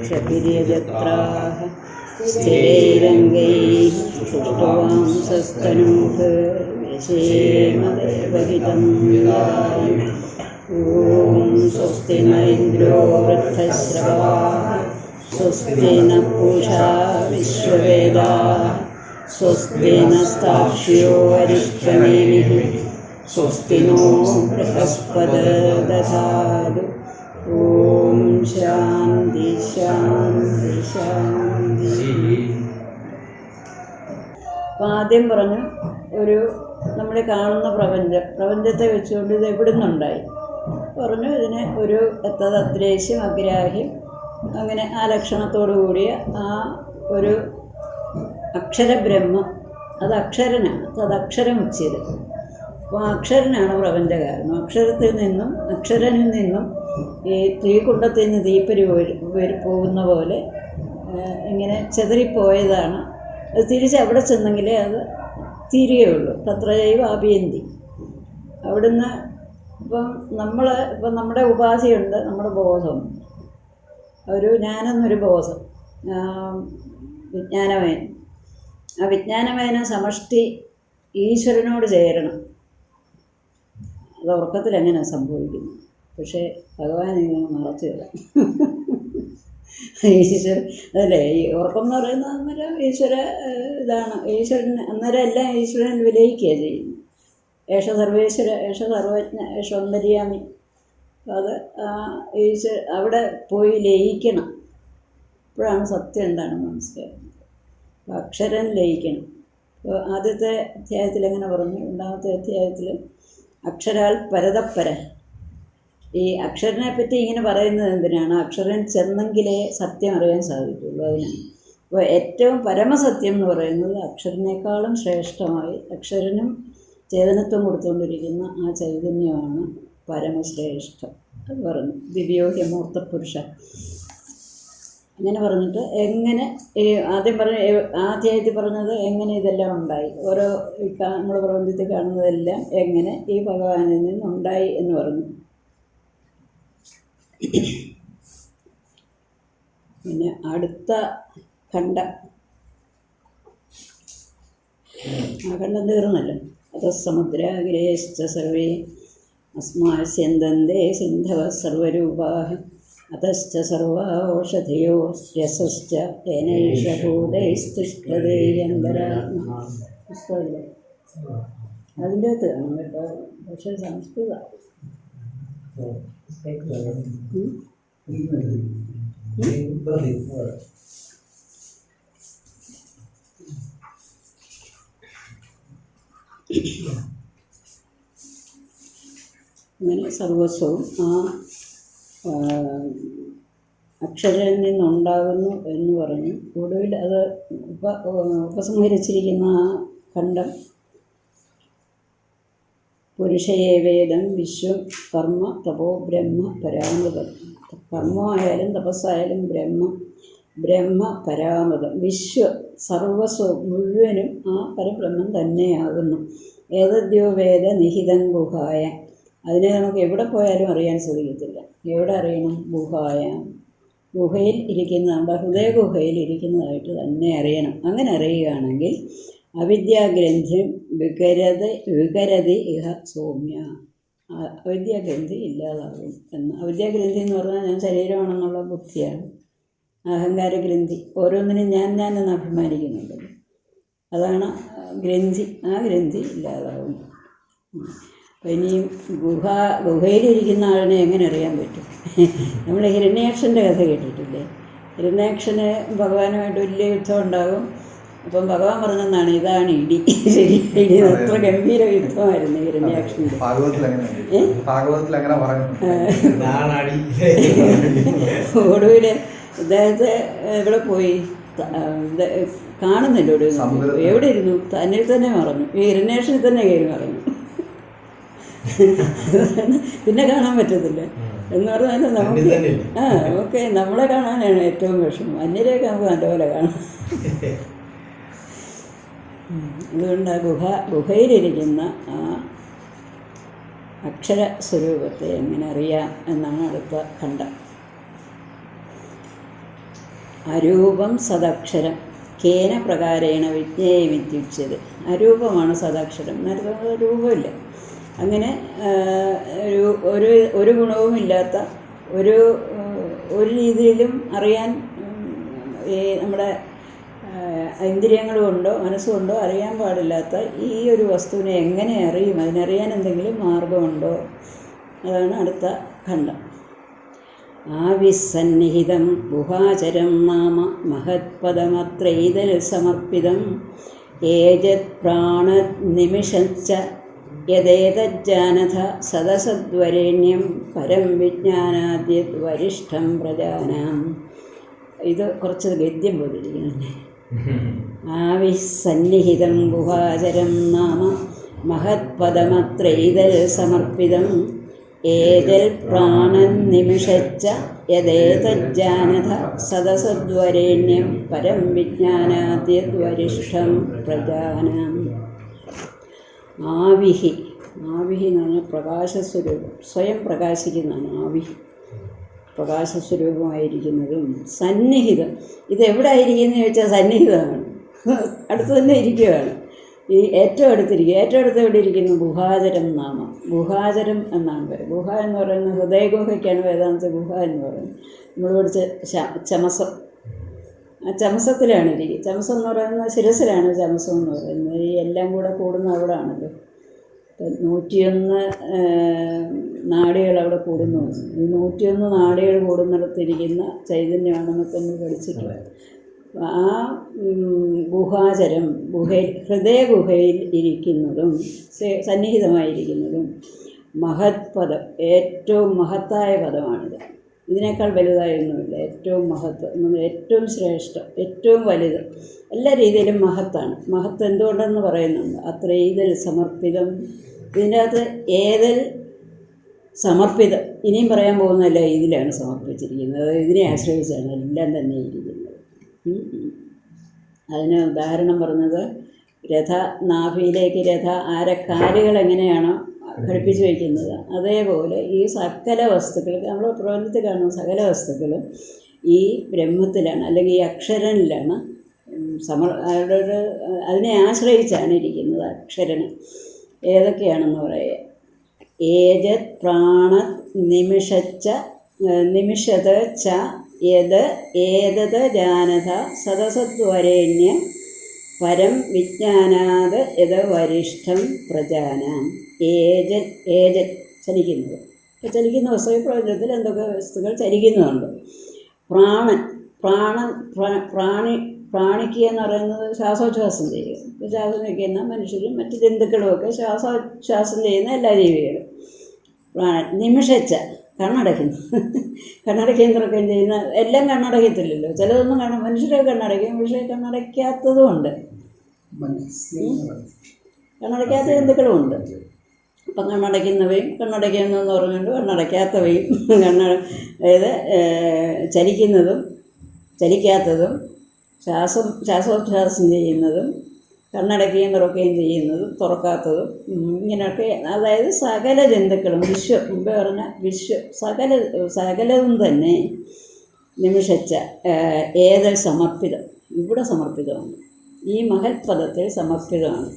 क्षपिर्यजत्राः स्थिरैरङ्गैः पुष्टवांसस्तनूः व्यसेम देवहितं विदाय। ॐ स्वस्ति न इन्द्रो वृद्धश्रवाः स्वस्ति न पूषा विश्ववेदाः स्वस्ति नस्ताक्ष्यो अरिष्टनेमिः स्वस्ति नो बृहस्पतिर्दधातु। ഓം ശാന്തി ശാന്തി ശാന്തി. അപ്പം ആദ്യം പറഞ്ഞു നമ്മൾ കാണുന്ന പ്രപഞ്ചത്തെ വെച്ചുകൊണ്ട് ഇത് എവിടെ നിന്നുണ്ടായി പറഞ്ഞു. ഇതിന് ഒരു തദ്ദേശം അഗ്രാഹ്യം അങ്ങനെ ആ ലക്ഷണത്തോടു കൂടിയ ആ ഒരു അക്ഷരബ്രഹ്മം, അത് അക്ഷരനാണ്, തദക്ഷരം ഉച്ചത്. അപ്പോൾ അക്ഷരനാണ് പ്രപഞ്ചകാരണം. അക്ഷരനിൽ നിന്നും ഈ തീക്കുണ്ടത്തിൽ നിന്ന് തീപ്പരി പോകുന്ന പോലെ ഇങ്ങനെ ചെതറിപ്പോയതാണ്. അത് തിരിച്ച് അവിടെ ചെന്നെങ്കിലേ അത് തീരുകയുള്ളൂ. തത്രജൈവ ആഭിയന്തി. അവിടുന്ന് ഇപ്പം നമ്മുടെ ഉപാധിയുണ്ട്, നമ്മുടെ ബോധം, ഞാനെന്നൊരു ബോധം, വിജ്ഞാനമയൻ. ആ വിജ്ഞാനമയന സമഷ്ടി ഈശ്വരനോട് ചേരണം. അത് ഉറക്കത്തിൽ എങ്ങനെ സംഭവിക്കുന്നു? പക്ഷേ ഭഗവാൻ ഇങ്ങനെ മറച്ചു തരാം. ഈശ്വരൻ അതല്ലേ ഈ ഉറക്കം എന്ന് പറയുന്നത്. അന്നേരം ഇതാണ് ഈശ്വരൻ. അന്നേരം എല്ലാം ഈശ്വരൻ വിലയിക്കുകയാണ് ചെയ്യുന്നത്. ഏഷ സർവേശ്വര, ഏഷ സർവജ്ഞ, ഏഷ അന്തര്യാമി. അത് അവിടെ പോയി ലയിക്കണം. അപ്പോഴാണ് സത്യം എന്താണെന്ന് മനസ്സിലാക്കുന്നത്. അപ്പോൾ അക്ഷരം ലയിക്കണം. അപ്പോൾ ആദ്യത്തെ അധ്യായത്തിൽ എങ്ങനെ പറഞ്ഞു? രണ്ടാമത്തെ അധ്യായത്തിൽ അക്ഷരാൽ പരതപ്പര. ഈ അക്ഷരനെ പറ്റി ഇങ്ങനെ പറയുന്നത് എന്തിനാണ്? അക്ഷരൻ ചെന്നെങ്കിലേ സത്യം അറിയാൻ സാധിക്കുള്ളൂ. അതിനാണ്. അപ്പോൾ ഏറ്റവും പരമസത്യം എന്ന് പറയുന്നത് അക്ഷരനേക്കാളും ശ്രേഷ്ഠമായി അക്ഷരനും ചേതനത്വം കൊടുത്തുകൊണ്ടിരിക്കുന്ന ആ ചൈതന്യമാണ് പരമശ്രേഷ്ഠം. അത് പറഞ്ഞു. ദിവ്യോ ഹ്യമൂർത്ത പുരുഷ. അങ്ങനെ പറഞ്ഞിട്ട് എങ്ങനെ ആദ്യം ആദ്യമായിട്ട് പറഞ്ഞത് എങ്ങനെ ഇതെല്ലാം ഉണ്ടായി. ഓരോ നമ്മൾ പ്രപഞ്ചത്തിൽ കാണുന്നതെല്ലാം എങ്ങനെ ഈ ഭഗവാനിൽ നിന്നുണ്ടായി എന്ന് പറഞ്ഞു. പിന്നെ അടുത്ത ഖണ്ഡം, ആ ഖണ്ഡം തീർന്നല്ലോ. അത് സമുദ്രാഗ്രേശ്ച സർവേ അസ്മാസ്യന്തേ സിന്ധവ സർവരൂപാഃ അതശ്ച സർവ ഔഷധയോ രസശ്ച ഏനൈഷഭൂതൈസ്തിഷ്ഠതേ അന്തരാത്മ. പുസ്തകമില്ല, അതിൻ്റെ അകത്ത് കാണും കേട്ടോ. പക്ഷേ സംസ്കൃതം. അങ്ങനെ സർവസ്വവും ആ അക്ഷരനിൽ നിന്നുണ്ടാകുന്നു എന്ന് പറഞ്ഞ് ഒടുവിൽ അത് ഉപസംഹരിച്ചിരിക്കുന്ന ആ ഖണ്ഡം പുരുഷയേവേദം വിശ്വം കർമ്മ തപോ ബ്രഹ്മ പരാമൃതം. കർമ്മമായാലും തപസ്സായാലും ബ്രഹ്മ പരാമൃതം. സർവസ്വം മുഴുവനും ആ പരബ്രഹ്മം തന്നെയാകുന്നു. ഏതദ്യോ വേദ നിഹിതം ഗുഹായ. അതിനെ നമുക്ക് എവിടെ പോയാലും അറിയാൻ സാധിക്കത്തില്ല. എവിടെ അറിയണം? ഗുഹയിൽ ഇരിക്കുന്ന, നമ്മുടെ ഹൃദയ ഗുഹയിൽ ഇരിക്കുന്നതായിട്ട് തന്നെ അറിയണം. അങ്ങനെ അറിയുകയാണെങ്കിൽ അവിദ്യാഗ്രന്ഥിം വികരതി ഇഹ സൗമ്യ. അവിദ്യാഗ്രന്ഥി ഇല്ലാതാകും എന്ന്. അവിദ്യാഗ്രന്ഥി എന്ന് പറഞ്ഞാൽ ഞാൻ ശരീരമാണെന്നുള്ള ബുദ്ധിയാണ്. അഹങ്കാരഗ്രന്ഥി, ഓരോന്നിനും ഞാൻ എന്ന് അഭിമാനിക്കുന്നുണ്ടല്ലോ, അതാണ് ഗ്രന്ഥി. ആ ഗ്രന്ഥി ഇല്ലാതാകും. അപ്പോൾ ഇനിയും ഗുഹയിലിരിക്കുന്ന ആളിനെ എങ്ങനെ അറിയാൻ പറ്റും? നമ്മൾ ഹിരണ്യാക്ഷൻ്റെ കഥ കേട്ടിട്ടില്ലേ? ഹിരണ്യാക്ഷന് ഭഗവാനുമായിട്ട് വലിയ യുദ്ധം ഉണ്ടാകും. അപ്പം ഭഗവാൻ പറഞ്ഞെന്നാണ്, ഇതാണ് ഇടി. ശരി, ഇടി അത്ര ഗംഭീര യുദ്ധമായിരുന്നു ഹിരണ്യാക്ഷൻ്റെ. ഒടുവിൽ അദ്ദേഹത്തെ എവിടെ പോയി കാണുന്നില്ല. എവിടെ ഇരുന്നു? തന്നിൽ തന്നെ മറന്നു. ഈ ഹിരണ്യാക്ഷനിൽ തന്നെ കയറി മറന്നു. പിന്നെ കാണാൻ പറ്റത്തില്ല എന്ന് പറഞ്ഞാൽ നമുക്ക് നമ്മളെ കാണാനാണ് ഏറ്റവും വിഷമം. അന്യരെയൊക്കെ നമുക്ക് നല്ലപോലെ കാണാം. അതുകൊണ്ട് ആ ഗുഹയിലിരിക്കുന്ന ആ അക്ഷരസ്വരൂപത്തെ എങ്ങനെ അറിയാം എന്നാണ് അടുത്ത ഖണ്ഡം. അരൂപം സദക്ഷരം കേന പ്രകാരേണ വിജ്ഞേയമിത്യുച്യതേ. അരൂപമാണ് സദാക്ഷരം, നേരത്തെ രൂപമില്ല. അങ്ങനെ ഒരു ഗുണവുമില്ലാത്ത, ഒരു രീതിയിലും അറിയാൻ നമ്മുടെ ഇന്ദ്രിയങ്ങൾ കൊണ്ടോ മനസ്സുകൊണ്ടോ അറിയാൻ പാടില്ലാത്ത ഈ ഒരു വസ്തുവിനെ എങ്ങനെ അറിയും? അതിനറിയാൻ എന്തെങ്കിലും മാർഗമുണ്ടോ? അതാണ് അടുത്ത ഖണ്ഡം. ആവിസന്നിഹിതം ഗുഹാചരം നാമ മഹത്പദമത്രൈതൽ സമർപ്പിതം ഏജത് പ്രാണനിമിഷച്ച യദേതജ്ജാനഥ സദസദ്വരേണ്യം പരം വിജ്ഞാനാദ്യത് വരിഷ്ഠം പ്രജാനാം. ഇത് കുറച്ച് ഗദ്യം പോലിരിക്കുന്നു. ആവിസന്നിഹിതം ഗുഹാചരം നാമ മഹത്പദമത്രൈതൽ സമർപ്പിതം ഏതൽ പ്രാണനിമിഷച്ച യദേതജ്ജാനഥ സദസദ്വരേണ്യം പരം വിജ്ഞാനാദ്യത് വരിഷ്ഠം പ്രജാനാം. ആവിഹി എന്ന് പറഞ്ഞാൽ പ്രകാശസ്വരൂപം, സ്വയം പ്രകാശിക്കുന്നതാണ് ആവിഹി, പ്രകാശസ്വരൂപമായിരിക്കുന്നതും. സന്നിഹിതം, ഇതെവിടെ ആയിരിക്കുന്നത് ചോദിച്ചാൽ സന്നിഹിതമാണ്, അടുത്ത് തന്നെ ഇരിക്കുകയാണ്. ഈ ഏറ്റവും അടുത്ത് എവിടെ ഇരിക്കുന്നു? ഗുഹാചരം നാമ. ഗുഹാചരം എന്നാണ് പേര്. ഗുഹ എന്ന് പറയുന്നത് ഹൃദയഗുഹയ്ക്കാണ് വേദാന്ത ഗുഹ എന്ന് പറയുന്നത്. നമ്മൾ പഠിച്ച ചമസം, ആ ചമസത്തിലാണ് ഇരിക്കുക. ചമസം എന്ന് പറയുന്നത് ശിരസിലാണ് ചമസം എന്ന് പറയുന്നത്. ഈ എല്ലാം കൂടെ കൂടുന്ന അവിടെ ആണല്ലോ. 101 നാഡികൾ അവിടെ കൂടുന്നു. ഈ 101 നാഡികൾ കൂടുന്നിടത്തിരിക്കുന്ന ചൈതന്യമാണെന്നൊക്കെ ഒന്ന് പഠിച്ചിട്ടുണ്ട്. ആ ഗുഹാചരം, ഹൃദയഗുഹയിൽ ഇരിക്കുന്നതും സന്നിഹിതമായിരിക്കുന്നതും മഹത്പദം, ഏറ്റവും മഹത്തായ പദമാണിത്. ഇതിനേക്കാൾ വലുതായൊന്നുമില്ല. ഏറ്റവും മഹത്വം, ഏറ്റവും ശ്രേഷ്ഠം, ഏറ്റവും വലുത്, എല്ലാ രീതിയിലും മഹത്താണ്. മഹത്ത് എന്തുകൊണ്ടെന്ന് പറയുന്നുണ്ട്. അത്രൈതൽ സമർപ്പിതം. ഇതിൻ്റെ അകത്ത് ഏതൽ സമർപ്പിതം, ഇനിയും പറയാൻ പോകുന്നതല്ല, ഇതിലാണ് സമർപ്പിച്ചിരിക്കുന്നത്. ഇതിനെ ആശ്രയിച്ചാണ് എല്ലാം തന്നെ ഇരിക്കുന്നത്. അതിന് ഉദാഹരണം പറഞ്ഞത് നാഭിയിലേക്ക് കാലുകൾ എങ്ങനെയാണോ ഘടിപ്പിച്ച് വയ്ക്കുന്നത്, അതേപോലെ ഈ സകല വസ്തുക്കൾ, നമ്മൾ പ്രപഞ്ചത്തിൽ കാണുന്ന സകല വസ്തുക്കളും ഈ ബ്രഹ്മത്തിലാണ്, അല്ലെങ്കിൽ ഈ അക്ഷരനിലാണ് അതിനെ ആശ്രയിച്ചാണ് ഇരിക്കുന്നത്. അക്ഷരന് ഏതൊക്കെയാണെന്ന് പറയുക. ഏജത് പ്രാണ നിമിഷത ച യത് ഏതത് ജാനത സദസദ്വരേണ്യം പരം വിജ്ഞാനാത് യത് വരിഷ്ഠം പ്രജാനാം. ഏജൽ ചലിക്കുന്നത്. ഇപ്പോൾ ചലിക്കുന്ന വസ്തു പ്രപഞ്ചത്തിൽ എന്തൊക്കെ വസ്തുക്കൾ ചലിക്കുന്നുണ്ട്. പ്രാണിക്കുക എന്ന് പറയുന്നത് ശ്വാസോച്ഛ്വാസം ചെയ്യുക. ഇപ്പോൾ ശ്വാസം വയ്ക്കുന്ന മനുഷ്യരും മറ്റ് ജന്തുക്കളുമൊക്കെ ശ്വാസോച്ഛ്വാസം ചെയ്യുന്ന എല്ലാ ജീവികളും. നിമിഷച്ച കണ്ണടയ്ക്കുന്നതൊക്കെ ചെയ്യുന്ന എല്ലാം കണ്ണടയ്ക്കത്തില്ലല്ലോ. ചിലതൊന്നും മനുഷ്യരൊക്കെ കണ്ണടയ്ക്കും, പക്ഷേ കണ്ണടയ്ക്കാത്തതുമുണ്ട്, കണ്ണടയ്ക്കാത്ത ജന്തുക്കളുമുണ്ട്. അപ്പം കണ്ണടയ്ക്കുന്നവയും കണ്ണടയ്ക്കുന്നതെന്ന് പറഞ്ഞുകൊണ്ട് കണ്ണടയ്ക്കാത്തവയും അതായത് ചലിക്കുന്നതും ചലിക്കാത്തതും ശ്വാസോച്ഛ്വാസം ചെയ്യുന്നതും കണ്ണടയ്ക്കുകയും തുറക്കുകയും ചെയ്യുന്നതും തുറക്കാത്തതും ഇങ്ങനെയൊക്കെ, അതായത് സകല ജന്തുക്കളും മുമ്പേ പറഞ്ഞ സകലവും തന്നെ നിമിഷച്ച ഏതൽ സമർപ്പിതം, ഇവിടെ സമർപ്പിതമാണ്. ഈ മഹൽപദത്തിൽ സമർപ്പിതമാണ്.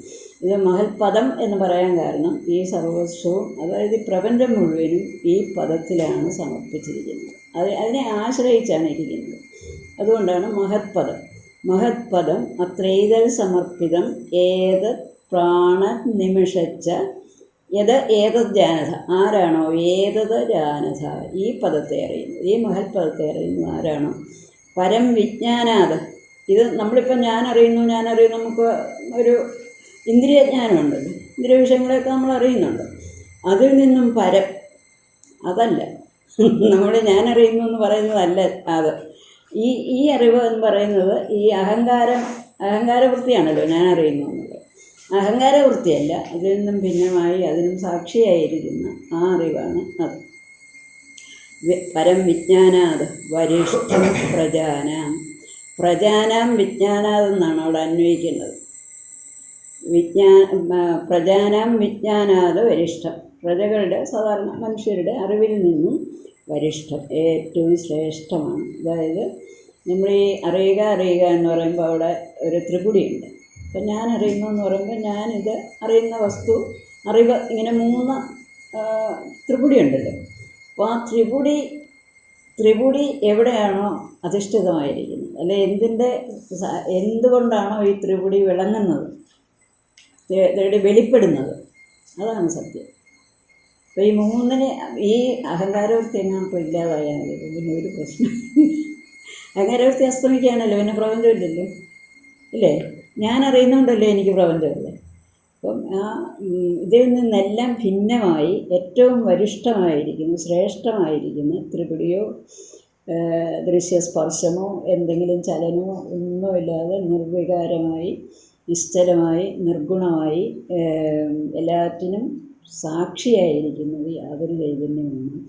ഇത് മഹൽപദം എന്ന് പറയാൻ കാരണം ഈ സർവസ്വവും, അതായത് ഈ പ്രപഞ്ചം മുഴുവനും ഈ പദത്തിലാണ് സമർപ്പിച്ചിരിക്കുന്നത്. അതിനെ ആശ്രയിച്ചാണ് ഇരിക്കുന്നത്. അതുകൊണ്ടാണ് മഹത്പദം അത്രൈതൽ സമർപ്പിതം ഏതത് പ്രാണനിമിഷച്ച ഏതത് ജാനത. ആരാണോ ഏതത് ജാനത, ഈ പദത്തെ അറിയുന്നത്, ഈ മഹൽപദത്തെ അറിയുന്നത് ആരാണോ പരം വിജ്ഞാനാത്. ഇത് നമ്മളിപ്പോൾ ഞാൻ അറിയുന്നു, നമുക്ക് ഒരു ഇന്ദ്രിയജ്ഞാനമുണ്ടല്ലോ, ഇന്ദ്രിയ വിഷയങ്ങളെയൊക്കെ നമ്മൾ അറിയുന്നുണ്ട്. അതിൽ നിന്നും പരം, അതല്ല നമ്മൾ ഞാൻ അറിയുന്നു എന്ന് പറയുന്നതല്ല അത്. ഈ അറിവ് എന്ന് പറയുന്നത് ഈ അഹങ്കാരവൃത്തിയാണല്ലോ ഞാൻ അറിയുന്നു എന്നുള്ളത്. അഹങ്കാരവൃത്തിയല്ല, അതിൽ നിന്നും ഭിന്നമായി അതിനും സാക്ഷിയായിരിക്കുന്ന ആ അറിവാണ് അത്. പരം വിജ്ഞാനാത് വരിഷ്ഠം പ്രജാനാം വിജ്ഞാനാതെന്നാണ് അവിടെ അന്വയിക്കേണ്ടത്. പ്രജാനാം വിജ്ഞാനാത് വരിഷ്ഠം. പ്രജകളുടെ സാധാരണ മനുഷ്യരുടെ അറിവിൽ നിന്നും വരിഷ്ഠം, ഏറ്റവും ശ്രേഷ്ഠമാണ്. അതായത് നമ്മൾ ഈ അറിയുക എന്ന് പറയുമ്പോൾ അവിടെ ഒരു ത്രിപുടിയുണ്ട്. അപ്പം ഞാൻ അറിയുന്നു എന്ന് പറയുമ്പോൾ ഞാനിത് അറിയുന്ന വസ്തു, അറിവ്, ഇങ്ങനെ 3 ത്രിപുടി ഉണ്ടല്ലോ. അപ്പോൾ ആ ത്രിപുടി എവിടെയാണോ അധിഷ്ഠിതമായിരിക്കുന്നത്, അല്ലെ എന്തുകൊണ്ടാണോ ഈ ത്രിപുടി വിളങ്ങുന്നത്, വെളിപ്പെടുന്നത്, അതാണ് സത്യം. അപ്പോൾ ഈ 3-നെ, ഈ അഹങ്കാരവൃത്തി എങ്ങാനും ഇല്ലാതായാൽ മതി, പിന്നെ ഒരു പ്രശ്നം. അഹങ്കാരവൃത്തി അസ്തമിക്കുകയാണല്ലോ, പിന്നെ പ്രപഞ്ചമില്ലല്ലോ, ഇല്ലേ? ഞാൻ അറിയുന്നുണ്ടല്ലോ എനിക്ക് പ്രപഞ്ചമില്ലേ. അപ്പം ഇതിൽ നിന്നെല്ലാം ഭിന്നമായി ഏറ്റവും വരിഷ്ഠമായിരിക്കുന്ന, ശ്രേഷ്ഠമായിരിക്കുന്ന ത്രിപുടിയോ ദൃശ്യസ്പർശമോ എന്തെങ്കിലും ചലനമോ ഒന്നുമില്ലാതെ നിർവികാരമായി, നിശ്ചലമായി, നിർഗുണമായി എല്ലാറ്റിനും സാക്ഷിയായിരിക്കുന്നത് യാതൊരു ചൈതന്യമാണ്.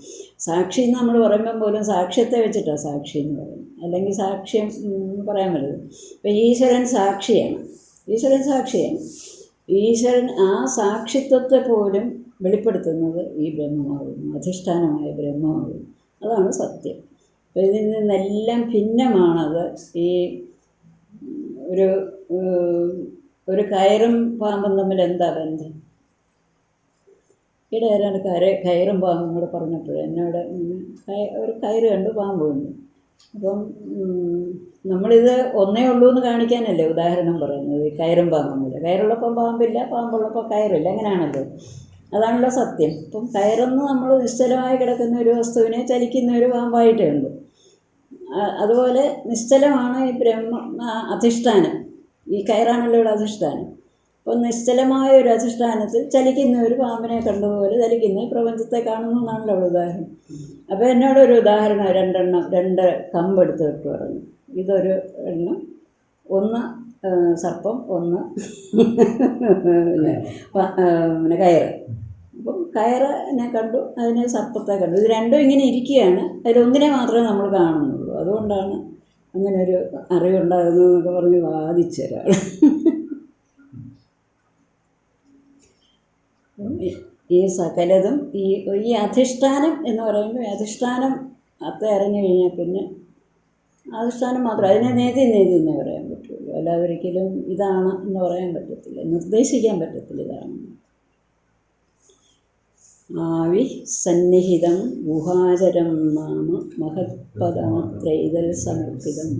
സാക്ഷി എന്ന് നമ്മൾ പറയുമ്പം പോലും സാക്ഷ്യത്തെ വെച്ചിട്ടാണ് സാക്ഷി എന്ന് പറയുന്നത്, അല്ലെങ്കിൽ സാക്ഷ്യം പറയാൻ പറ്റുന്നത്. അപ്പം ഈശ്വരൻ സാക്ഷിയാണ്. ഈശ്വരൻ ആ സാക്ഷിത്വത്തെ പോലും വെളിപ്പെടുത്തുന്നത് ഈ ബ്രഹ്മമാകുന്നു, അധിഷ്ഠാനമായ ബ്രഹ്മമാകുന്നു. അതാണ് സത്യം. അപ്പോൾ ഇതിൽ നിന്നെല്ലാം ഭിന്നമാണത്. ഈ ഒരു കയറും പാമ്പും തമ്മിൽ എന്താ ബന്ധം? ഇവിടെ ആരാണ് കയറും പാമ്പും കൂടെ പറഞ്ഞപ്പോൾ എന്നോട് ഒരു കയറ് കണ്ടു, പാമ്പ് കണ്ടു. അപ്പം നമ്മളിത് ഒന്നേ ഉള്ളൂ എന്ന് കാണിക്കാനല്ലേ ഉദാഹരണം പറയുന്നത്. കയറും പാമ്പും കൂടെ, കയറുള്ളപ്പം പാമ്പില്ല, പാമ്പുള്ളപ്പോൾ കയറില്ല, അങ്ങനെയാണല്ലോ. അതാണല്ലോ സത്യം. അപ്പം കയറെന്ന് നമ്മൾ നിശ്ചലമായി കിടക്കുന്ന ഒരു വസ്തുവിനെ ചലിക്കുന്ന ഒരു പാമ്പായിട്ടേ ഉണ്ട്. അതുപോലെ നിശ്ചലമാണ് ഈ അധിഷ്ഠാനം. ഈ കയറാണല്ലോ ഇവിടെ അധിഷ്ഠാനം. അപ്പോൾ നിശ്ചലമായ ഒരു അധിഷ്ഠാനത്തിൽ ചലിക്കുന്ന ഒരു പാമ്പിനെ കണ്ടതുപോലെ ചലിക്കുന്ന പ്രപഞ്ചത്തെ കാണുന്നു എന്നാണല്ലോ അവിടെ ഉദാഹരണം. അപ്പോൾ എന്നോടൊരു ഉദാഹരണം 2 കമ്പെടുത്ത് ഇട്ട് പറഞ്ഞു. ഇതൊരു എണ്ണം, ഒന്ന് സർപ്പം, ഒന്ന് പിന്നെ കയറ്. അപ്പം കയറിനെ കണ്ടു, അതിനെ സർപ്പത്തെ കണ്ടു. ഇത് രണ്ടും ഇങ്ങനെ ഇരിക്കുകയാണ്, അതിലൊന്നിനെ മാത്രമേ നമ്മൾ കാണുന്നുള്ളൂ. അതുകൊണ്ടാണ് അങ്ങനെ ഒരു അറിവുണ്ടാകുന്നതെന്നൊക്കെ പറഞ്ഞ് വാദിച്ച ഒരാൾ. ഈ സകലതും ഈ അധിഷ്ഠാനം എന്ന് പറയുമ്പോൾ, അധിഷ്ഠാനം അറിഞ്ഞു കഴിഞ്ഞാൽ പിന്നെ അധിഷ്ഠാനം മാത്രം, അതിനെ നേതി എന്നേ പറയാൻ പറ്റുള്ളൂ. അല്ലാതെ ഒരിക്കലും ഇതാണ് എന്ന് പറയാൻ പറ്റത്തില്ല, നിർദ്ദേശിക്കാൻ പറ്റത്തില്ല ഇതാണ്. ആവി സന്നിഹിതം ഗുഹാചരം നാമ മഹത്പദമത്രൈതൽ സമർപ്പിതം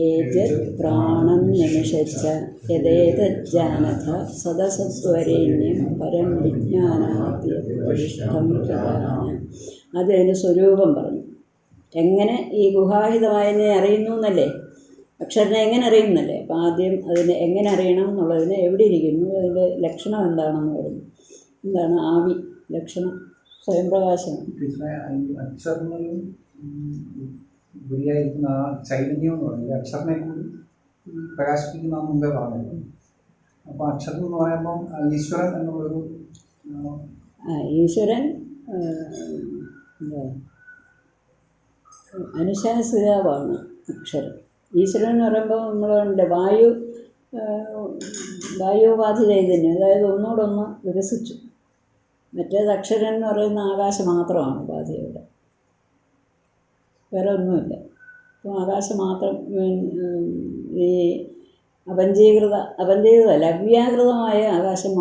ഏജത് പ്രാണം നിമിഷച്ച യഥേതജ്ജാനഥ സദസത്വരേണ്യം പരം വിജ്ഞാനാദ്യം പ്രധാനം. അത് അതിൻ്റെ സ്വരൂപം പറഞ്ഞു. എങ്ങനെ ഈ ഗുഹാഹിതമായതിനെ അറിയുന്നു എന്നല്ലേ, അക്ഷരനെ എങ്ങനെ അറിയുന്നല്ലേ. അപ്പം ആദ്യം അതിനെ എങ്ങനെ അറിയണം എന്നുള്ളതിന് എവിടെ ഇരിക്കുന്നു, അതിൻ്റെ ലക്ഷണം എന്താണെന്ന് പറഞ്ഞു. എന്താണ് ആവി ലക്ഷണം? സ്വയം പ്രകാശനം. അക്ഷരങ്ങളും ഉപരിയായിരിക്കുന്ന ആ ചൈതന്യം എന്ന് പറയുന്നത് അക്ഷരനെ കൂടി പ്രകാശിപ്പിക്കുന്ന മുമ്പേ പറഞ്ഞല്ലോ. അപ്പോൾ അക്ഷരം എന്ന് പറയുമ്പോൾ ഈശ്വരൻ എന്നുള്ളൊരു ഈശ്വരൻ എന്താ അനുശാസിതാവാണ് അക്ഷരം. ഈശ്വരൻ എന്ന് പറയുമ്പോൾ നമ്മളുണ്ട് വായുവാദി ചൈതന്യം, അതായത് ഒന്നോടൊന്ന് വികസിച്ചു. മറ്റേത് അക്ഷരൻ എന്ന് പറയുന്ന ആകാശം മാത്രമാണ് ഉപാധിയുടെ, വേറെ ഒന്നുമില്ല. അപ്പോൾ ആകാശം മാത്രം, ഈ അപഞ്ചീകൃതമല്ല അവ്യാകൃതമായ ആകാശം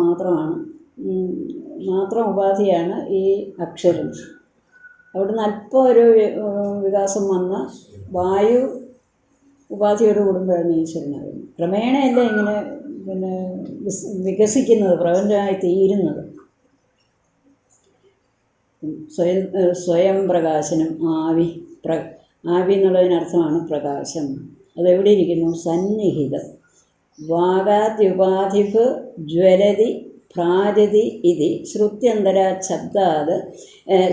മാത്രം ഉപാധിയാണ് ഈ അക്ഷരം. അവിടുന്ന് അല്പം ഒരു വികാസം വന്ന വായു ഉപാധിയോട് കൂടുമ്പോഴാണ് ഈശ്വരനാകുന്നത്. ക്രമേണയല്ല ഇങ്ങനെ പിന്നെ വികസിക്കുന്നത്, പ്രപഞ്ചമായി തീരുന്നത്. സ്വയം പ്രകാശനം. ആവി എന്നുള്ളതിനർത്ഥമാണ് പ്രകാശം. അതെവിടെ ഇരിക്കുന്നു? സന്നിഹിതം. വാഗാദ്യുപാധിഭ് ജ്വലതി ഭ്രാജതി ഇതി ശ്രുത്യന്തരാത്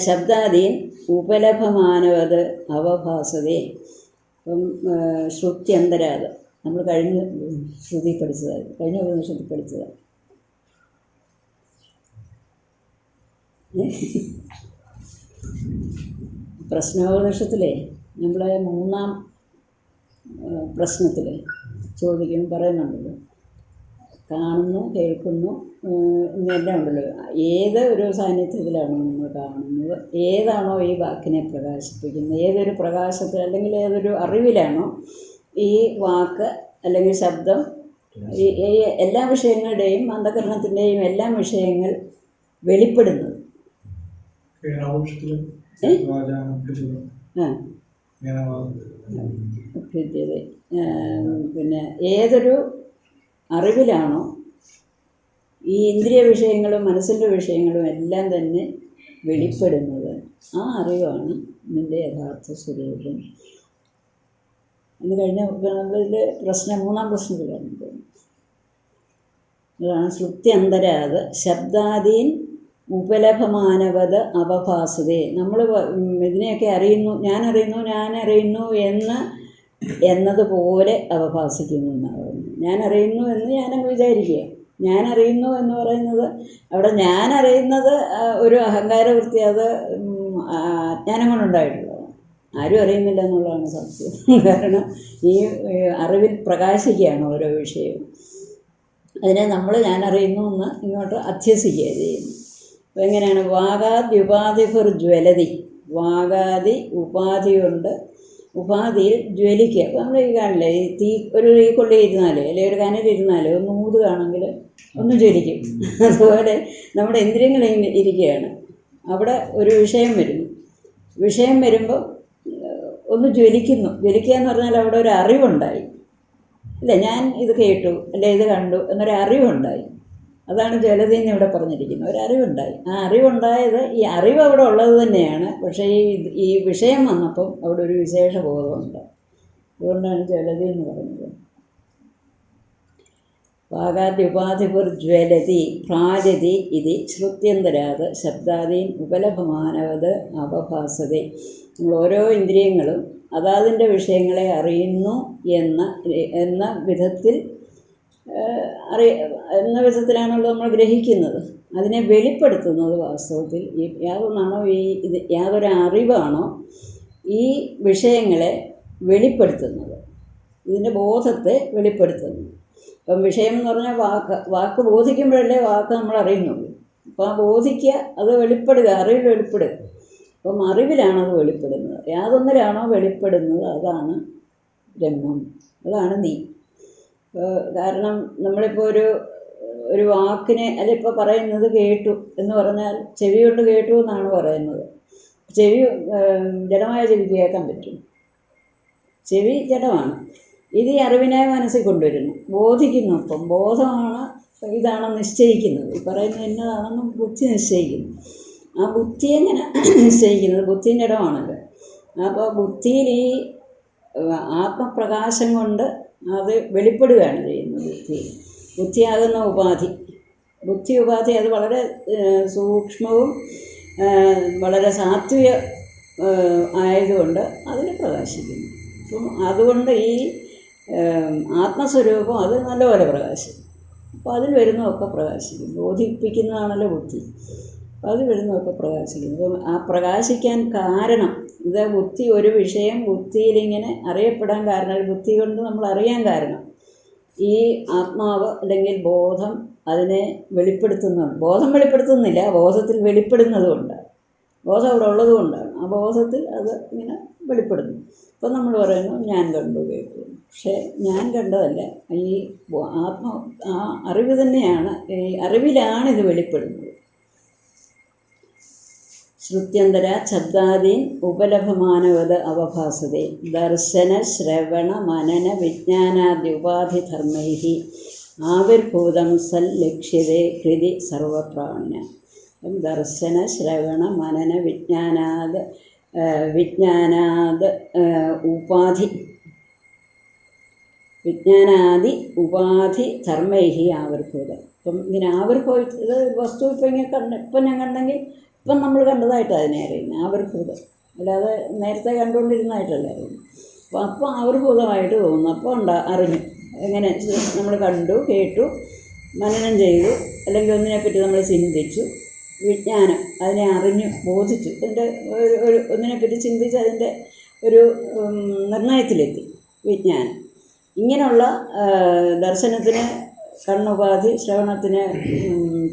ശബ്ദാദീൻ ഉപലഭമാനവത് അവഭാസതേ. അപ്പം ശ്രുത്യന്തരാത് നമ്മൾ കഴിഞ്ഞ ശ്രുതി പഠിച്ചതാണ്, കഴിഞ്ഞ ഉപനിഷത്തിൽ പഠിച്ചതാണ്. പ്രശ്നോപനിഷത്തിലെ നമ്മളെ 3-ാം പ്രശ്നത്തിൽ ചോദിക്കും പറയുന്നുണ്ടല്ലോ, കാണുന്നു, കേൾക്കുന്നു എന്നെല്ലാം ഉണ്ടല്ലോ. ഏത് ഒരു സാന്നിധ്യത്തിലാണോ നമ്മൾ കാണുന്നത്, ഏതാണോ ഈ വാക്കിനെ പ്രകാശിപ്പിക്കുന്നത്, ഏതൊരു പ്രകാശത്തിൽ അല്ലെങ്കിൽ ഏതൊരു അറിവിലാണോ ഈ വാക്ക് അല്ലെങ്കിൽ ശബ്ദം ഈ എല്ലാ വിഷയങ്ങളുടെയും അന്ധകരണത്തിൻ്റെയും എല്ലാ വിഷയങ്ങൾ വെളിപ്പെടുന്നത്. പിന്നെ ഏതൊരു അറിവിലാണോ ഈ ഇന്ദ്രിയ വിഷയങ്ങളും മനസ്സിൻ്റെ വിഷയങ്ങളും എല്ലാം തന്നെ വെളിപ്പെടുന്നത്, ആ അറിവാണ് ഇതിൻ്റെ യഥാർത്ഥ സ്വരൂപം. അത് കഴിഞ്ഞ നമ്മളിതിൽ മൂന്നാം പ്രശ്നത്തിലാണ് അതാണ് ശ്രുത്യന്തരാത് ശബ്ദാദീൻ ഉപലഭമാനവത് അവഭാസതേ. നമ്മൾ ഇതിനെയൊക്കെ അറിയുന്നു, ഞാൻ അറിയുന്നു എന്നതുപോലെ അവഭാസിക്കുന്നു എന്നാണ് പറയുന്നത്. ഞാൻ അറിയുന്നു എന്ന് ഞാനങ്ങ് വിചാരിക്കുക. ഞാൻ അറിയുന്നു എന്ന് പറയുന്നത് അവിടെ ഞാൻ അറിയുന്നത് ഒരു അഹങ്കാരവൃത്തി, അത് അജ്ഞാനം കൊണ്ടുണ്ടായിട്ടുള്ളതാണ്. ആരും അറിയുന്നില്ല എന്നുള്ളതാണ് സത്യം. കാരണം ഈ അറിവിൽ പ്രകാശിക്കുകയാണ് ഓരോ വിഷയവും. അതിനെ നമ്മൾ ഞാൻ അറിയുന്നു എന്ന് ഇങ്ങോട്ട് അധ്യസിക്കുക ചെയ്യുന്നു. അപ്പോൾ എങ്ങനെയാണ്? വാഗാദ്യുപാധിഫർ ജ്വലതി, വാഗാദി ഉപാധി കൊണ്ട് ഉപാധിയിൽ ജ്വലിക്കുക. അപ്പോൾ നമ്മൾ ഈ കാണില്ലേ, ഈ ഒരു തീ കൊള്ളിയിരുന്നാൽ അല്ലെങ്കിൽ ഒരു കനലിരുന്നാൽ ഒന്ന് ഊതുകയാണെങ്കിൽ ഒന്ന് ജ്വലിക്കും. അതുപോലെ നമ്മുടെ ഇന്ദ്രിയങ്ങൾ ഇരിക്കുകയാണ്, അവിടെ ഒരു വിഷയം വരുന്നു. വിഷയം വരുമ്പോൾ ഒന്ന് ജ്വലിക്കുന്നു. ജ്വലിക്കുക എന്ന് പറഞ്ഞാൽ അവിടെ ഒരു അറിവുണ്ടായി, അല്ലേ? ഞാൻ ഇത് കേട്ടു, അല്ലെ ഇത് കണ്ടു എന്നൊരു അറിവുണ്ടായി. അതാണ് ജ്വലതി എന്ന് ഇവിടെ പറഞ്ഞിരിക്കുന്നത്. ഒരറിവുണ്ടായി. ആ അറിവുണ്ടായത്, ഈ അറിവ് അവിടെ ഉള്ളത് തന്നെയാണ്. പക്ഷേ ഈ വിഷയം വന്നപ്പം അവിടെ ഒരു വിശേഷ ബോധമുണ്ട്. അതുകൊണ്ടാണ് ജ്വലതി എന്ന് പറയുന്നത്. വാഗാദ്യുപാധിപുർ ജ്വലതി പ്രാജതി ഇതി ശ്രുത്യന്തരാത് ശബ്ദാദീൻ ഉപലഭമാനവത് അവഭാസതേ. നമ്മൾ ഓരോ ഇന്ദ്രിയങ്ങളും അതാതിൻ്റെ വിഷയങ്ങളെ അറിയുന്നു എന്ന വിധത്തിൽ എന്ന വിധത്തിലാണല്ലോ നമ്മൾ ഗ്രഹിക്കുന്നത്. അതിനെ വെളിപ്പെടുത്തുന്നത് വാസ്തവത്തിൽ യാതൊന്നാണോ യാതൊരു അറിവാണോ ഈ വിഷയങ്ങളെ വെളിപ്പെടുത്തുന്നത്, ഇതിൻ്റെ ബോധത്തെ വെളിപ്പെടുത്തുന്നത്. ഇപ്പം വിഷയം എന്ന് പറഞ്ഞാൽ വാക്ക് ബോധിക്കുമ്പോഴല്ലേ വാക്ക് നമ്മൾ അറിയുന്നുള്ളൂ. അപ്പോൾ ആ ബോധിക്കുക, അത് വെളിപ്പെടുക, അറിവ് വെളിപ്പെടുക. അപ്പം അറിവിലാണത് വെളിപ്പെടുന്നത്. യാതൊന്നിലാണോ വെളിപ്പെടുന്നത് അതാണ് ബ്രഹ്മം, അതാണ് നീ. കാരണം നമ്മളിപ്പോൾ ഒരു വാക്കിനെ അല്ല ഇപ്പോൾ പറയുന്നത് കേട്ടു എന്ന് പറഞ്ഞാൽ ചെവി കൊണ്ട് കേട്ടു എന്നാണ് പറയുന്നത്. ചെവി ജഡമായ ചെവിക്ക് കേൾക്കാൻ പറ്റും. ചെവി ജഡമാണ്. ഇത് ഈ അറിവിനെ മനസ്സിൽ കൊണ്ടുവരുന്നു, ബോധിക്കുന്നു. അപ്പം ബോധമാണ് ഇതാണെന്ന് നിശ്ചയിക്കുന്നത്. ഈ പറയുന്നത് എന്നതാണെന്ന് ബുദ്ധി നിശ്ചയിക്കുന്നു. ആ ബുദ്ധി എങ്ങനെ നിശ്ചയിക്കുന്നത്? ബുദ്ധീൻ്റെ ഇടമാണല്ലോ. അപ്പോൾ ബുദ്ധിയിൽ ഈ ആത്മപ്രകാശം കൊണ്ട് അത് വെളിപ്പെടുകയാണ് ചെയ്യുന്നത്. ബുദ്ധിയാകുന്ന ഉപാധി, ഉപാധി അത് വളരെ സൂക്ഷ്മവും വളരെ സാത്വിക ആയതുകൊണ്ട് അതിൽ പ്രകാശിക്കുന്നു. അപ്പം അതുകൊണ്ട് ഈ ആത്മസ്വരൂപം അത് നല്ലപോലെ പ്രകാശിക്കും. അപ്പോൾ അതിൽ വരുന്നതൊക്കെ പ്രകാശിക്കും. ബോധിപ്പിക്കുന്നതാണല്ലോ ബുദ്ധി. അപ്പോൾ അത് വരുന്നതൊക്കെ പ്രകാശിക്കും. അപ്പം ആ പ്രകാശിക്കാൻ കാരണം ഇത് ബുദ്ധി, ഒരു വിഷയം ബുദ്ധിയിലിങ്ങനെ അറിയപ്പെടാൻ കാരണം, ബുദ്ധി കൊണ്ട് നമ്മൾ അറിയാൻ കാരണം ഈ ആത്മാവ് അല്ലെങ്കിൽ ബോധം അതിനെ വെളിപ്പെടുത്തുന്നുണ്ട്. ബോധം വെളിപ്പെടുത്തുന്നില്ല, ബോധത്തിൽ വെളിപ്പെടുന്നത് കൊണ്ടാണ്. ബോധം അവിടെ ഉള്ളത് കൊണ്ടാണ് ആ ബോധത്തിൽ അത് ഇങ്ങനെ വെളിപ്പെടുന്നു. അപ്പം നമ്മൾ പറയുന്നു ഞാൻ കണ്ടു കേട്ടു. പക്ഷേ ഞാൻ കണ്ടതല്ല, ഈ ആ അറിവ് തന്നെയാണ്, ഈ അറിവിലാണ് ഇത് വെളിപ്പെടുന്നത്. ശ്രുത്യന്തര ശബ്ദാദീൻ ഉപലഭമാനവത് അവഭാസതേ ദർശന ശ്രവണ മനന വിജ്ഞാനാദ്യുപാധിധർമ്മൈ ആവിർഭൂതം സല്ലക്ഷ്യതേ കൃതി സർവപ്രാണിന. ദർശന ശ്രവണ മനന വിജ്ഞാനാദി ഉപാധി ധർമ്മൈ ആവിർഭൂതം. ഇപ്പം ഇങ്ങനെ ആവിർഭവിച്ചത് വസ്തു ഇപ്പം ഇങ്ങനെ ഇപ്പം ഞാൻ കണ്ടെങ്കിൽ ഇപ്പം നമ്മൾ കണ്ടതായിട്ട് അതിനെ അറിയുന്നത് ആവിർഭൂതം, അല്ലാതെ നേരത്തെ കണ്ടുകൊണ്ടിരുന്നതായിട്ടല്ല അറിയുന്നത്. അപ്പോൾ ആവിർഭൂതമായിട്ട് തോന്നുന്നു. അപ്പോൾ അറിഞ്ഞു. എങ്ങനെ നമ്മൾ കണ്ടു, കേട്ടു, മനനം ചെയ്തു, അല്ലെങ്കിൽ ഒന്നിനെപ്പറ്റി നമ്മൾ ചിന്തിച്ചു, വിജ്ഞാനം അതിനെ അറിഞ്ഞു, ബോധിച്ചു. അതിൻ്റെ ഒരു ഒന്നിനെപ്പറ്റി ചിന്തിച്ച് അതിൻ്റെ ഒരു നിർണയത്തിലെത്തി വിജ്ഞാനം. ഇങ്ങനെയുള്ള ദർശനത്തിന് കണ്ണുപാധി, ശ്രവണത്തിന്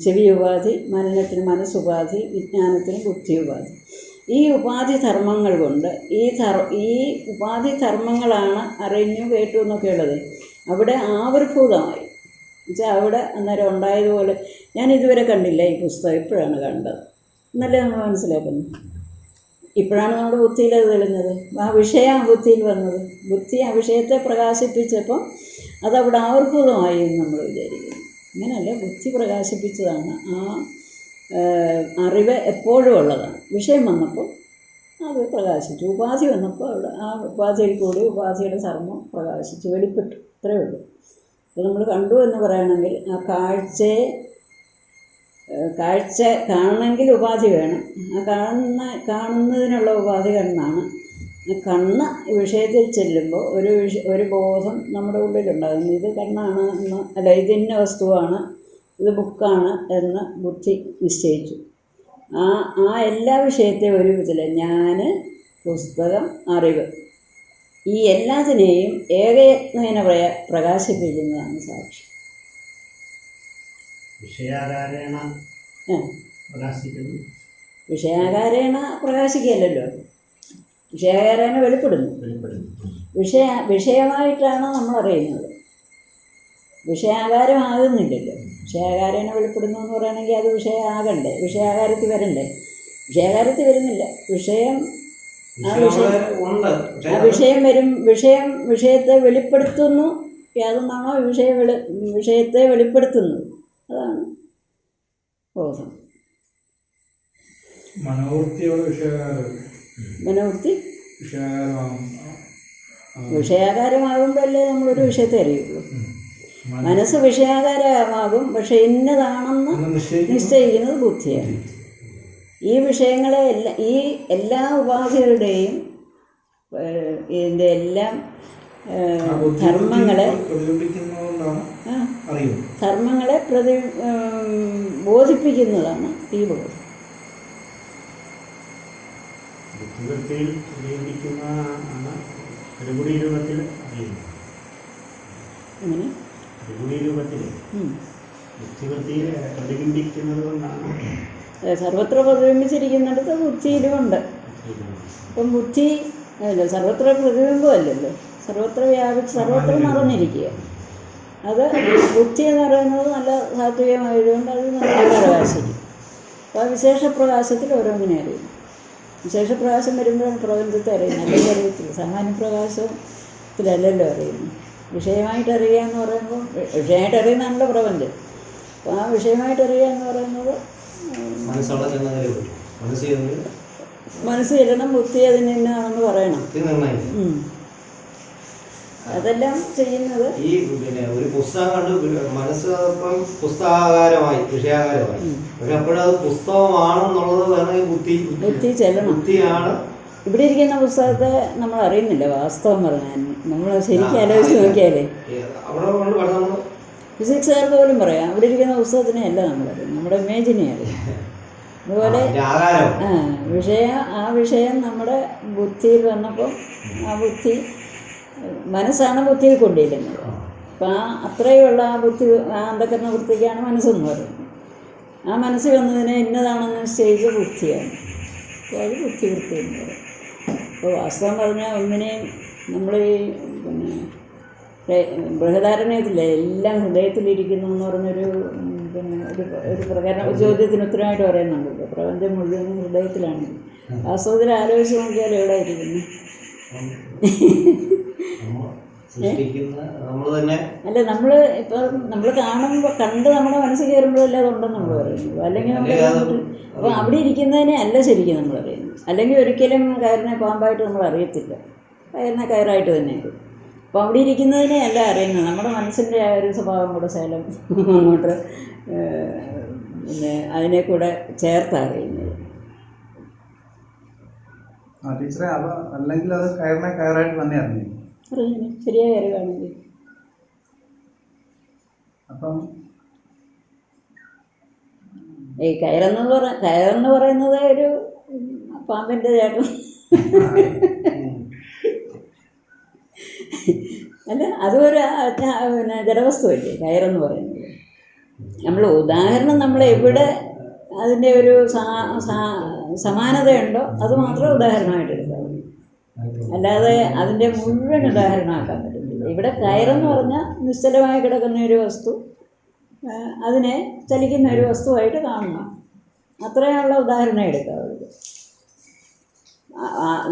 ചെവി ഉപാധി, മനനത്തിന് മനസ്സുപാധി, വിജ്ഞാനത്തിന് ബുദ്ധി ഉപാധി. ഈ ഉപാധി ധർമ്മങ്ങൾ കൊണ്ട് ഈ ഉപാധി ധർമ്മങ്ങളാണ് അറിഞ്ഞു കേട്ടു എന്നൊക്കെയുള്ളത് അവിടെ ആവിർഭൂതമായി. എന്നുവെച്ചാൽ അവിടെ അന്നേരം ഉണ്ടായതുപോലെ ഞാൻ ഇതുവരെ കണ്ടില്ല ഈ പുസ്തകം, ഇപ്പോഴാണ് കണ്ടത്. എന്നല്ലേ നമ്മൾ മനസ്സിലാക്കുന്നത്. ഇപ്പോഴാണ് നമ്മുടെ ബുദ്ധിയിൽ അത് തെളിഞ്ഞത്. ആ വിഷയം ബുദ്ധിയിൽ വന്നത്. ബുദ്ധി ആ വിഷയത്തെ പ്രകാശിപ്പിച്ചപ്പോൾ അതവിടെ ആവിർഭൂതമായി എന്ന് നമ്മൾ വിചാരിക്കുന്നു. അങ്ങനെയല്ല, ബുദ്ധി പ്രകാശിപ്പിച്ചതാണ്. ആ അറിവ് എപ്പോഴും ഉള്ളതാണ്. വിഷയം വന്നപ്പോൾ അത് പ്രകാശിച്ചു. ഉപാധി വന്നപ്പോൾ അവിടെ ആ ഉപാധിയിൽ കൂടി ഉപാധിയുടെ ധർമ്മം പ്രകാശിച്ചു, വെളിപ്പെട്ടു. ഇത്രയേ ഉള്ളൂ. ഇത് നമ്മൾ കണ്ടു എന്ന് പറയണമെങ്കിൽ ആ കാഴ്ച കാണണമെങ്കിൽ ഉപാധി വേണം. ആ കാണുന്നതിനുള്ള ഉപാധി കണ്ണാണ്. കണ്ണ് വിഷയത്തിൽ ചെല്ലുമ്പോൾ ഒരു ബോധം നമ്മുടെ ഉള്ളിലുണ്ടാകുന്നു. ഇത് കണ്ണാണ് എന്ന്, അല്ല ഇതിന്ന വസ്തുവാണ്, ഇത് ബുക്കാണ് എന്ന് ബുദ്ധി നിശ്ചയിച്ചു. ആ എല്ലാ വിഷയത്തെയും ഒരു വിധത്തിൽ ഞാൻ, പുസ്തകം, അറിവ്, ഈ എല്ലാത്തിനെയും ഏകയത്നേന പ്രകാശിപ്പിക്കുന്നതാണ് സാക്ഷി. വിഷയാകാരേണ പ്രകാശിക്കുകയല്ലോ, വിഷയാകാരേണ വെളിപ്പെടുന്നു. വിഷയമായിട്ടാണ് നമ്മൾ അറിയുന്നത്. വിഷയാകാരമാകുന്നില്ലല്ലോ. വിഷയാകാരേണ വെളിപ്പെടുന്നു എന്ന് പറയുകയാണെങ്കിൽ അത് വിഷയമാകണ്ടേ, വിഷയാകാരത്തിൽ വരണ്ടേ. വിഷയാകാരത്തിൽ വരുന്നില്ല. വിഷയത്തെ വെളിപ്പെടുത്തുന്നു. യാതൊന്നാണോ വിഷയത്തെ വെളിപ്പെടുത്തുന്നത്, അതാണ് ബോധം. മനോവൃത്തി വിഷയാകാരമാകുമ്പോഴല്ലേ നമ്മളൊരു വിഷയത്തെ അറിയുള്ളൂ. മനസ്സ് വിഷയാകാരമാകും, പക്ഷെ ഇന്നതാണെന്ന് നിശ്ചയിക്കുന്നത് ബുദ്ധിയാണ്. ഈ വിഷയങ്ങളെ ഈ എല്ലാ ഉപാധികളുടെയും ഇതിൻ്റെ എല്ലാം ധർമ്മങ്ങളെ ബോധിപ്പിക്കുന്നതാണ് ഈ ബോധം. സർവത്ര പ്രതിബിംബിച്ചിരിക്കുന്നിടത്ത് ബുദ്ധിയിലുമുണ്ട്. അപ്പം ബുദ്ധി അല്ല, സർവത്ര പ്രതിബിംബമല്ലല്ലോ, സർവത്ര വ്യാപിച്ച് സർവത്ര നിറഞ്ഞിരിക്കുക. അത് ബുദ്ധി എന്ന് പറയുന്നത് നല്ല സാത്വികമായതുകൊണ്ട് അത് നല്ല പ്രകാശിക്കും. അപ്പോൾ ആ വിശേഷപ്രകാശത്തിൽ ഓരോന്നിനെ അറിയും. വിശേഷപ്രകാശം വരുമ്പോഴാണ് പ്രപഞ്ചത്തെ അറിയുന്നത്, അല്ലെങ്കിൽ അറിയത്തില്ല. സാമാന്യ പ്രകാശത്തിലല്ലല്ലോ അറിയുന്നു. വിഷയമായിട്ട് അറിയുക എന്ന് പറയുമ്പോൾ വിഷയമായിട്ട് അറിയുന്നതാണല്ലോ പ്രപഞ്ചം. അപ്പോൾ ആ വിഷയമായിട്ട് അറിയുക എന്ന് പറയുന്നത് മനസ്സ് ചെല്ലണം, ബുദ്ധി അതിന് ഇന്നതാണെന്ന് പറയണം. അതെല്ലാം ചെയ്യുന്നത് ഈ ഒരു പുസ്തകം കണ്ട് മനസ്സ് പുസ്തകാകാരമായി, വിഷയാകാരമായി. പക്ഷെ അപ്പോഴത് പുസ്തകമാണെന്നുള്ളത് വേണമെങ്കിൽ ബുദ്ധി ചെല്ലണം. ബുദ്ധിയാണ് ഇവിടെ ഇരിക്കുന്ന പുസ്തകത്തെ നമ്മൾ അറിയുന്നില്ല. വാസ്തവം പറഞ്ഞാൽ നമ്മൾ ശരിക്കും ആലോചിച്ച് നോക്കിയാലേ ഫിസിക്സുകാർക്ക് പോലും പറയാം അവിടെ ഇരിക്കുന്ന പുസ്തകത്തിനെ അല്ല നമ്മളറിയും, നമ്മുടെ ഇമേജിനെ അറിയാം. അതുപോലെ ആ വിഷയം നമ്മുടെ ബുദ്ധിയിൽ വന്നപ്പോൾ ആ ബുദ്ധി മനസ്സാണ് ബുദ്ധിയിൽ കൊണ്ടിരുന്നത്. അപ്പം അത്രയുള്ള ആ ബുദ്ധി, ആ അന്ധകരണ വൃത്തിക്കാണ് മനസ്സെന്ന് പറയുന്നത്. ആ മനസ്സ് വന്നതിനെ ഇന്നതാണെന്ന് നിശ്ചയിച്ച ബുദ്ധിയാണ്. അപ്പോൾ അത് ബുദ്ധിവൃത്തി എന്ന് പറയും. അപ്പോൾ വാസ്തവം പറഞ്ഞാൽ ഒന്നിനെയും നമ്മൾ ഈ ബൃഹദാരണ്യത്തിലെ എല്ലാം ഹൃദയത്തിലിരിക്കുന്നു എന്ന് പറഞ്ഞൊരു ഒരു പ്രകരണ ചോദ്യത്തിന് ഉത്തരമായിട്ട് പറയുന്നുണ്ടല്ലോ. പ്രപഞ്ചം മുഴുവൻ ഹൃദയത്തിലാണ്. വാസ്തവത്തിൽ ആലോചിച്ച് നോക്കിയാൽ എവിടെ ഇരിക്കുന്നു? അല്ല, നമ്മൾ ഇപ്പം നമ്മൾ കണ്ട് നമ്മുടെ മനസ്സിൽ കയറുമ്പോഴല്ലേ അതുണ്ടെന്ന് നമ്മൾ പറയുന്നത്. അല്ലെങ്കിൽ നമ്മൾ അപ്പോൾ അവിടെ ഇരിക്കുന്നതിനെ അല്ല ശരിക്കും നമ്മൾ അറിയുന്നത്. അല്ലെങ്കിൽ ഒരിക്കലും കയറിനെ പാമ്പായിട്ട് നമ്മൾ അറിയത്തില്ല, കയറിനെ കയറായിട്ട് തന്നെയായിരുന്നു. അപ്പോൾ അവിടെ ഇരിക്കുന്നതിനെ അല്ല അറിയുന്നത്, നമ്മുടെ മനസ്സിൻ്റെ ആ ഒരു സ്വഭാവം കൂടെ ശൈലം അങ്ങോട്ട് പിന്നെ അതിനെ കൂടെ ചേർത്താണ് അറിയുന്നത്. ടീച്ചറെ, അത് അല്ലെങ്കിൽ അത് കയറായിട്ട് തന്നെ അറിഞ്ഞു ശരിയായ അറിവാണെങ്കിൽ. അപ്പം ഈ കയറെന്ന് പറയുന്നത് ഒരു പാമ്പിൻ്റെ ചേട്ടൻ അല്ല, അതും ഒരു പിന്നെ ജഡവസ്തുവല്ലേ കയറെന്ന് പറയുന്നത്. നമ്മൾ ഉദാഹരണം നമ്മൾ എവിടെ അതിൻ്റെ ഒരു സമാനതയുണ്ടോ അത് മാത്രമേ ഉദാഹരണമായിട്ട് എടുക്കാവൂ, അല്ലാതെ അതിൻ്റെ മുഴുവൻ ഉദാഹരണമാക്കാൻ പറ്റത്തില്ല. ഇവിടെ കയറെന്ന് പറഞ്ഞാൽ നിശ്ചലമായി കിടക്കുന്ന ഒരു വസ്തു, അതിനെ ചലിക്കുന്ന ഒരു വസ്തുവായിട്ട് കാണണം, അത്രയുള്ള ഉദാഹരണം എടുക്കാവുള്ളൂ.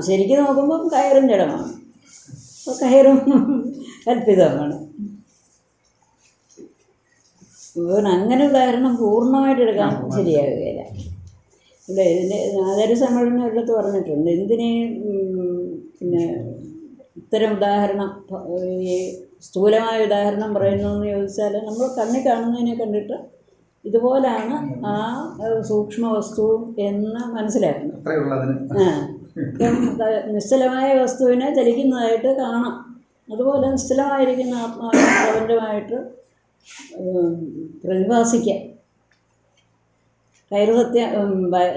ശരിക്കും നോക്കുമ്പം കയറും ജഡമാണ്, അപ്പോൾ കയറും കൽപ്പിതമാണ്. അങ്ങനെ ഉദാഹരണം പൂർണ്ണമായിട്ട് എടുക്കാൻ ശരിയാകുകയില്ല. അല്ലേ, ഇതിൻ്റെ ആചാര്യ സമ്മേളനം ഒരിടത്ത് പറഞ്ഞിട്ടുണ്ട്, എന്തിനേ പിന്നെ ഇത്തരം ഉദാഹരണം ഈ സ്ഥൂലമായ ഉദാഹരണം പറയുന്നു എന്ന് ചോദിച്ചാൽ നമ്മൾ കണ്ണിൽ കാണുന്നതിനെ കണ്ടിട്ട് ഇതുപോലാണ് ആ സൂക്ഷ്മ വസ്തു എന്ന് മനസ്സിലാക്കണം. നിശ്ചലമായ വസ്തുവിനെ ചലിക്കുന്നതായിട്ട് കാണാം, അതുപോലെ നിശ്ചലമായിരിക്കുന്ന ആത്മാവിനെ പ്രപഞ്ചമായിട്ട് പ്രതിഭാസിക്കാം. കയറ്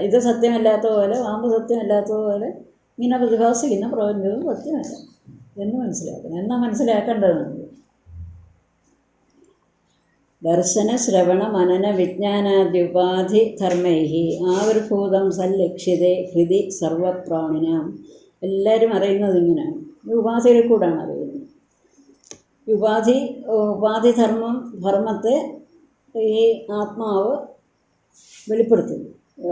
ഇത് സത്യമല്ലാത്ത പോലെ, പാമ്പ് സത്യമല്ലാത്ത പോലെ ഇങ്ങനെ പ്രതിഭാസിക്കുന്ന പ്രപഞ്ചവും സത്യമല്ല എന്ന് മനസ്സിലാക്കണം. എന്നാ മനസ്സിലാക്കേണ്ടത് നമ്മൾ ദർശന ശ്രവണ മനന വിജ്ഞാനാദ്യുപാധി ധർമ്മൈഹി ആവിർഭൂതം സല്ലക്ഷ്യതേ ഹൃദി സർവപ്രാണിനാം. എല്ലാവരും അറിയുന്നത് ഇങ്ങനെയാണ്, ഈ ഉപാധിയിൽ കൂടാണ് അറിയുന്നത്. ധർമ്മത്തെ ഈ ആത്മാവ് വെളിപ്പെടുത്തുന്നു.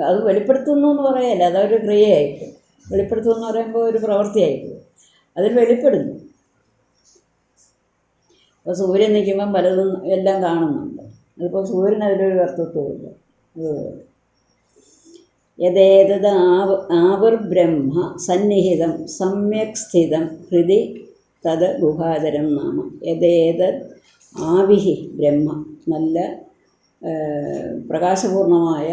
അത് വെളിപ്പെടുത്തുന്നു എന്ന് പറയല്ല, അതൊരു ക്രിയയായിട്ട്. വെളിപ്പെടുത്തുന്നു എന്ന് പറയുമ്പോൾ ഒരു പ്രവൃത്തിയായിട്ട് അതിൽ വെളിപ്പെടുന്നു. അപ്പോൾ സൂര്യൻ നിൽക്കുമ്പം പലതും എല്ലാം കാണുന്നുണ്ട്, അതിപ്പോൾ സൂര്യൻ അതിലൊരു കർത്തൃത്വമില്ല. അതുപോലെ യഥേതത് ആവിർബ്രഹ്മ സന്നിഹിതം സമ്യക് സ്ഥിതം ഹൃദി തത് ഗുഹാചരം നാമ. യഥേതത് ആവിഹി ബ്രഹ്മ, നല്ല പ്രകാശപൂർണമായ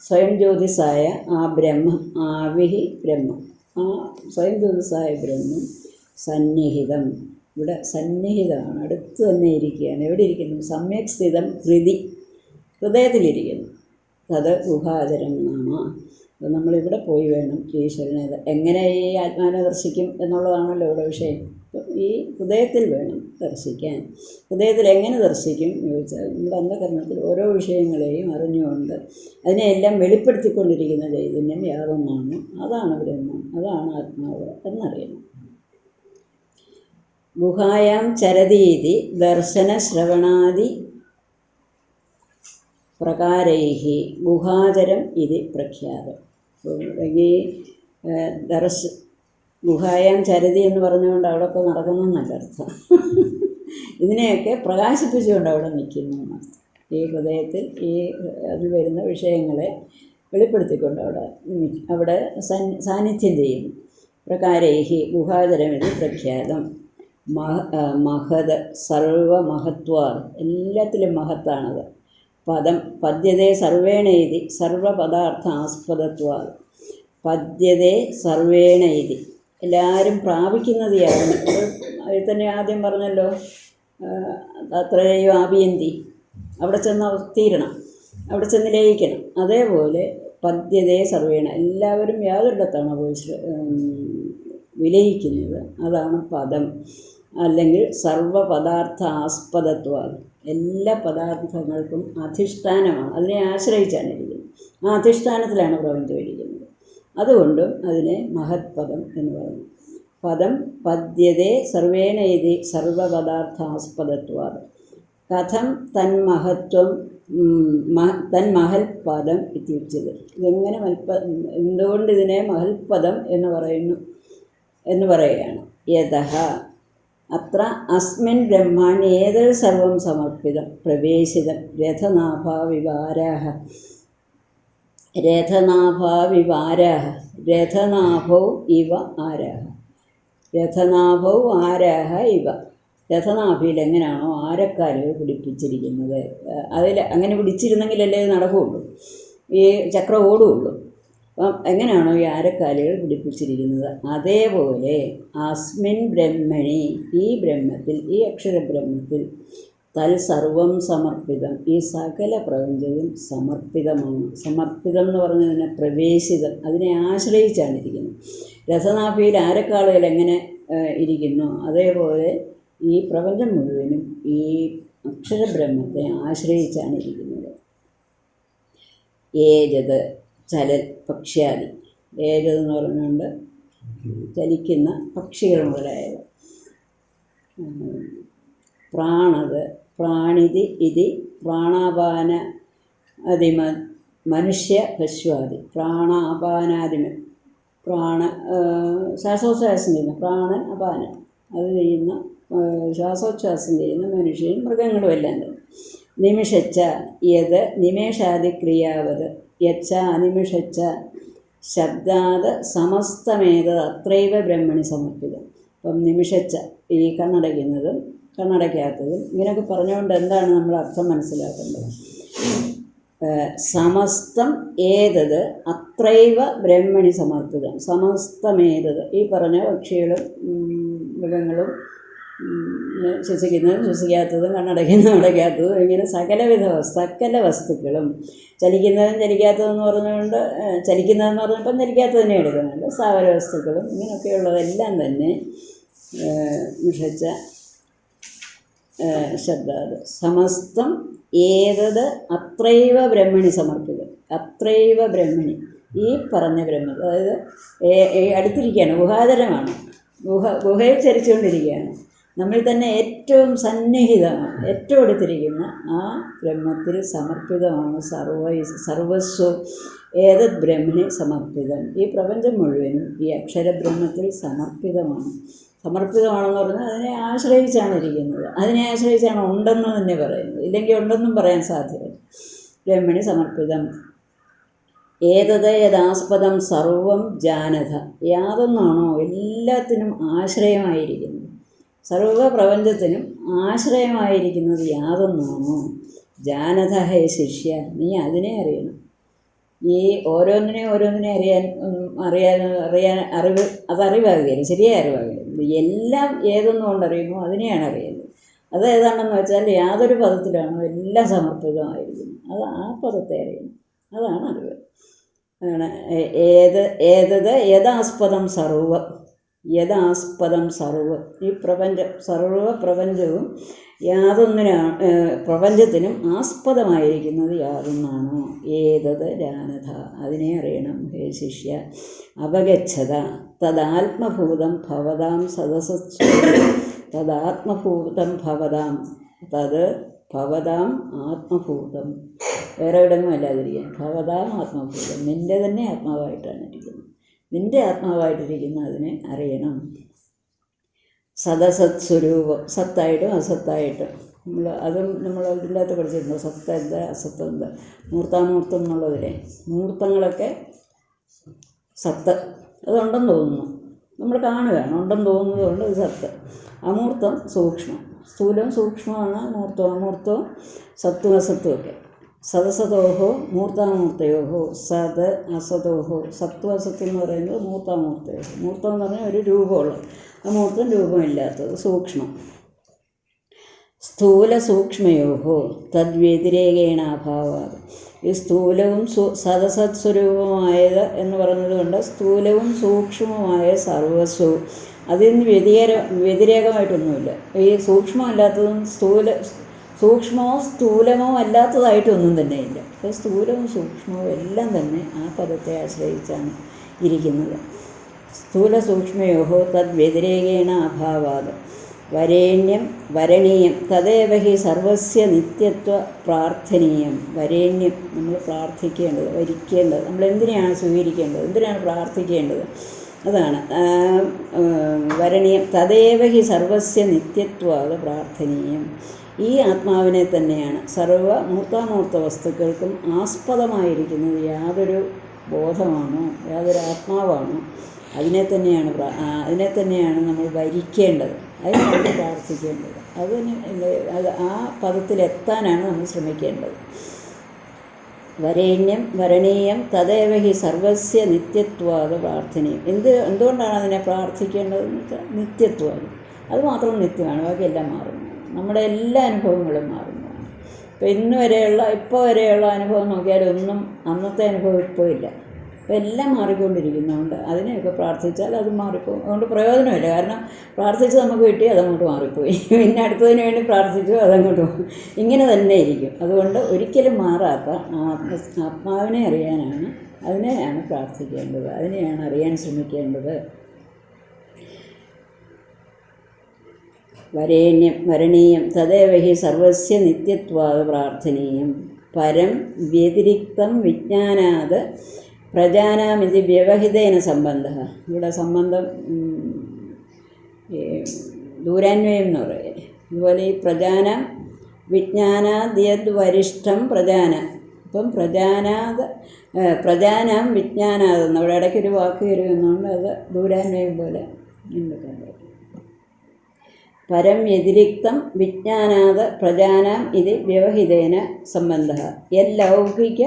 സ്വയം ജ്യോതിസായ ആ ബ്രഹ്മം, ആവിഹി ബ്രഹ്മം, ആ സ്വയം ജ്യോതിസായ ബ്രഹ്മം സന്നിഹിതം, ഇവിടെ സന്നിഹിതമാണ്, അടുത്ത് തന്നെ ഇരിക്കുകയാണ്. എവിടെ ഇരിക്കുന്നു? സമ്യക് സ്ഥിതം ഹൃദയത്തിലിരിക്കുന്നു. തത് ഗുഹാചരം നാമ. അപ്പോൾ നമ്മളിവിടെ പോയി വേണം ഈശ്വരനെ എങ്ങനെ ഈ ആത്മാവിനെ ദർശിക്കും എന്നുള്ളതാണല്ലോ ഇവിടെ വിഷയം. ഈ ഹൃദയത്തിൽ വേണം ദർശിക്കാൻ. ഹൃദയത്തിൽ എങ്ങനെ ദർശിക്കും എന്ന് ചോദിച്ചാൽ നമ്മുടെ അന്ധകരണത്തിൽ ഓരോ വിഷയങ്ങളെയും അറിഞ്ഞുകൊണ്ട് അതിനെയെല്ലാം വെളിപ്പെടുത്തിക്കൊണ്ടിരിക്കുന്ന ചൈതന്യം യാതൊന്നാണ്, അതാണ് ബ്രഹ്മം, അതാണ് ആത്മാവ് എന്നറിയണം. ഗുഹായാം ചരതീതി ദർശന ശ്രവണാദി പ്രകാരൈഹി ഗുഹാചരം ഇത് പ്രഖ്യാതം. ഈ ഗുഹായാം ചരതി എന്ന് പറഞ്ഞുകൊണ്ട് അവിടെയൊക്കെ നടക്കുന്നു എന്നല്ല അർത്ഥം. ഇതിനെയൊക്കെ പ്രകാശിപ്പിച്ചുകൊണ്ട് അവിടെ നിൽക്കുന്നു എന്നർത്ഥം. ഈ ഹൃദയത്തിൽ ഈ അതിൽ വരുന്ന വിഷയങ്ങളെ വെളിപ്പെടുത്തിക്കൊണ്ട് അവിടെ സാന്നിധ്യം ചെയ്യുന്നു. പ്രകാരൈഹി ഗുഹാചരം ഇത് പ്രഖ്യാതം. മഹത് സർവമഹത്വാ, എല്ലാത്തിലും മഹത്താണത്. പദ്യതേ സർവേണൈതി സർവപദാർത്ഥ ആസ്പദത്വാ. പദ്യതേ സർവേണൈതി, എല്ലാവരും പ്രാപിക്കുന്നത് യാതൊന്ന്. അതിൽ തന്നെ ആദ്യം പറഞ്ഞല്ലോ, അത്രയോ ആപിയന്തി, അവിടെ ചെന്ന് തീരണം, അവിടെ ചെന്ന് ലയിക്കണം. അതേപോലെ പദ്യതേ സർവേണ, എല്ലാവരും യാതൊരിടത്താണ് പോയി വിലയിക്കുന്നത്, അതാണ് പദം. അല്ലെങ്കിൽ സർവപദാർത്ഥ ആസ്പദത്വം, എല്ലാ പദാർത്ഥങ്ങൾക്കും അധിഷ്ഠാനമാണ്, അതിനെ ആശ്രയിച്ചാണ് ഇരിക്കുന്നത്. ആ അധിഷ്ഠാനത്തിലാണ് പ്രപഞ്ചം ഇരിക്കുന്നത്. അതുകൊണ്ടും അതിനെ മഹത്പദം എന്ന് പറയുന്നു. പദം പദ്യതേ സർവേണ ഇതി സർവപദാർത്ഥാസ്പദത്വാ. കഥം തന്മഹത്വം തന്മഹൽപദം ഇത്യുച്യതേ. ഇതെങ്ങനെ എന്തുകൊണ്ട് ഇതിനെ മഹൽപദം എന്ന് പറയുന്നു എന്ന് പറയുകയാണ്. യതഃ അത്ര അസ്മിൻ ബ്രഹ്മാണി ഏതൽ സർവം സമർപ്പിതം പ്രവേശിതം രഥനാഭാവിവാരാഹ. രഥനാഭൗ ഇവ ആരാഹ. രഥനാഭൗ ആരാഹ ഇവ. രഥനാഭിയിൽ എങ്ങനെയാണോ ആരക്കാലുകൾ പിടിപ്പിച്ചിരിക്കുന്നത്, അതിൽ അങ്ങനെ പിടിച്ചിരുന്നെങ്കിലല്ലേ ഇത് നടക്കുകയുള്ളൂ, ഈ ചക്രം ഓടുകയുള്ളൂ. അപ്പം എങ്ങനെയാണോ ഈ ആരക്കാലുകൾ പിടിപ്പിച്ചിരിക്കുന്നത്, അതേപോലെ അസ്മിൻ ബ്രഹ്മണി, ഈ ബ്രഹ്മത്തിൽ, ഈ അക്ഷരബ്രഹ്മത്തിൽ, തൽ സർവം സമർപ്പിതം, ഈ സകല പ്രപഞ്ചവും സമർപ്പിതമാണ്. സമർപ്പിതം എന്ന് പറഞ്ഞതിനെ പ്രവേശിതം, അതിനെ ആശ്രയിച്ചാണ് ഇരിക്കുന്നത്. രഥനാഭിയിൽ ആരക്കാളുകൾ എങ്ങനെ ഇരിക്കുന്നു, അതേപോലെ ഈ പ്രപഞ്ചം മുഴുവനും ഈ അക്ഷരബ്രഹ്മത്തെ ആശ്രയിച്ചാണ് ഇരിക്കുന്നത്. ഏജത് ചലൽ പക്ഷ്യാദി. ഏജത് എന്ന് പറഞ്ഞുകൊണ്ട് ചലിക്കുന്ന പക്ഷികൾ മുതലായവ. പ്രാണത് പ്രാണിതി ഇതി പ്രാണാപാന അതിമ മനുഷ്യ പശുവാദി. പ്രാണാപാനാദിമ ശ്വാസോച്ഛ്വാസം ചെയ്യുന്ന പ്രാണൻ അപാനൻ അത് ചെയ്യുന്ന ശ്വാസോച്ഛ്വാസം ചെയ്യുന്ന മനുഷ്യനും മൃഗങ്ങളും എല്ലാം തന്നെ. നിമിഷച്ച യത് നിമേഷാദിക്രിയാവത് യച്ച അനിമിഷച്ച ശബ്ദാത് സമസ്തമേതത് അത്രൈവ ബ്രഹ്മണി സമർപ്പിതം. അപ്പം നിമിഷച്ച ഈ കണ്ണടയ്ക്കുന്നതും കണ്ണടയ്ക്കാത്തതും ഇങ്ങനെയൊക്കെ പറഞ്ഞുകൊണ്ട് എന്താണ് നമ്മൾ അർത്ഥം മനസ്സിലാക്കേണ്ടത്? സമസ്തം ഏതത് അത്രൈവ ബ്രഹ്മണി സമർപ്പിതം. സമസ്തമേതത് ഈ പറഞ്ഞ പക്ഷികളും മൃഗങ്ങളും ശ്വസിക്കുന്നതും ശ്വസിക്കാത്തതും കണ്ണടയ്ക്കുന്നതും അടയ്ക്കാത്തതും ഇങ്ങനെ സകല വസ്തുക്കളും ചലിക്കുന്നതും ചലിക്കാത്തതെന്ന് പറഞ്ഞുകൊണ്ട് ചലിക്കുന്നതെന്ന് പറഞ്ഞപ്പോൾ ചലിക്കാത്തതിനെ എടുക്കുന്നുണ്ട്. സ്ഥാവര വസ്തുക്കളും ഇങ്ങനെയൊക്കെയുള്ളതെല്ലാം തന്നെ നിഷച്ച ശബ്ദാത് സമസ്തം ഏതത് അത്രൈവ ബ്രഹ്മണി സമർപ്പിതം. അത്രൈവ ബ്രഹ്മണി ഈ പറഞ്ഞ ബ്രഹ്മ, അതായത് അടുത്തിരിക്കുകയാണ്, ഗുഹാചരമാണ്, ഗുഹയിൽ ചരിച്ചുകൊണ്ടിരിക്കുകയാണ്. നമ്മിൽ തന്നെ ഏറ്റവും സന്നിഹിതമാണ്, ഏറ്റവും അടുത്തിരിക്കുന്ന ആ ബ്രഹ്മത്തിൽ സമർപ്പിതമാണ് സർവസ്വം ഏതത് ബ്രഹ്മണി സമർപ്പിതം. ഈ പ്രപഞ്ചം മുഴുവനും ഈ അക്ഷരബ്രഹ്മത്തിൽ സമർപ്പിതമാണെന്ന് പറഞ്ഞാൽ അതിനെ ആശ്രയിച്ചാണ് ഇരിക്കുന്നത്, അതിനെ ആശ്രയിച്ചാണ് ഉണ്ടെന്ന് തന്നെ പറയുന്നത്. ഇല്ലെങ്കിൽ ഉണ്ടെന്നും പറയാൻ സാധ്യതയില്ല. ബ്രഹ്മണി സമർപ്പിതം. ഏതത് യഥാസ്പദം സർവം ജാനത. യാതൊന്നാണോ എല്ലാത്തിനും ആശ്രയമായിരിക്കുന്നത്, സർവപ്രപഞ്ചത്തിനും ആശ്രയമായിരിക്കുന്നത് യാതൊന്നാണോ ജാനത ഹേ ശിഷ്യ, നീ അതിനെ അറിയണം. ഈ ഓരോന്നിനെ അറിയാൻ അതറിവാകുകയില്ല, ശരിയായ അറിവാകുകയില്ല. എല്ലാം ഏതൊന്നുകൊണ്ടറിയുമോ അതിനെയാണ് അറിയുന്നത്. അത് ഏതാണെന്ന് വെച്ചാൽ യാതൊരു പദത്തിലാണോ എല്ലാം സമർപ്പിതമായിരിക്കുന്നു, അത് ആ പദത്തെ അറിയണം, അതാണ് അറിവ്. അതാണ് ഏതത് യഥാസ്പദം സർവം. ഈ സർവപ്രപഞ്ചവും യാതൊന്നിനാണ്, പ്രപഞ്ചത്തിനും ആസ്പദമായിരിക്കുന്നത് യാതൊന്നാണോ ഏതത് ജാനത, അതിനെ അറിയണം ഹേ ശിഷ്യ. അപഗച്ഛത തദാത്മഭൂതം ഭവതാം സദസത്സു. തദാത്മഭൂതം ഭവതാം, തത് ഭവതാം ആത്മഭൂതം, വേറെ എവിടെയൊന്നും അല്ലാതിരിക്കാൻ. ഭവതാം ആത്മഭൂതം, നിൻ്റെ തന്നെ ആത്മാവായിട്ടാണ് ഇരിക്കുന്നത്, നിൻ്റെ ആത്മാവായിട്ടിരിക്കുന്ന അതിനെ അറിയണം. സദസത് സ്വരൂപം, സത്തായിട്ടും അസത്തായിട്ടും. നമ്മൾ ഇതിൻ്റെ അകത്ത് പഠിച്ചിട്ടുണ്ട്, സത്ത എന്താ അസത്ത് എന്താ. മൂർത്താമൂർത്തം എന്നുള്ളതിലെ മൂർത്തങ്ങളൊക്കെ സത്ത്, അതുണ്ടെന്ന് തോന്നുന്നു, നമ്മൾ കാണുകയാണ്, ഉണ്ടെന്ന് തോന്നുന്നത് കൊണ്ട് അത് സത്ത്. അമൂർത്തം സൂക്ഷ്മം, സ്ഥൂലവും സൂക്ഷ്മമാണ് മൂർത്തവും അമൂർത്തവും സത്തും അസത്തും ഒക്കെ. സദസതോഹോ മൂർത്താമൂർത്തയോഹോ സത് അസതോഹോ. സത്വ അസത്ത് എന്ന് പറയുന്നത് മൂർത്താമൂർത്തയോഹോ. മൂർത്തം എന്ന് പറഞ്ഞാൽ ഒരു രൂപമുള്ളത്, അമൂർത്തം രൂപമില്ലാത്തത് സൂക്ഷ്മം. സ്ഥൂല സൂക്ഷ്മയോഹോ തദ്വ്യതിരേകേണ അഭാവാത്. ഈ സ്ഥൂലവും സദസത് സ്വരൂപമായത് എന്ന് പറഞ്ഞതുകൊണ്ട് സ്ഥൂലവും സൂക്ഷ്മവുമായ സർവസ്വവും അതിന് വ്യതിരേകമായിട്ടൊന്നുമില്ല. ഈ സൂക്ഷ്മമല്ലാത്തതും സൂക്ഷ്മമോ സ്ഥൂലമോ അല്ലാത്തതായിട്ടൊന്നും തന്നെയില്ല. അപ്പോൾ സ്ഥൂലവും സൂക്ഷ്മവും എല്ലാം തന്നെ ആ പദത്തെ ആശ്രയിച്ചാണ് ഇരിക്കുന്നത്. സ്ഥൂല സൂക്ഷ്മയോഹോ തദ്വ്യതിരേകേണ അഭാവാത്. വരേണ്യം വരണീയം തദേവ ഹി സർവസ്യ നിത്യത്വ പ്രാർത്ഥനീയം. വരേണ്യം നമ്മൾ പ്രാർത്ഥിക്കേണ്ടത്, വരിക്കേണ്ടത്, നമ്മൾ എന്തിനാണ് സ്വീകരിക്കേണ്ടത്, എന്തിനാണ് പ്രാർത്ഥിക്കേണ്ടത്, അതാണ് വരണീയം. തദേവ ഹി സർവസ്യ നിത്യത്വാത് പ്രാർത്ഥനീയം. ഈ ആത്മാവിനെ തന്നെയാണ് സർവ മൂർത്താമൂർത്ത വസ്തുക്കൾക്കും ആസ്പദമായിരിക്കുന്നത് യാതൊരു ബോധമാണോ, യാതൊരു ആത്മാവാണോ അതിനെ തന്നെയാണ് നമ്മൾ വരിക്കേണ്ടത്, അതിനാണ് പ്രാർത്ഥിക്കേണ്ടത്. അത് ആ പദത്തിലെത്താനാണ് നമ്മൾ ശ്രമിക്കേണ്ടത്. വരേണ്യം വരണീയം തദേവ ഹി സർവസ്യ നിത്യത്വാത് പ്രാർത്ഥനീയം. എന്തുകൊണ്ടാണ് അതിനെ പ്രാർത്ഥിക്കേണ്ടതെന്ന് വെച്ചാൽ നിത്യത്വമാണ്, അത് മാത്രം നിത്യമാണ്, ബാക്കിയെല്ലാം മാറുന്നു, നമ്മുടെ എല്ലാ അനുഭവങ്ങളും മാറുന്നതാണ്. ഇപ്പോൾ ഇപ്പോൾ വരെയുള്ള അനുഭവം നോക്കിയാൽ ഒന്നും അന്നത്തെ അനുഭവം ഇപ്പോൾ ഇല്ല, അപ്പോൾ എല്ലാം മാറിക്കൊണ്ടിരിക്കുന്നതുകൊണ്ട് അതിനെയൊക്കെ പ്രാർത്ഥിച്ചാൽ അത് മാറിപ്പോകും. അതുകൊണ്ട് പ്രയോജനമില്ല. കാരണം പ്രാർത്ഥിച്ച് നമുക്ക് കിട്ടി അതങ്ങോട്ട് മാറിപ്പോയി, പിന്നെ അടുത്തതിന് വേണ്ടി പ്രാർത്ഥിച്ചു അതങ്ങോട്ട് പോകും. ഇങ്ങനെ തന്നെ ഇരിക്കും. അതുകൊണ്ട് ഒരിക്കലും മാറാത്ത ആത്മാവിനെ അറിയാനാണ്, അതിനെയാണ് പ്രാർത്ഥിക്കേണ്ടത്, അതിനെയാണ് അറിയാൻ ശ്രമിക്കേണ്ടത്. വരണീയം തദേവ ഹി സർവസ്യ നിത്യത്വാത് പ്രാർത്ഥനീയം പരം വ്യതിരിക്തം വിജ്ഞാനാത് പ്രജാനാമിതി വ്യവഹിതേന സംബന്ധ. ഇവിടെ സംബന്ധം ദൂരാന്വയം എന്ന് പറയുന്നത്. അതുപോലെ ഈ പ്രജാനം വിജ്ഞാനാദ്യത് വരിഷ്ഠം പ്രജാന. ഇപ്പം പ്രജാനാം വിജ്ഞാനാതെന്ന് അവിടെ ഇടയ്ക്കൊരു വാക്ക് കയറുന്നതുകൊണ്ട് അത് ദൂരാന്വയം പോലെ എടുക്കാൻ പറ്റും. പരം വ്യതിരിക്തം വിജ്ഞാനാത് പ്രജാനാം ഇത് വ്യവഹിതേന സംബന്ധ യല്ലൗകിക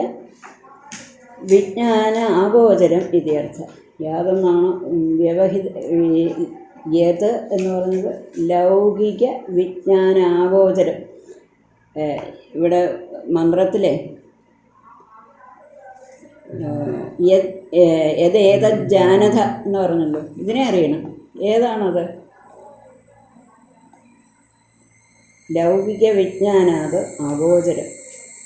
വിജ്ഞാന ആഗോചരം ഇത്യർത്ഥ. യാതൊന്നാണ് യത് എന്ന് പറയുന്നത് ലൗകിക വിജ്ഞാന ആഗോചരം. ഇവിടെ മന്ത്രത്തിലെ ഏതജ്ജാനത എന്ന് പറഞ്ഞല്ലോ, ഇതിനെ അറിയണം. ഏതാണത്? ലൗകിക വിജ്ഞാനാത് അഗോചരം.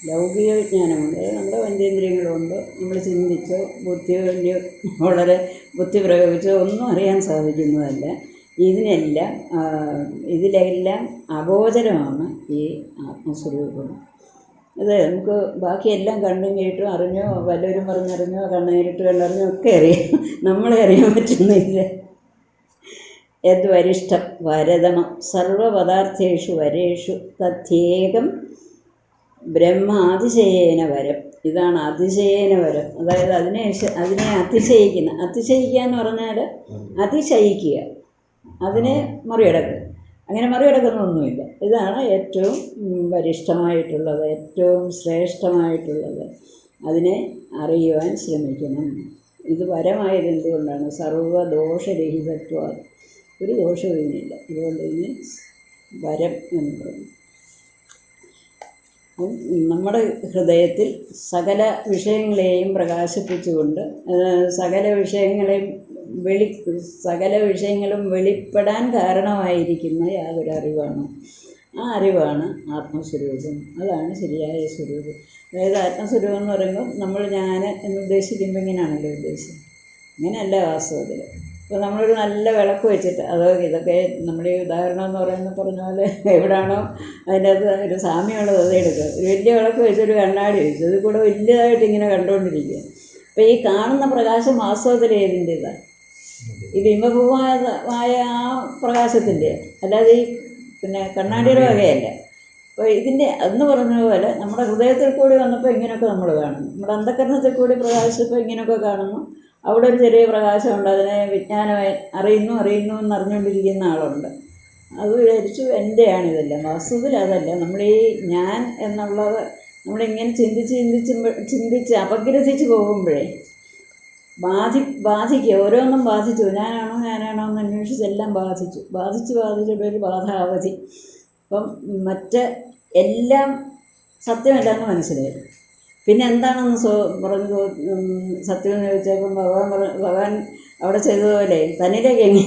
ലൗകിക വിജ്ഞാനമുണ്ട്, നമ്മുടെ പഞ്ചേന്ദ്രിയങ്ങളുണ്ട്, നമ്മൾ ചിന്തിച്ചോ ബുദ്ധി വളരെ ബുദ്ധി പ്രയോഗിച്ചോ ഒന്നും അറിയാൻ സാധിക്കുന്നതല്ല. ഇതിലെല്ലാം അഗോചരമാണ് ഈ ആത്മസ്വരൂപം. അത് നമുക്ക് ബാക്കിയെല്ലാം കണ്ടും കേട്ടും അറിഞ്ഞോ വല്ലവരും പറഞ്ഞറിഞ്ഞോ നേരിട്ട് കണ്ടറിഞ്ഞോ ഒക്കെ അറിയാം, നമ്മളെ അറിയാൻ പറ്റുന്നില്ല. യദ്വരിഷ്ഠം വരതമം സർവപദാർത്ഥേഷു വരേഷു തഥ്യേകം ബ്രഹ്മാതിശയേന വരം. ഇതാണ് അതിശയേന വരം. അതായത് അതിനെ അതിശയിക്കുക എന്ന് പറഞ്ഞാൽ അതിശയിക്കുക, അതിനെ മറികടക്കുക. അങ്ങനെ മറികടക്കുന്നൊന്നുമില്ല. ഇതാണ് ഏറ്റവും വരിഷ്ഠമായിട്ടുള്ളത്, ഏറ്റവും ശ്രേഷ്ഠമായിട്ടുള്ളത്. അതിനെ അറിയുവാൻ ശ്രമിക്കണം. ഇത് വരമായത് എന്തുകൊണ്ടാണ്? സർവദോഷരഹിതത്വം, ഒരു ദോഷവും ഇതിനില്ല. അതുകൊണ്ട് ഇതിന് വരം എന്ന് പറയും. നമ്മുടെ ഹൃദയത്തിൽ സകല വിഷയങ്ങളെയും പ്രകാശിപ്പിച്ചുകൊണ്ട് സകല വിഷയങ്ങളും വെളിപ്പെടാൻ കാരണമായിരിക്കുന്ന യാതൊരു അറിവാണ്. ആ അറിവാണ് ആത്മസ്വരൂപം. അതാണ് ശരിയായ സ്വരൂപം. അതായത് ആത്മസ്വരൂപം എന്ന് പറയുമ്പോൾ നമ്മൾ ഞാൻ എന്നുദ്ദേശിക്കുമ്പോൾ ഇങ്ങനെയാണല്ലോ ഉദ്ദേശിച്ചത്. ഇങ്ങനെയല്ല വാസ്തവത്തിൽ. ഇപ്പോൾ നമ്മളൊരു നല്ല വിളക്ക് വെച്ചിട്ട്, ഇതൊക്കെ നമ്മുടെ ഈ ഉദാഹരണം എന്ന് പറഞ്ഞ പോലെ എവിടാണോ അതിൻ്റെ അകത്ത് ഒരു സാമ്യമുള്ളത് അത് എടുക്കുക. ഒരു വലിയ വിളക്ക് വെച്ചൊരു കണ്ണാടി വെച്ചു, അത് കൂടെ വലിയതായിട്ട് ഇങ്ങനെ കണ്ടുകൊണ്ടിരിക്കുക. അപ്പോൾ ഈ കാണുന്ന പ്രകാശം വാസ്തവത്തിൽ ഏതിൻ്റെതാണ്? ഈ ബിംബഭൂമായ ആ പ്രകാശത്തിൻ്റെ, അല്ലാതെ ഈ കണ്ണാടിയുടെ വകയല്ല. അപ്പോൾ ഇതിൻ്റെ അന്ന് പറഞ്ഞതുപോലെ നമ്മുടെ ഹൃദയത്തിൽ കൂടി വന്നപ്പോൾ ഇങ്ങനെയൊക്കെ നമ്മൾ കാണുന്നു, നമ്മുടെ അന്ധകരണത്തിൽ കൂടി പ്രകാശിച്ചപ്പോൾ ഇങ്ങനെയൊക്കെ കാണുന്നു. അവിടെ ഒരു ചെറിയ പ്രകാശമുണ്ട്, അതിനെ വിജ്ഞാനമായി അറിയുന്നു എന്നറിഞ്ഞുകൊണ്ടിരിക്കുന്ന ആളുണ്ട്. അത് വിചാരിച്ചു എൻ്റെയാണിതെല്ലാം. വാസ്തവത്തിൽ അതല്ല. നമ്മൾ ഈ ഞാൻ എന്നുള്ളത് നമ്മളിങ്ങനെ ചിന്തിച്ച് അപഗ്രഥിച്ച് പോകുമ്പോഴേ ബാധിക്കുക. ഓരോന്നും ബാധിച്ചു. ഞാനാണോ എന്ന് അന്വേഷിച്ചെല്ലാം ബാധിച്ചിട്ടൊരു ബാധാവധി. അപ്പം മറ്റ് എല്ലാം സത്യമല്ലെന്ന് മനസ്സിലായി. പിന്നെ എന്താണെന്ന് സത്യം എന്ന് ചോദിച്ചപ്പം ഭഗവാൻ അവിടെ ചെയ്തതുപോലെ തന്നിലേക്ക് എങ്ങനെ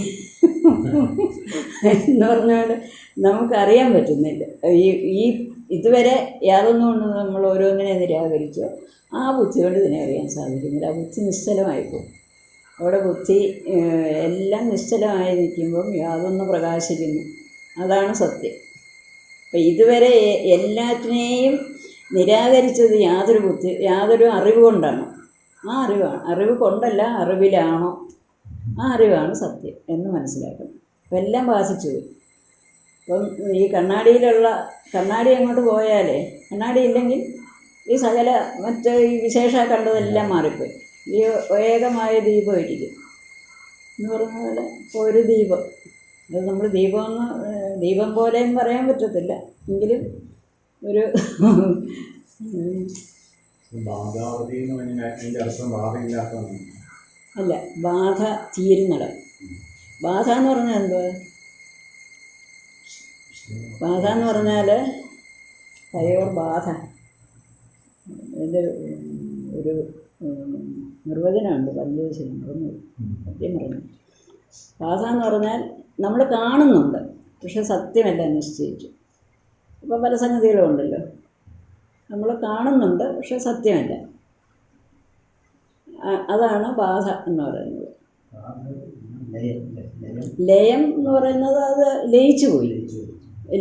എന്ന് പറഞ്ഞുകൊണ്ട് നമുക്കറിയാൻ പറ്റുന്നില്ല. ഈ ഇതുവരെ യാതൊന്നും കൊണ്ട് നമ്മൾ ഓരോന്നിനെ നിരാകരിച്ചോ ആ ബുദ്ധി കൊണ്ട് ഇതിനെ അറിയാൻ സാധിക്കുന്നില്ല. ആ ബുദ്ധി നിശ്ചലമായിപ്പോകും. അവിടെ ബുദ്ധി എല്ലാം നിശ്ചലമായി നിൽക്കുമ്പം യാതൊന്ന് പ്രകാശിക്കുന്നു. അതാണ് സത്യം. അപ്പം ഇതുവരെ എല്ലാറ്റിനെയും നിരാകരിച്ചത് യാതൊരു അറിവ് കൊണ്ടാണ്. ആ അറിവ് കൊണ്ടല്ല, അറിവിലാണോ, ആ അറിവാണ് സത്യം എന്ന് മനസ്സിലാക്കണം. അപ്പം എല്ലാം ബാധിച്ചു പോയി. അപ്പം ഈ കണ്ണാടി അങ്ങോട്ട് പോയാലേ, കണ്ണാടി ഇല്ലെങ്കിൽ ഈ സകല മറ്റ് ഈ വിശേഷ കണ്ടതെല്ലാം മാറിപ്പോയി. ഈ ഏകമായ ദീപം ഇരിക്കും എന്ന് പറഞ്ഞ പോലെ ഒരു ദീപം. അത് നമ്മൾ ദീപം പോലെയും പറയാൻ പറ്റത്തില്ല, എങ്കിലും ഒരു അല്ല, ബാധ തീരുന്നിടം. ബാധ എന്ന് പറഞ്ഞാൽ എന്തുവാ? ബാധ എന്ന് പറഞ്ഞാൽ തയോർ ബാധ. ഇത് ഒരു നിർവചനമുണ്ട് പഞ്ചദശിയിൽ മറന്നു, സത്യം പറഞ്ഞു. ബാധ എന്ന് പറഞ്ഞാൽ നമ്മൾ കാണുന്നുണ്ട് പക്ഷെ സത്യമല്ല നിശ്ചയിച്ചു. ഇപ്പോൾ പല സംഗതികളും ഉണ്ടല്ലോ, നമ്മൾ കാണുന്നുണ്ട് പക്ഷെ സത്യമല്ല. അതാണ് ബാധ എന്ന് പറയുന്നത്. ലയം എന്ന് പറയുന്നത് അത് ലയിച്ചു പോയി.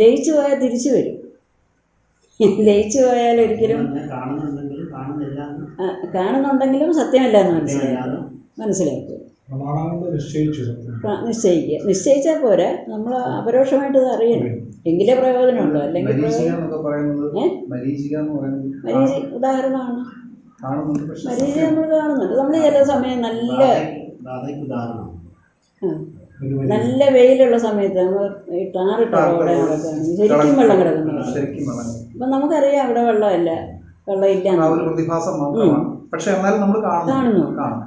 ലയിച്ചു പോയാൽ തിരിച്ചു വരും. ലയിച്ചു പോയാൽ ഒരിക്കലും കാണുന്നുണ്ടെങ്കിലും സത്യമല്ല എന്ന് മനസ്സിലാക്കുക. നിശ്ചയിച്ചാൽ പോരാ, നമ്മൾ അപരോക്ഷമായിട്ട് ഇത് അറിയണം, എങ്കിലേ പ്രയോജനമുള്ളൂ. അല്ലെങ്കിൽ മരീചി ഉദാഹരണമാണ്. മരീചി നമ്മൾ കാണുന്നുണ്ട്. നമ്മൾ ചില സമയം നല്ല വെയിലുള്ള സമയത്ത് നമ്മൾ ഈ ടാറിട്ട റോഡ് ശരിക്കും വെള്ളം കിടക്കുന്നു. അപ്പം നമുക്കറിയാം അവിടെ വെള്ളമില്ല, വെള്ളമില്ല, കാണുന്നു.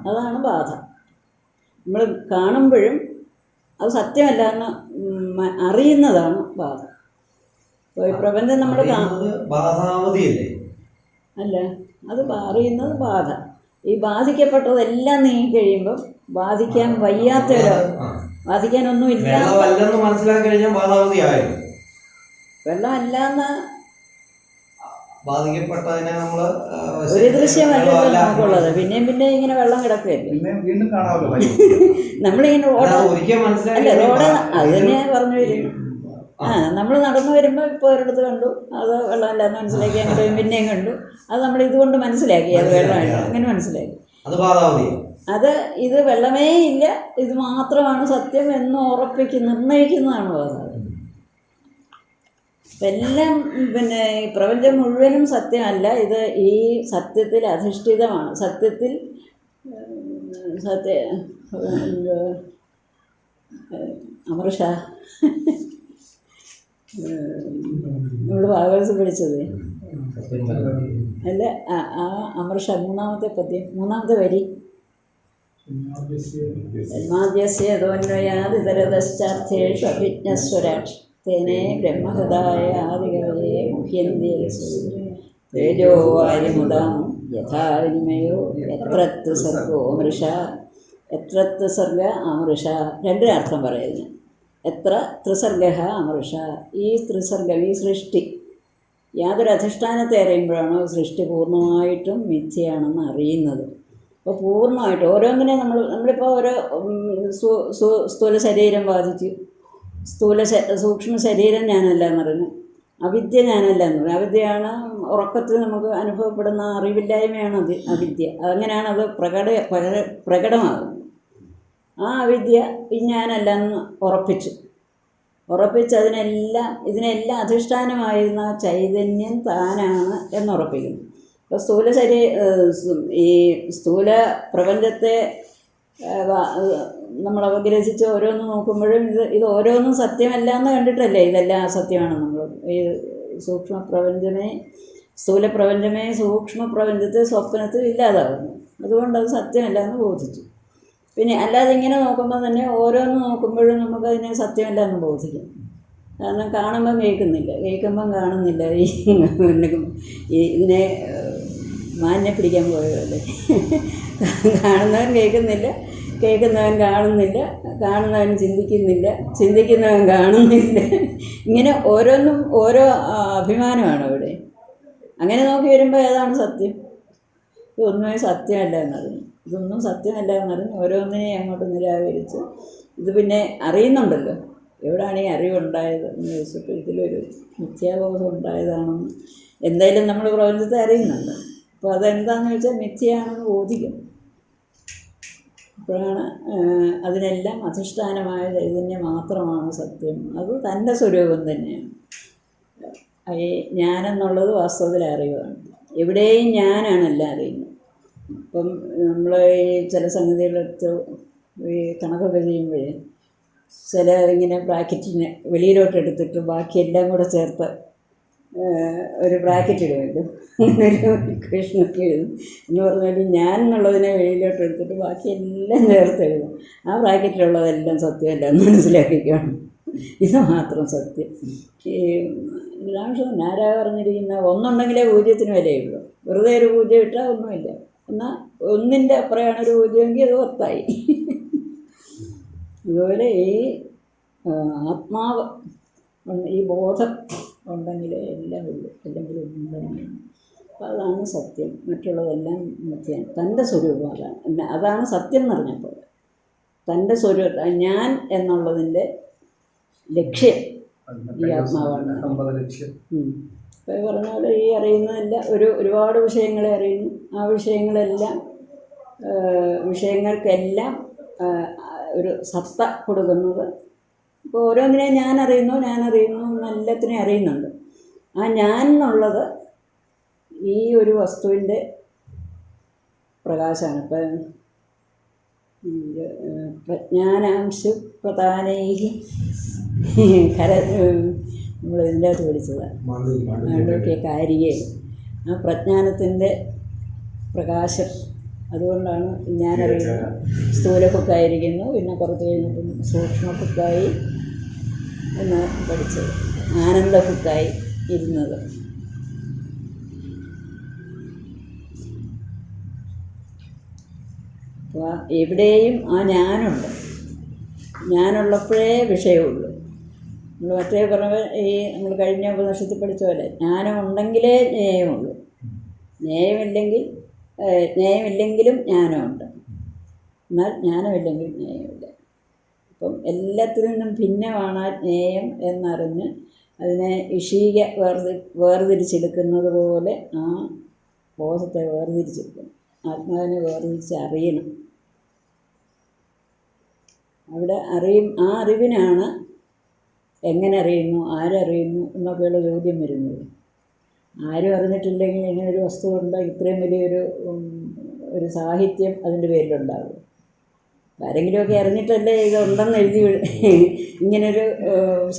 അതാണ് ബാധ. നമ്മൾ കാണുമ്പോഴും അത് സത്യമല്ല എന്ന് അറിയുന്നതാണ് ബാധ. ഇപ്പോൾ ഈ പ്രപഞ്ചം നമ്മൾ അല്ല, അത് അറിയുന്നത് ബാധ. ഈ ബാധിക്കപ്പെട്ടതെല്ലാം നീങ്ങി കഴിയുമ്പോൾ ബാധിക്കാൻ വയ്യാത്തൊരു, ബാധിക്കാനൊന്നുമില്ല, വെള്ളമല്ലാന്ന് ഒരു ദൃശ്യമല്ല നമുക്കുള്ളത്. പിന്നെയും പിന്നെയും ഇങ്ങനെ വെള്ളം കിടക്കുകയല്ലേ, നമ്മളിങ്ങനെ അല്ല റോഡ് അത് തന്നെ പറഞ്ഞു വരുന്നു. നമ്മൾ നടന്നു വരുമ്പോൾ ഇപ്പോൾ ഒരിടത്ത് കണ്ടു അത് വെള്ളമല്ലാന്ന് മനസ്സിലാക്കി, അങ്ങോട്ട് പിന്നെയും കണ്ടു, അത് നമ്മൾ ഇതുകൊണ്ട് മനസ്സിലാക്കി അത് വെള്ളമല്ല, അങ്ങനെ മനസ്സിലാക്കി. അത് ഇത് വെള്ളമേ ഇല്ല, ഇത് മാത്രമാണ് സത്യം എന്ന് നിർണ്ണയിക്കുന്നതാണ് ബാധ. എല്ലാം പിന്നെ പ്രപഞ്ചം മുഴുവനും സത്യമല്ല, ഇത് ഈ സത്യത്തിൽ അധിഷ്ഠിതമാണ്. സത്യത്തിൽ അമൃഷ നമ്മൾ ഭാഗവതം പഠിച്ചത് അല്ല, ആ അമൃഷ മൂന്നാമത്തെ പദ്യം, മൂന്നാമത്തെ വരി, ജന്മാദ്യസ്യതോന്വയാദിതരതശ്ചാർത്ഥേഷു അഭിജ്ഞസ്വരാക്ഷ തേനേ ബ്രഹ്മഹൃദായ ആദികവേ മുഹ്യന്തേ തേജോ വാരിമുദാം യഥാ വിനിമയോ എത്രത്ത് സർഗോ അമൃഷ. എത്രത്ത് സർഗ അമൃഷ രണ്ടിന് അർത്ഥം പറയുന്നു. എത്ര ത്രിസർഗ അമൃഷ, ഈ ത്രിസർഗം, ഈ സൃഷ്ടി യാതൊരു അധിഷ്ഠാനത്തെ അറിയുമ്പോഴാണോ സൃഷ്ടി പൂർണ്ണമായിട്ടും മിഥ്യയാണെന്ന് അറിയുന്നത്. അപ്പോൾ പൂർണ്ണമായിട്ട് ഓരോന്നിനെ നമ്മളിപ്പോൾ ഓരോ സ്ഥൂല ശരീരം ബാധിച്ചു, സൂക്ഷ്മ ശരീരം ഞാനല്ല എന്ന് പറഞ്ഞു, അവിദ്യ ഞാനല്ല എന്ന് പറഞ്ഞു. അവിദ്യയാണ് ഉറക്കത്തിൽ നമുക്ക് അനുഭവപ്പെടുന്ന അറിവില്ലായ്മയാണ് അവിദ്യ. അങ്ങനെയാണ് അത് പ്രകടമാകുന്നത്. ആ അവിദ്യ ഞാനല്ല എന്ന് ഉറപ്പിച്ച് ഇതിനെല്ലാം അധിഷ്ഠാനമായിരുന്ന ചൈതന്യം താനാണ് എന്നുറപ്പിക്കുന്നു. ഇപ്പോൾ ഈ സ്ഥൂല പ്രപഞ്ചത്തെ നമ്മൾ അപഗ്രഹിച്ച് ഓരോന്ന് നോക്കുമ്പോഴും ഇത് ഓരോന്നും സത്യമല്ല എന്ന് കണ്ടിട്ടല്ലേ ഇതെല്ലാം അസത്യമാണ്. നമ്മൾ ഈ സ്ഥൂല പ്രപഞ്ചമേ സൂക്ഷ്മ പ്രപഞ്ചത്തെ സ്വപ്നത്തിൽ ഇല്ലാതാകുന്നു. അതുകൊണ്ടത് സത്യമല്ല എന്ന് ബോധിച്ചു. പിന്നെ അല്ലാതെ ഇങ്ങനെ നോക്കുമ്പോൾ തന്നെ ഓരോന്ന് നോക്കുമ്പോഴും നമുക്കതിനെ സത്യമല്ല എന്ന് ബോധിക്കും. കാരണം കാണുമ്പം കേൾക്കുമ്പം കാണുന്നില്ല. ഇതിനെ മാനിനെ പിടിക്കാൻ പോയതല്ലേ, കാണുന്നവൻ കേൾക്കുന്നില്ല, കേൾക്കുന്നവൻ കാണുന്നില്ല, കാണുന്നവൻ ചിന്തിക്കുന്നവൻ കാണുന്നില്ല. ഇങ്ങനെ ഓരോന്നും ഓരോ അഭിമാനമാണ് ഇവിടെ. അങ്ങനെ നോക്കി വരുമ്പോൾ ഏതാണ് സത്യം? ഇതൊന്നുമേ സത്യമല്ല എന്നറിഞ്ഞു, ഇതൊന്നും സത്യമല്ല എന്നറിഞ്ഞ് ഓരോന്നിനെയും അങ്ങോട്ട് നിരാകരിച്ച് ഇത് പിന്നെ അറിയുന്നുണ്ടല്ലോ എവിടെയാണ് ഈ അറിവുണ്ടായത് എന്ന് ചോദിച്ചപ്പോൾ ഇതിലൊരു മിഥ്യാബോധം ഉണ്ടായതാണെന്ന് എന്തായാലും നമ്മൾ പ്രപഞ്ചത്തെ അറിയുന്നുണ്ട്. അപ്പോൾ അതെന്താണെന്ന് വെച്ചാൽ മിഥ്യയാണെന്ന് ബോധിക്കും. അപ്പോഴാണ് അതിനെല്ലാം അധിഷ്ഠാനമായ ചൈതന്യം മാത്രമാണ് സത്യം, അത് തൻ്റെ സ്വരൂപം തന്നെയാണ്. ഈ ഞാനെന്നുള്ളത് വാസ്തവത്തിൽ അറിവാണ്. എവിടെയും ഞാനാണെല്ലാം അറിയുന്നത്. ഇപ്പം നമ്മൾ ഈ ചില സംഗതികളെടുത്ത് ഈ കണക്കൊക്കെ ചെയ്യുമ്പോഴേ ചില ഇങ്ങനെ ബ്രാക്കറ്റിന് വെളിയിലോട്ട് എടുത്തിട്ട് ബാക്കിയെല്ലാം കൂടെ ചേർത്ത് ഒരു ബ്രാക്കറ്റ് ഇടുമല്ലോ, അങ്ങനെ ഒരു ഇക്വേഷനൊക്കെ എഴുതും. എന്ന് പറഞ്ഞാൽ ഞാൻ എന്നുള്ളതിനെ വെളിയിലോട്ട് എടുത്തിട്ട് ബാക്കിയെല്ലാം ചേർത്ത് എഴുതും. ആ ബ്രാക്കറ്റിലുള്ളതെല്ലാം സത്യമല്ല എന്ന് മനസ്സിലാക്കിക്കണം. ഇത് മാത്രം സത്യം. ഈ രാമകൃഷ്ണൻ ആരാ പറഞ്ഞിരിക്കുന്ന ഒന്നുണ്ടെങ്കിലേ പൂജ്യത്തിന് വിലയുള്ളൂ. വെറുതെ ഒരു പൂജ്യം ഇട്ടാൽ ഒന്നുമില്ല. എന്നാൽ ഒന്നിൻ്റെ അപ്പുറമാണ് ഒരു പൂജ്യമെങ്കിൽ അത് 10 അതുപോലെ ഈ ആത്മാവ് ഈ ബോധം ഉണ്ടെങ്കിലേ എല്ലാം ഉള്ളൂ, അല്ലെങ്കിൽ ഒന്നും തന്നെ. അപ്പോൾ അതാണ് സത്യം, മറ്റുള്ളതെല്ലാം മിഥ്യയാണ്. തൻ്റെ സ്വരൂപം അതാണ് സത്യം എന്ന് പറഞ്ഞപ്പോൾ തൻ്റെ സ്വരൂപം ഞാൻ എന്നുള്ളതിൻ്റെ ലക്ഷ്യം ഈ ആത്മാവാണ്. ഇപ്പോൾ പറഞ്ഞ പോലെ ഈ അറിയുന്നതെല്ലാം ഒരുപാട് വിഷയങ്ങളെ അറിയുന്നു. ആ വിഷയങ്ങൾക്കെല്ലാം ഒരു സത്ത കൊടുക്കുന്നത്. ഇപ്പോൾ ഓരോന്നിനെയും ഞാൻ അറിയുന്നു എല്ലാത്തിനെയും അറിയുന്നുണ്ട്. ആ ഞാൻ എന്നുള്ളത് ഈ ഒരു വസ്തുവിൻ്റെ പ്രകാശമാണ്. ഇപ്പം പ്രജ്ഞാനാംശു പ്രധാനൈഹി നമ്മൾ ഇതിൻ്റെ അകത്ത് പഠിച്ചതാണ് മാണ്ഡവ്യ കാരികെ. ആ പ്രജ്ഞാനത്തിൻ്റെ പ്രകാശം അതുകൊണ്ടാണ് ഞാനറിയുന്നത്. സ്ഥൂലഭുക്കായിരിക്കുന്നു, പിന്നെ പുറത്ത് കഴിഞ്ഞപ്പം സൂക്ഷ്മഭുക്കായി എന്ന് പഠിച്ചത്, ആനന്ദഭുക്കായി ഇരുന്നത്. അപ്പോൾ എവിടെയും ആ ഞാനുണ്ട്. ഞാനുള്ളപ്പോഴേ വിഷയമുള്ളൂ. നമ്മൾ മറ്റേ പറഞ്ഞ നമ്മൾ കഴിഞ്ഞ ഉപനിഷത്തിൽ പഠിച്ച പോലെ ജ്ഞാനം ഉണ്ടെങ്കിലേ ജ്ഞേയമുള്ളൂ. ജ്ഞേയമില്ലെങ്കിലും ജ്ഞാനമുണ്ട്, എന്നാൽ ജ്ഞാനമില്ലെങ്കിൽ ജ്ഞേയമില്ല. അപ്പം എല്ലാത്തിൽ നിന്നും ഭിന്നമാണ് ജ്ഞേയം എന്നറിഞ്ഞ് അതിനെ ഇഷീക വേർതിരിച്ചെടുക്കുന്നത് പോലെ ആ ബോധത്തെ വേർതിരിച്ചെടുക്കണം, ആത്മാവിനെ വേർതിരിച്ച് അറിയണം. അവിടെ ആ അറിവിനാണ് എങ്ങനെ അറിയുന്നു, ആരറിയുന്നു എന്നൊക്കെയുള്ള ചോദ്യം വരുന്നത്. ആരും അറിഞ്ഞിട്ടില്ലെങ്കിൽ ഇങ്ങനെ ഒരു വസ്തു ഉണ്ട്, ഇത്രയും വലിയൊരു സാഹിത്യം അതിൻ്റെ പേരിലുണ്ടാകും. ആരെങ്കിലുമൊക്കെ അറിഞ്ഞിട്ടല്ലേ ഇതുണ്ടെന്ന് എഴുതി ഇങ്ങനൊരു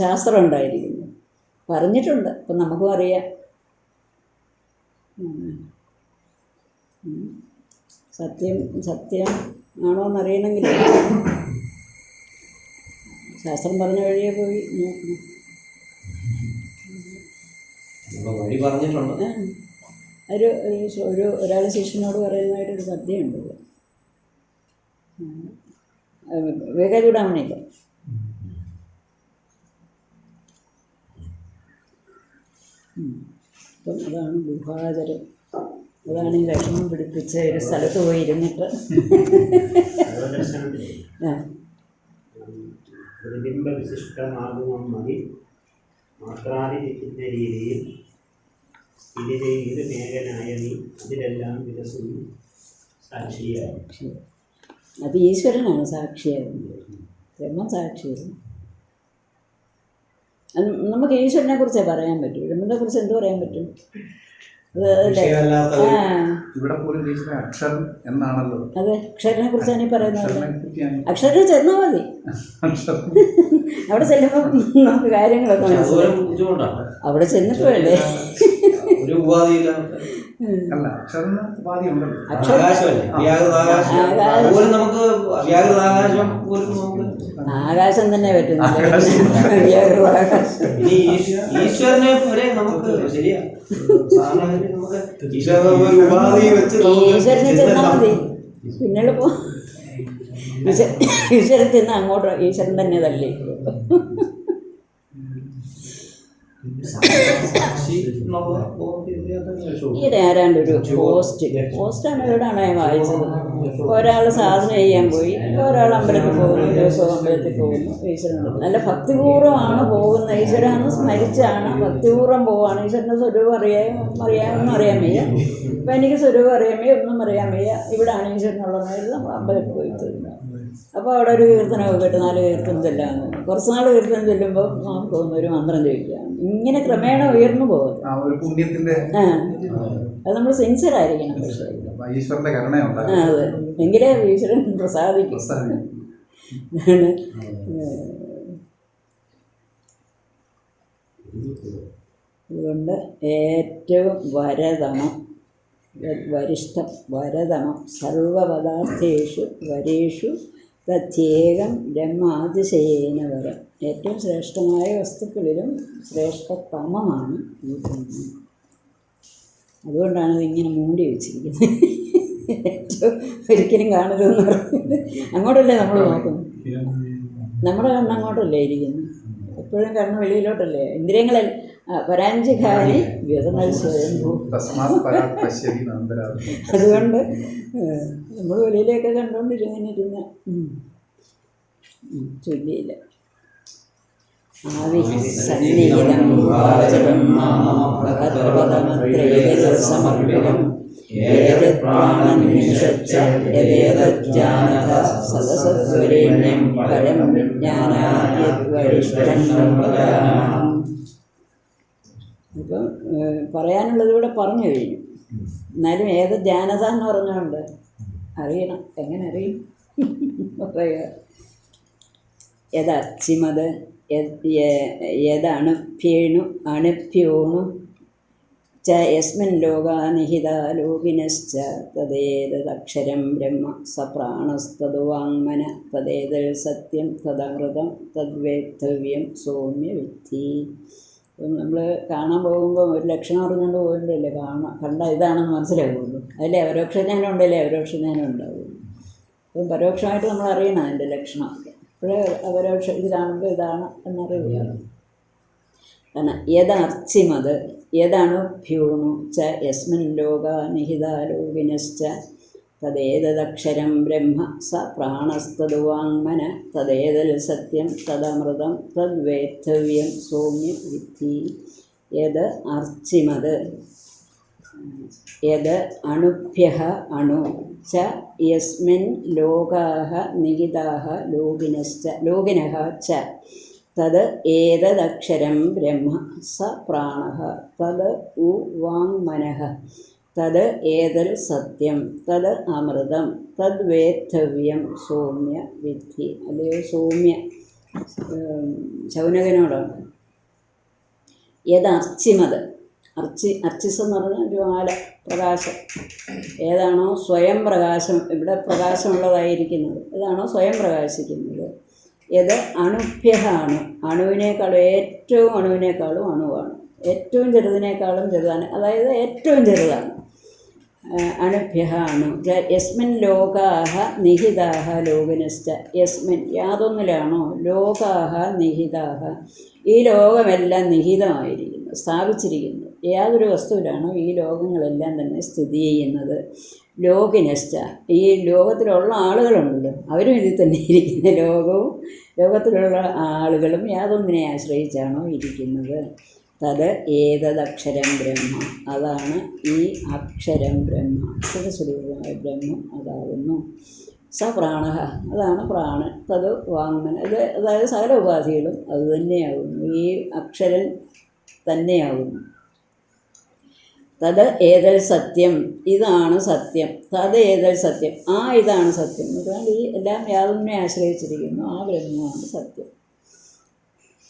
ശാസ്ത്രം ഉണ്ടായിരിക്കുന്നു. പറഞ്ഞിട്ടുണ്ട്, അപ്പം നമുക്കും അറിയാം. സത്യം ആണോ എന്നറിയണമെങ്കിൽ ശാസ്ത്രം പറഞ്ഞ വഴിയെ പോയി വഴി പറഞ്ഞിട്ടുണ്ട്. ഒരാൾ ശിഷ്യനോട് പറയുന്നതായിട്ടൊരു കഥയുണ്ട്. വിവേകചൂടാമണിയില്ല. അപ്പം അതാണ് ഗുഹാചരം. അതാണ് ഈ ലക്ഷണം പിടിപ്പിച്ച ഒരു സ്ഥലത്ത് പോയി ഇരുന്നിട്ട് പ്രതിബിംബവിശിഷ്ടമാകുന്ന മതി മാത്രാതിരിക്കുന്ന രീതിയിൽ സ്ഥിതി ചെയ്ത് മേഘനായ നീ അതിലെല്ലാം വികസുന്നു സാക്ഷിയായി. അത് ഈശ്വരനാണ് സാക്ഷിയായിരുന്നു, ബ്രഹ്മം സാക്ഷിയായിരുന്നു. നമുക്ക് ഈശ്വരനെ കുറിച്ചേ പറയാൻ പറ്റൂ, ബ്രഹ്മത്തെ കുറിച്ച് എന്ത് പറയാൻ പറ്റും? ഇവിടെ പോലും അക്ഷരം എന്നാണല്ലോ. അതെ, അക്ഷരനെ കുറിച്ചാണ് ഈ പറയുന്നത്. അക്ഷരം ചെന്നാൽ മതി, അവിടെ ചെല്ലുമ്പോൾ നമുക്ക് കാര്യങ്ങളൊക്കെ മനസ്സിലാവും. അവിടെ ചെന്നിട്ട് വേണ്ടേ? ആകാശം തന്നെ പറ്റുന്നില്ല. ഈശ്വരനെ പോലെ നമുക്ക് ശരിയാ, ഈശ്വരനെ ചെന്നാൽ മതി. പിന്നീട് ഈശ്വരൻ ചെന്ന് അങ്ങോട്ട് ഈശ്വരൻ തന്നെ തള്ളി. ഈയിടെ ആരാണ്ടൊരു പോസ്റ്റാണ്, എവിടെയാണ് വായിച്ചത്. ഒരാൾ സാധന ചെയ്യാൻ പോയി, ഒരാൾ അമ്പലത്തിൽ പോകുന്നു, ദിവസവും അമ്പലത്തിൽ പോകുന്നു. ഈശ്വരനുണ്ട് നല്ല ഭക്തിപൂർവ്വമാണ് പോകുന്നത്, ഈശ്വരനെ സ്മരിച്ചാണ് ഭക്തിപൂർവ്വം പോവുകയാണ്. ഈശ്വരൻ്റെ സ്വരൂപം അറിയാമെന്നും അറിയാൻ വയ്യ. ഇപ്പം എനിക്ക് സ്വരൂപം അറിയാൻ വയ്യ, ഒന്നും അറിയാൻ വയ്യ. ഇവിടെയാണ് ഈശ്വരനുള്ളതെങ്കിൽ നമ്മൾ അമ്പലത്തിൽ പോയി തരുന്നത്. അപ്പോൾ അവിടെ ഒരു കീർത്തനമൊക്കെ കേട്ട് 4 കീർത്തനം ചെല്ലാമെന്ന് തോന്നുന്നു. കുറച്ച് നാൾ കീർത്തനം ചെല്ലുമ്പോൾ നമുക്ക് തോന്നുന്നു ഒരു മന്ത്രം ചോദിക്കാം. ഇങ്ങനെ ക്രമേണ ഉയർന്നു പോകും. അത് നമ്മൾ സിൻസിയറായിരിക്കണം. പക്ഷേ അതെ, എങ്കിലേ ഈശ്വരൻ പ്രസാദിക്കും. അതുകൊണ്ട് ഏറ്റവും വരിഷ്ഠം വരതമം സർവപദാർത്ഥേഷു വരേഷു തത്യേകം ബ്രഹ്മാതിശയേന വരം. ഏറ്റവും ശ്രേഷ്ഠമായ വസ്തുക്കളിലും ശ്രേഷ്ഠതമമാണ് ഈ ബ്രഹ്മം. അതുകൊണ്ടാണ് ഇതിങ്ങനെ മൂടി വെച്ചിരിക്കുന്നത്. ഏറ്റവും ഒരിക്കലും കാണരുതെന്ന് പറയുന്നത്. അങ്ങോട്ടല്ലേ നമ്മൾ നോക്കുന്നത്, നമ്മുടെ കണ്ണ് അങ്ങോട്ടല്ലേ ഇരിക്കുന്നു, എപ്പോഴും കണ്ണ് വെളിയിലോട്ടല്ലേ. ഇന്ദ്രിയങ്ങളെ പരാഞ്ചകാരി വ്യതനൽ സ്വയംഭൂ. അതുകൊണ്ട് നമ്മൾ വെളിയിലേക്ക് കണ്ടുകൊണ്ടിരുന്നിരുന്ന ചൊല്ലിയില്ല. ആവിസന്നിഹിതം വാചകം ഭഗവതമത്രേതസമർപ്പിതം ഏതത് പ്രാണനിഷച്ച യദേതജ്ജാനത സദസത്വരേണ്യം പരം വിജ്ഞാനാദ്യവരിഷ്ഠം പ്രധാനം. ഇപ്പം പറയാനുള്ളത് ഇവിടെ പറഞ്ഞു കഴിഞ്ഞു. എന്നാലും ഏത് ജാനത എന്ന് പറഞ്ഞുകൊണ്ട് അറിയണം. എങ്ങനെ അറിയും പറയുക. യദർച്ചിമത് യദണുഭ്യേണു അണുഭ്യോണു ച യസ്മിൻ ലോകാനിഹിത ലോകിനശ്ച തദേതദക്ഷരം ബ്രഹ്മ സ പ്രാണസ്തദ്വാങ്മന തദേതൽ സത്യം തദമൃതം തദ്വേത്തവ്യം സൗമ്യ വിദ്ധി. ഇപ്പം നമ്മൾ കാണാൻ പോകുമ്പോൾ ഒരു ലക്ഷണം അറിഞ്ഞുകൊണ്ട് പോകണ്ടല്ലേ കണ്ട ഇതാണെന്ന് മനസ്സിലാവുള്ളൂ. അതിലെ അപരോക്ഷജ്ഞാനം ഉണ്ടല്ലേ അപരോക്ഷജ്ഞാനം ഉണ്ടാവുള്ളൂ. അപ്പം പരോക്ഷമായിട്ട് നമ്മൾ അറിയണം അതിൻ്റെ ലക്ഷണമൊക്കെ. അപ്പോഴേ അപരോക്ഷ ഇത് കാണുമ്പോൾ ഇതാണ് എന്നറിയുകയാണ്. കാരണം യദർച്ചിമത് യദണുഭ്യൂണു ച യസ്മിൻ ലോകാനിഹിത ലോകിനശ്ച തദേതദക്ഷരം ബ്രഹ്മ സ പ്രാണസ്തദ്വാങ്മന തദേതൽ സത്യം തദമൃതം തദ്വേത്തവ്യം സൗമ്യ വിദ്ധി. യത് അർച്ചിമത് യത് അണുഭ്യഃ അണു ച യസ്മിൻ ലോകാഃ നിഹിതാഃ ലോകിനഃ ച തത് ഏതദക്ഷരം ബ്രഹ്മ സ പ്രാണഃ തത് ഉ വാങ്മനഃ തത് ഏതൽ സത്യം തത് അമൃതം തദ്വേത്തവ്യം സൗമ്യ വിദ്ധി. അല്ലയോ സൗമ്യ, ശൗനകനോടാണ്. യദർച്ചിമത് അർച്ചിസ് എന്ന് പറഞ്ഞാൽ ജ്വാല, പ്രകാശം. ഏതാണോ സ്വയം പ്രകാശം, ഇവിടെ പ്രകാശമുള്ളതായിരിക്കുന്നത്, ഏതാണോ സ്വയം പ്രകാശിക്കുന്നത്. ഇത് അണുഭ്യഃ അണു, അണുവിനേക്കാളും ഏറ്റവും അണുവിനേക്കാളും അണുവാണ്. ഏറ്റവും ചെറുതിനേക്കാളും ചെറുതാണ്, അതായത് ഏറ്റവും ചെറുതാണ്. അണുഭ്യഃ അണു യസ്മിൻ ലോകാഃ നിഹിതാഃ ലോകിനശ്ച യസ്മിൻ യാതൊന്നിലാണോ ലോകാഃ നിഹിതാഃ ഈ ലോകമെല്ലാം നിഹിതമായിരിക്കുന്നു, സ്ഥാപിച്ചിരിക്കുന്നു. യാതൊരു വസ്തുവിലാണോ ഈ ലോകങ്ങളെല്ലാം തന്നെ സ്ഥിതി ചെയ്യുന്നത്. ലോകിനശ്ച ഈ ലോകത്തിലുള്ള ആളുകളുണ്ടല്ലോ, അവരും ഇതിൽ തന്നെ ഇരിക്കുന്ന ലോകവും ലോകത്തിലുള്ള ആളുകളും യാതൊന്നിനെ ആശ്രയിച്ചാണോ ഇരിക്കുന്നത്. തത് ഏതദക്ഷരം ബ്രഹ്മ, അതാണ് ഈ അക്ഷരം ബ്രഹ്മ, അക്ഷരസ്വരൂപമായ ബ്രഹ്മം അതാകുന്നു. സ പ്രാണഃ, അതാണ് പ്രാണൻ. തത് വാങ്മൻ, അതായത് സകല ഉപാധികളും അത് തന്നെയാകുന്നു, ഈ അക്ഷരൻ തന്നെയാകുന്നു. തത് ഏതൽ സത്യം, ഇതാണ് സത്യം. തത് ഏതൽ സത്യം, ആ ഇതാണ് സത്യം. അതുകൊണ്ട് ഈ എല്ലാം യാതൊന്നിനെ ആശ്രയിച്ചിരിക്കുന്നു, ആ ബ്രഹ്മമാണ് സത്യം.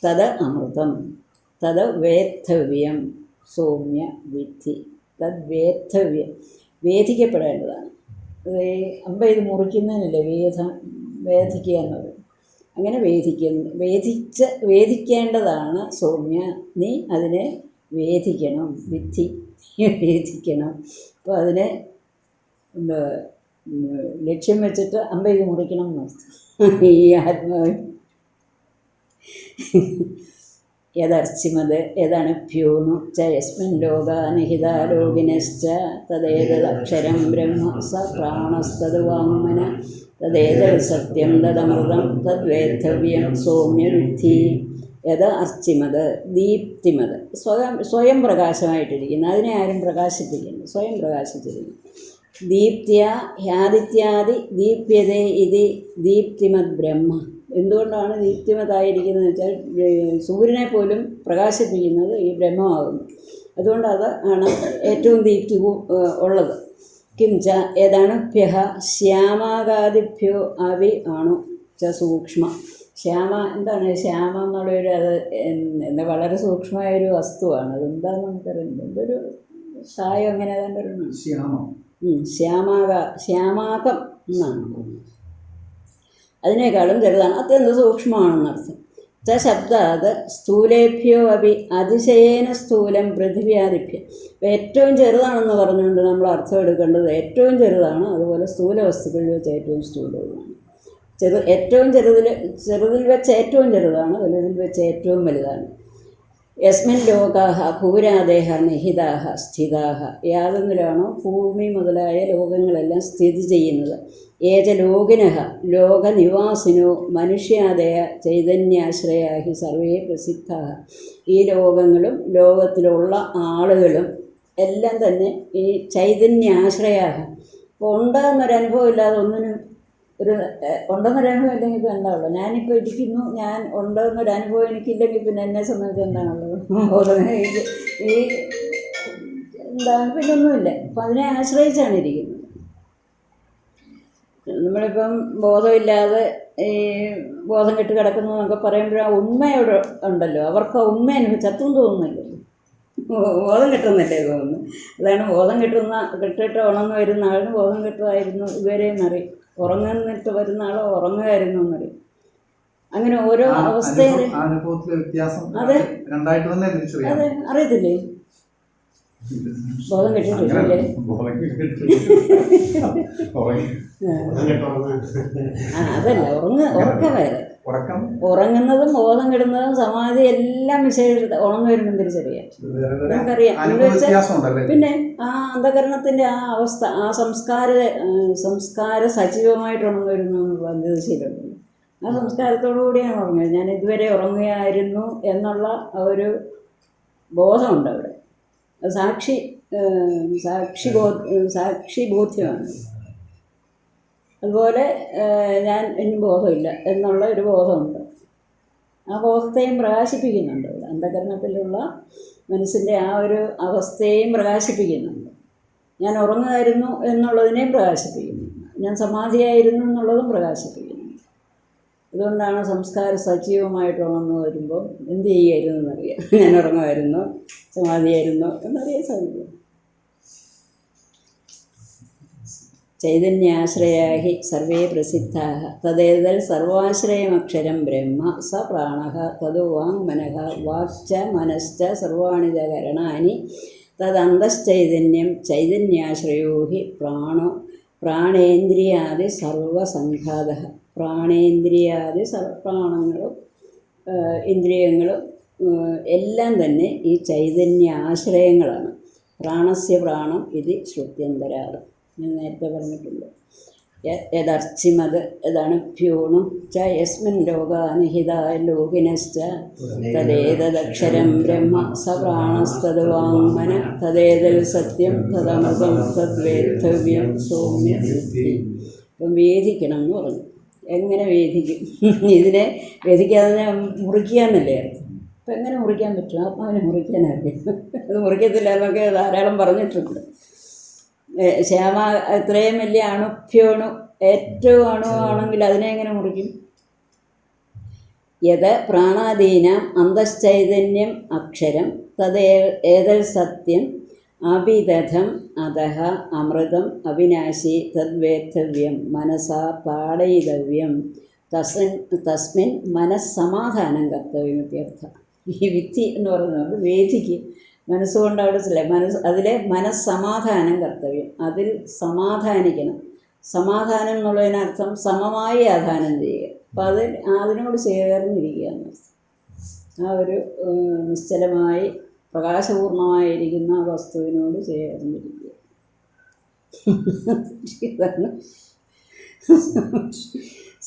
തത് അമൃതം തത് വേത്തവ്യം സൗമ്യ വിദ്ധി. തദ് വേത്തവ്യം, വേദിക്കപ്പെടേണ്ടതാണ്. അത് അമ്പ ഇത് മുറിക്കുന്നതിനല്ലേ വേദിക്കുക എന്ന് പറയും. അങ്ങനെ വേദിക്കേണ്ടതാണ് സൗമ്യ, നീ അതിനെ വേദിക്കണം, വിദ്ധി വേദിക്കണം. അപ്പോൾ അതിനെ എന്താ ലക്ഷ്യം വെച്ചിട്ട് അമ്പ ഇത് മുറിക്കണം എന്നർത്ഥം. ഈ ആത്മാവ് യദർച്ചിമത് യദണുഭ്യൂണു ച യസ്മിൻ ലോകാനിഹിത ലോകിനശ്ച തദേതദക്ഷരം ബ്രഹ്മ സ പ്രാണസ്തത് വാങ്മന തദേതൽ സത്യം തദമൃതം തദ്വേത്തവ്യം സൗമ്യ വിദ്ധി. യഥ അർച്ചിമത് ദീപ്തിമത്, സ്വയം പ്രകാശമായിട്ടിരിക്കുന്നു, അതിനെ ആരും പ്രകാശിപ്പിക്കുന്നു, സ്വയം പ്രകാശിച്ചിരിക്കുന്നു. ദീപ്തിയ ഹ്യാദിത്യാദി ദീപ്യതേ ഇതി ദീപ്തിമത് ബ്രഹ്മ. എന്തുകൊണ്ടാണ് ദീപ്തിമതായിരിക്കുന്നത് വെച്ചാൽ സൂര്യനെ പോലും പ്രകാശിപ്പിക്കുന്നത് ഈ ബ്രഹ്മമാകുന്നു. അതുകൊണ്ട് അത് ആണ് ഏറ്റവും ദീപ്തി ഉള്ളത്. കിംച യദണുഭ്യഃ ശ്യാമാകാദിഭ്യോ അവി അണു ച സൂക്ഷ്മ. ശ്യാമ എന്താണ് ശ്യാമ എന്നുള്ളൊരു, അത് എന്താ വളരെ സൂക്ഷ്മമായൊരു വസ്തുവാണ്. അതെന്താണെന്ന് നമുക്കറിയില്ല, എന്തൊരു ഷായം അങ്ങനെ ഏതാണ്ട് ഒരു ശ്യാമാകം എന്നാണ്. അതിനേക്കാളും ചെറുതാണ്, അത്യന്തം സൂക്ഷ്മമാണെന്നർത്ഥം. ശബ്ദാത് സ്ഥൂലേഭ്യോ അപി അതിശയേന സ്ഥൂലം പൃഥിവ്യാദിഭ്യം. ഏറ്റവും ചെറുതാണെന്ന് പറഞ്ഞുകൊണ്ട് നമ്മൾ അർത്ഥം എടുക്കേണ്ടത് ഏറ്റവും ചെറുതാണ്, അതുപോലെ സ്ഥൂല വസ്തുക്കളിൽ വെച്ച് ഏറ്റവും സ്ഥൂലവുമാണ്. ഏറ്റവും ചെറുതിൽ വെച്ച് ഏറ്റവും ചെറുതാണ്, വലുതിൽ വെച്ച് ഏറ്റവും വലുതാണ്. യസ്മിൻ ലോകാഹ ഭൂരാദേഹ നിഹിതാഹ സ്ഥിതാഹ. യാതൊന്നിലാണോ ഭൂമി മുതലായ ലോകങ്ങളെല്ലാം സ്ഥിതി ചെയ്യുന്നത്. ഏജ ലോകിനഃ ലോകനിവാസിനോ മനുഷ്യാദയ ചൈതന്യാശ്രയാഹി സർവേ പ്രസിദ്ധാഹ. ഈ ലോകങ്ങളും ലോകത്തിലുള്ള ആളുകളും എല്ലാം തന്നെ ഈ ചൈതന്യാശ്രയാഹ. ഇപ്പോൾ ഉണ്ടെന്നൊരനുഭവം ഇല്ലാതെ ഒന്നിനും ഉണ്ടെന്നൊരനുഭവം ഇല്ലെങ്കിൽ ഇപ്പോൾ എന്താണുള്ളത്? ഞാനിപ്പോൾ ഇരിക്കുന്നു, ഞാൻ ഉണ്ടെന്നൊരനുഭവം എനിക്കില്ലെങ്കിൽ പിന്നെ എന്നെ സംബന്ധിച്ച് എന്താണുള്ളത്? ഈ എന്താണ് പിന്നൊന്നുമില്ല. അപ്പം അതിനെ ആശ്രയിച്ചാണ് ഇരിക്കുന്നത്. നമ്മളിപ്പം ബോധമില്ലാതെ ഈ ബോധം കെട്ട് കിടക്കുന്നു എന്നൊക്കെ പറയുമ്പോൾ ആ ഉണ്മയോട് ഉണ്ടല്ലോ, അവർക്ക് ആ ഉണ്മ ചത്തും തോന്നുന്നില്ലല്ലോ, ബോധം കിട്ടുന്നില്ലേ തോന്നുന്നു. അതാണ് ബോധം കെട്ടിട്ട് ഉണർന്ന് വരുന്ന ആളിന് ബോധം കെട്ടതായിരുന്നു ഇതുവരെ എന്നറിയും, ഉറങ്ങുന്നിട്ട് വരുന്ന ആൾ ഉറങ്ങുമായിരുന്നു എന്നറിയും. അങ്ങനെ ഓരോ അവസ്ഥയിൽ അതെ അതെ അറിയത്തില്ലേ, ബോധം കെട്ടിട്ടില്ലേ? അതല്ല ഉറക്ക വേറെ, ഉറങ്ങുന്നതും ബോധം കെടുന്നതും സമാധി എല്ലാം വിശേഷ ഉണർന്നു വരുമ്പോൾ തിരിച്ചറിയാം, നമുക്കറിയാം. പിന്നെ ആ അന്ധകരണത്തിൻ്റെ ആ അവസ്ഥ, ആ സംസ്കാര സജീവമായിട്ട് ഉണർന്നു വരുന്നു പഞ്ചദശയിലുണ്ട്. ആ സംസ്കാരത്തോടു കൂടിയാണ് ഉറങ്ങുന്നത്. ഞാൻ ഇതുവരെ ഉറങ്ങുകയായിരുന്നു എന്നുള്ള ഒരു ബോധമുണ്ട് അവിടെ. സാക്ഷി ബോധ്യമാണ്. അതുപോലെ ഞാൻ ഇനി ബോധമില്ല എന്നുള്ള ഒരു ബോധമുണ്ട്. ആ ബോധത്തെയും പ്രകാശിപ്പിക്കുന്നുണ്ട് ഇവിടെ. അന്ധകരണത്തിലുള്ള മനസ്സിൻ്റെ ആ ഒരു അവസ്ഥയെയും പ്രകാശിപ്പിക്കുന്നുണ്ട്. ഞാൻ ഉറങ്ങുമായിരുന്നു എന്നുള്ളതിനെയും പ്രകാശിപ്പിക്കുന്നു, ഞാൻ സമാധിയായിരുന്നു എന്നുള്ളതും പ്രകാശിപ്പിക്കുന്നു. അതുകൊണ്ടാണ് സംസ്കാരം സജീവമായിട്ട് ഉണർന്നു വരുമ്പോൾ എന്ത് ചെയ്യുമായിരുന്നു എന്നറിയാം. ഞാൻ ഉറങ്ങുമായിരുന്നു, സമാധിയായിരുന്നു എന്നറിയാൻ സാധിക്കും. ചൈതന്യാശ്രയാഹി സർവേ പ്രസിദ്ധാഃ തദേതൽ സർവാശ്രയമക്ഷരം ബ്രഹ്മ സ പ്രാണഃ തതു വാങ്മനഃ വാക്ച മനശ്ച സർവാണി ച കരണാനി തദന്തശ്ചൈതന്യം ചൈതന്യാശ്രയോ ഹി പ്രാണേന്ദ്രിയാദി സർവസംഘാതഃ. പ്രാണേന്ദ്രിയാദി പ്രാണങ്ങളും ഇന്ദ്രിയങ്ങളും എല്ലാം തന്നെ ഈ ചൈതന്യാശ്രയങ്ങളാണ്. പ്രാണസ്യ പ്രാണം ഇത് ശ്രുത്യന്തരാറ് ഞാൻ നേരത്തെ പറഞ്ഞിട്ടുണ്ട്. യദർച്ചിമത് യതാണ് ഭ്യൂണു ച യസ്മിൻ ലോകാനിഹിതായ ലോകിനശ്ച തദേതദക്ഷരം ബ്രഹ്മ സ പ്രാണസ്തത് വാങ്മന തദേതൽ സത്യം തദമൃതം തദ്വേദ്ധവ്യം സൗമ്യ ബുദ്ധി. ഇപ്പം വേദിക്കണം എന്ന് പറഞ്ഞു. എങ്ങനെ വേദിക്കും? ഇതിനെ വേദിക്കാതെ മുറിക്കുക എന്നല്ലേ അർത്ഥം. അപ്പം എങ്ങനെ മുറിക്കാൻ പറ്റും? ആത്മാവിനെ മുറിക്കാനറിയാം, അത് മുറിക്കത്തില്ല എന്നൊക്കെ ധാരാളം പറഞ്ഞിട്ടുണ്ട്. ശ്യാമ ഇത്രയും വലിയ അണുഭ്യോണു, ഏറ്റവും അണുവാണെങ്കിൽ അതിനെ എങ്ങനെ മുറിക്കും? യത് പ്രാണാദീനാം അന്തശ്ചൈതന്യം അക്ഷരം തദ്ദേതൽ സത്യം അഭിദധം അധഃ അമൃതം അവിനാശി തദ്വേദ്ധവ്യം മനസാ താടയിതവ്യം തസ്മിൻ മനസ്സമാധാനം കർത്തവ്യം ഇത്യർത്ഥം. ഈ വിത്തി എന്ന് പറയുന്നത് വേദിക്ക് മനസ്സുകൊണ്ട് അവിടെ അതിലെ മനസ്സമാധാനം കർത്തവ്യം, അതിൽ സമാധാനിക്കണം. സമാധാനം എന്നുള്ളതിനർത്ഥം സമമായി ആധാനം ചെയ്യുക. അപ്പം അതിനോട് ചേർന്നിരിക്കുക എന്നർത്ഥം. ആ ഒരു നിശ്ചലമായി പ്രകാശപൂർണമായിരിക്കുന്ന ആ വസ്തുവിനോട് ചേർന്നിരിക്കുക. ഇതാണ്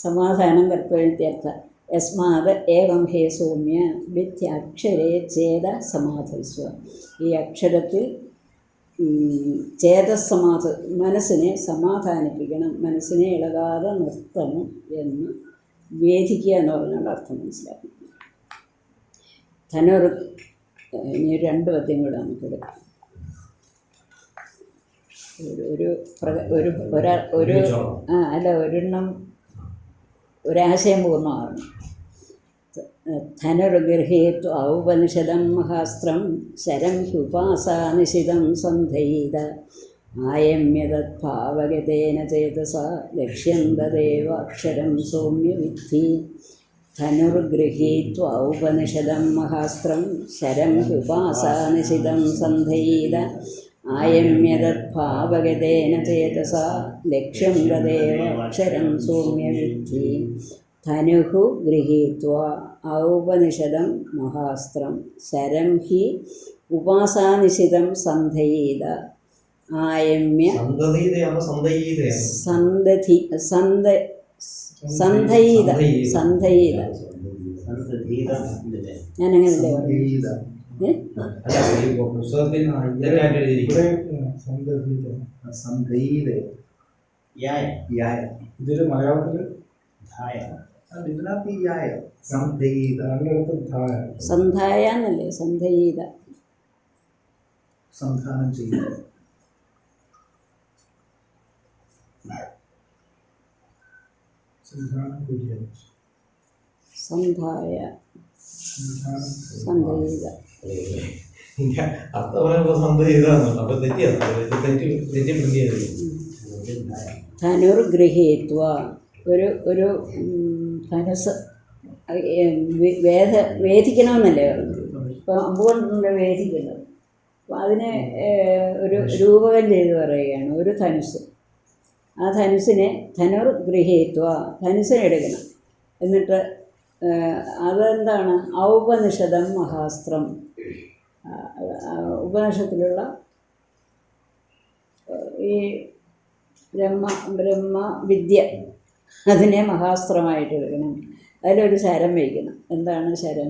സമാധാനം കർത്തവ്യത്യർത്ഥ. യസ്മാത് ഏവം ഹേ സൗമ്യ വിദ്യാക്ഷരേ ചേത സമാധസ്വ. ഈ അക്ഷരത്തിൽ മനസ്സിനെ സമാധാനിപ്പിക്കണം, മനസ്സിനെ ഇളകാതെ നിർത്തണം എന്ന് വേദിക്കുക എന്ന് പറഞ്ഞാൽ അർത്ഥം മനസ്സിലാക്കണം. ധനുർ ഇനി 2 പദ്യം കൂടെ നമുക്കെടുക്കാം. ഒരെണ്ണം ഒരാശയം പൂർണ്ണമാണ്. ധനുർഗൃഹേത്വ ഔപനിഷദം മഹാസ്ത്രം ശരം ഹ്യുപാസാനിശിതം സന്ധൈത ആയമ്യതദ്ഭാവഗതേന ചേതസ ലക്ഷ്യം തദേവ അക്ഷരം സൗമ്യ വിദ്ധി. ധനുർഗൃഹീത്വ ഔപനിഷദം മഹാസ്ത്രം ശരം ഉപാസാനിശിതം സന്ധയീത ആയമ്യതദ്ഭാവഗതേന ചേതസാ ലക്ഷ്യം തദേവ അക്ഷരം സൗമ്യവിദ്ധി. ധനുഃ ഗൃഹീത്വ ഔപനിഷദം മഹാസ്ത്രം ശരം ഹി ഉപാസാനിശിതം സന്ധയീത ആയമ്യ സന്ധതി സന്ധയീത സന്ധയീത ഞാനങ്ങനല്ലേ പറഞ്ഞു. ഇതില് മലയാളത്തില് സന്ധായ എന്നല്ലേ സന്ധയീത സംധാനം ചെയ്യുക. സന്ധായ സന്ധയീത. ധനുർഗൃഹീത്വ ഒരു ധനുസ് വേദിക്കണമെന്നല്ലേ പറഞ്ഞു. ഇപ്പോൾ അമ്പുകൊണ്ടുള്ള വേദിക്കുന്നത്. അപ്പോൾ അതിനെ ഒരു രൂപകം ചെയ്ത് പറയുകയാണ്. ഒരു ധനുസ്, ആ ധനുസിനെ ധനുർഗൃഹീത്വ ധനുസിനെ എടുക്കണം. എന്നിട്ട് അതെന്താണ് ഔപനിഷദം മഹാസ്ത്രം, ഉപനിഷത്തിലുള്ള ഈ ബ്രഹ്മവിദ്യ അതിനെ മഹാസ്ത്രമായിട്ട് എടുക്കണം. അതിലൊരു ശരം വയ്ക്കണം. എന്താണ് ശരം?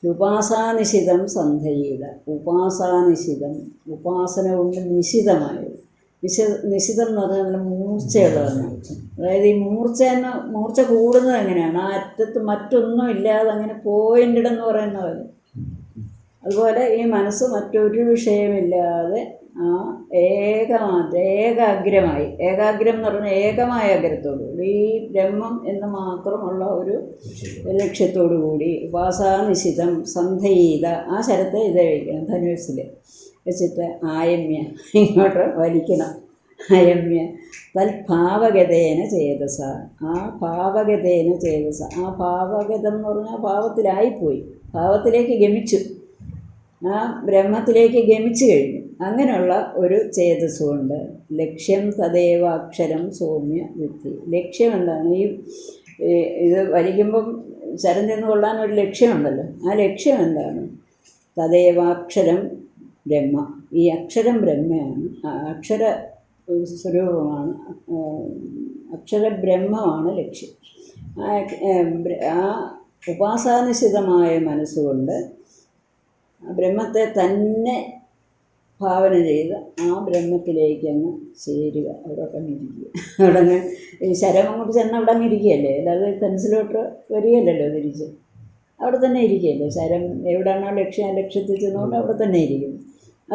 ഉപാസാനിശിതം സന്ധയീത. ഉപാസാനിശിതം, ഉപാസന കൊണ്ട് നിശിതമായത്. നിശിതം എന്ന് പറഞ്ഞാൽ നല്ല മൂർച്ചയുള്ളതാണ്. അതായത് ഈ മൂർച്ച കൂടുന്നത് എങ്ങനെയാണ്? ആ അറ്റത്ത് മറ്റൊന്നും ഇല്ലാതെ അങ്ങനെ പോയിൻ്റിടെന്ന് പറയുന്ന പോലെ. അതുപോലെ ഈ മനസ്സ് മറ്റൊരു വിഷയമില്ലാതെ ആ ഏകാഗ്രം എന്ന് പറഞ്ഞാൽ ഏകമായ അഗ്രത്തോടു കൂടി ഈ ബ്രഹ്മം എന്ന് മാത്രമുള്ള ഒരു ലക്ഷ്യത്തോടു കൂടി ഉപാസാനിശിതം സന്ധയീത. ആ ശരത്തെ ഇതേ വയ്ക്കണം. ധനുസിൽ വെച്ചിട്ട് ആയമ്യ ഇങ്ങോട്ട് വലിക്കണം. അയമ്യ തൽഭാവഗതേന ചേതസ. ആ ഭാവഗതേന ചേതസ. ആ ഭാവഗതം എന്ന് പറഞ്ഞാൽ ഭാവത്തിലായിപ്പോയി, ഭാവത്തിലേക്ക് ഗമിച്ചു, ആ ബ്രഹ്മത്തിലേക്ക് ഗമിച്ചു കഴിഞ്ഞു. അങ്ങനെയുള്ള ഒരു ചേതസ്സുകൊണ്ട് ലക്ഷ്യം തദേവ അക്ഷരം സൗമ്യ വിദ്ധി. ലക്ഷ്യം എന്താണ്? ഇത് വലിക്കുമ്പം ശരം ചെന്ന് കൊള്ളാൻ ഒരു ലക്ഷ്യമുണ്ടല്ലോ. ആ ലക്ഷ്യം എന്താണ്? തദേവാക്ഷരം ബ്രഹ്മ. ഈ അക്ഷരം ബ്രഹ്മയാണ്, അക്ഷര സ്വരൂപമാണ്, അക്ഷരബ്രഹ്മമാണ് ലക്ഷ്യം. ആ ഉപാസാനിശിതമായ മനസ്സുകൊണ്ട് ബ്രഹ്മത്തെ തന്നെ ഭാവന ചെയ്ത് ആ ബ്രഹ്മത്തിലേക്ക് അങ്ങ് ചേരുക. അവിടെ അങ്ങ് ഇരിക്കുക. അവിടെ അങ്ങ് ഈ ശരം അങ്ങോട്ട് ചെന്ന് അവിടെ അങ്ങ് ഇരിക്കുകയല്ലേ, അല്ലാതെ പെൻസിലോട്ട് വരികയല്ലല്ലോ തിരിച്ച്. അവിടെ തന്നെ ഇരിക്കുകയല്ലേ. ശരം എവിടെയാണോ ലക്ഷ്യത്തിൽ ചെന്നുകൊണ്ട് അവിടെ തന്നെ ഇരിക്കും.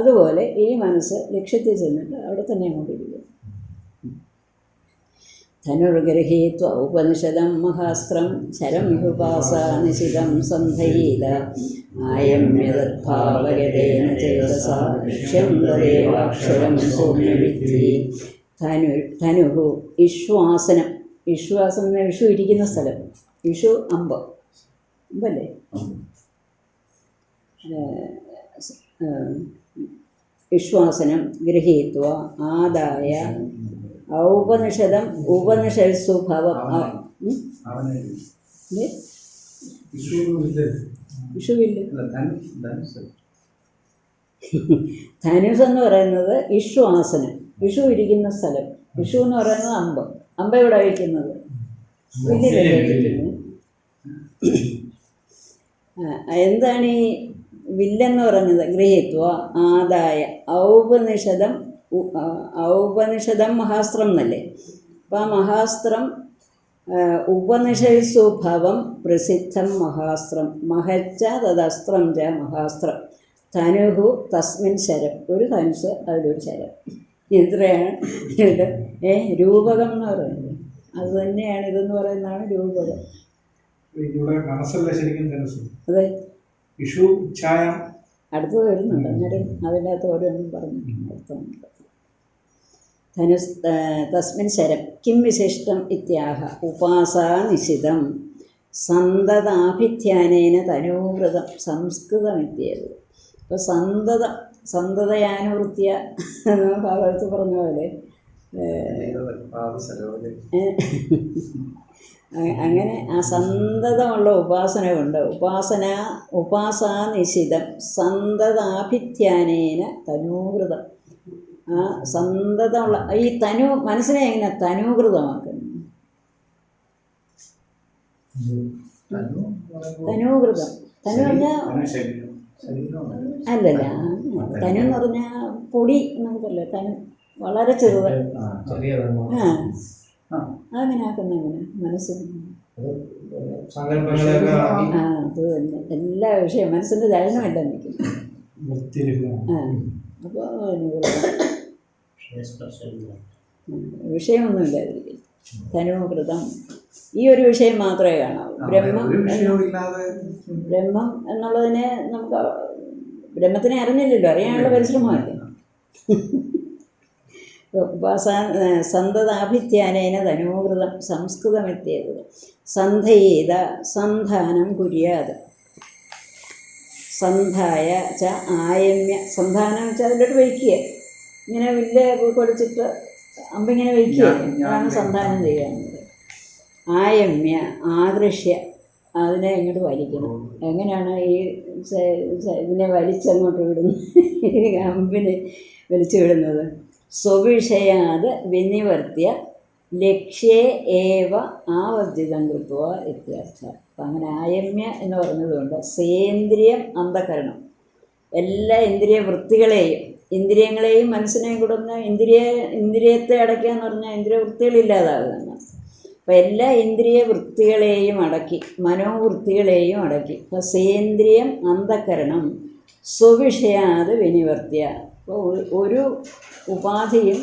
അതുപോലെ ഈ മനസ്സ് ലക്ഷ്യത്തിൽ ചെന്നിട്ട് അവിടെ തന്നെ അങ്ങോട്ട് ഇരിക്കും. ധനുർഗൃഹീത്വ ഔപനിഷദം മഹാസ്ത്രം ശരം ഉപാസാനിശിതം സന്ധയീത ആയമ്യതദ്ഭാവഗതേന ചേതസാ ലക്ഷ്യം തദേവാക്ഷരം സൗമ്യവിദ്ധി. ധനുഃ ഇഷ്വാസനം. ഇഷ്വാസനം എന്ന വിഷു ഇരിക്കുന്ന സ്ഥലം. വിഷു അമ്പല്ലേ? വിശ്വാസനം ഗൃഹീത്വ ആദായ ഔപനിഷദം ഉപനിഷത്സു ഭവം. വിഷുവില്ല. ധനുസ് എന്ന് പറയുന്നത് ഇഷ്വാസനം, വിഷു ഇരിക്കുന്ന സ്ഥലം. വിഷു എന്ന് പറയുന്നത് അമ്പ ഇവിടെ വയ്ക്കുന്നത് വലിയതല്ലേ ഇരിക്കുന്നത്. എന്താണ് ഈ വില്ലെന്ന് പറഞ്ഞത്? ഗൃഹീത്വ ആദായ ഔപനിഷദം മഹാസ്ത്രം എന്നല്ലേ. അപ്പം ആ മഹാസ്ത്രം ഉപനിഷത്സു ഭവം പ്രസിദ്ധം മഹാസ്ത്രം മഹച്ച തദസ്ത്രം ച മഹാസ്ത്രം ധനുഹു തസ്മിൻ ശരം. ഒരു ധനുസ്, അതിലൊരു ശരം. ഇത്രയാണ് ഇത്. രൂപകം എന്ന് പറയുന്നത് അത് തന്നെയാണ്. ഇതെന്ന് പറയുന്നതാണ് രൂപകം. അതെ, വിഷു ഛായം അടുത്ത് വരുന്നുണ്ട്. അന്നേരം അതിനകത്ത് ഓരോന്നും പറഞ്ഞിട്ടുണ്ട്. അർത്ഥമുണ്ട്. തസ്മിൻ ശരം കിം വിശിഷ്ടം ഇത്യാഹ ഉപാസാനിശിതം സന്തതാഭിധ്യാനേന തനൂവൃതം സംസ്കൃതമിത്യത്. അപ്പോൾ സന്തതയാനുവൃത്തിയ ഭാഗവതത്തിൽ പറഞ്ഞ പോലെ അങ്ങനെ ആ സന്തതമുള്ള ഉപാസന കൊണ്ട് ഉപാസാനിശിതം സന്തതാഭിധ്യാനേന തനൂവൃതം. ആ സന്തതമുള്ള ഈ മനസ്സിനെ എങ്ങനെ തനൂകൃതമാക്കുന്നു? തനൂകൃതം തനു പറഞ്ഞാൽ അല്ലല്ല, തനു എന്ന് പറഞ്ഞാൽ പൊടി നമുക്കല്ലേ തനു, വളരെ ചെറുത്. അങ്ങനെ ആക്കുന്ന എങ്ങനെ മനസ്സിന് അത് തന്നെ എല്ലാ വിഷയം മനസ്സിൻ്റെ ചലനമല്ല നിൽക്കുന്നു. അപ്പോൾ വിഷയമൊന്നുമില്ലാതിരിക്കും. തനുകൃതം ഈ ഒരു വിഷയം മാത്രമേ കാണാവൂ. ബ്രഹ്മം എന്നുള്ളതിനെ നമുക്ക് ബ്രഹ്മത്തിനെ അറിഞ്ഞില്ലല്ലോ, അറിയാനുള്ള പരിശ്രമമല്ലേ. സന്തതാഭിധ്യാനേന തനൂകൃതം സംസ്കൃതമെത്തിയത് സന്ധയേത സന്ധാനം കുര്യാത്. സന്ധായ ച ആയമ്യ. സന്ധാനം വെച്ചാൽ അതിലോട്ട് വയ്ക്കുക, ഇങ്ങനെ വില്ല് കൊടുത്തിട്ട് അമ്പിങ്ങനെ വയ്ക്കുക, അതാണ് സന്ധാനം ചെയ്യാറുള്ളത്. ആയമ്യ ആദൃശ്യ, അതിനെ ഇങ്ങോട്ട് വലിക്കണം. എങ്ങനെയാണ് ഈ ഇതിനെ വലിച്ചങ്ങോട്ട് വിടുന്നത്, അമ്പിനെ വലിച്ചു വിടുന്നത്? സ്വവിഷയാത് വിനിവർത്തിയ ലക്ഷ്യേ ഏവ ആവർജിതം കൃത്വ ഇത്യർത്ഥ. അപ്പം അങ്ങനെ ആയമ്യ എന്ന് പറഞ്ഞതുകൊണ്ട് സേന്ദ്രിയം അന്ധകരണം, എല്ലാ ഇന്ദ്രിയ വൃത്തികളെയും ഇന്ദ്രിയങ്ങളെയും മനസ്സിനെയും കൊടുന്ന് ഇന്ദ്രിയത്തെ അടയ്ക്കുക എന്ന് പറഞ്ഞാൽ ഇന്ദ്രിയ വൃത്തികളില്ലാതാകുക. അപ്പം എല്ലാ ഇന്ദ്രിയ വൃത്തികളെയും അടക്കി മനോവൃത്തികളെയും അടക്കി. അപ്പോൾ സേന്ദ്രിയം അന്ധകരണം സ്വവിഷയാത് വിനിവർത്തിയ. അപ്പോൾ ഒരു ഉപാധിയും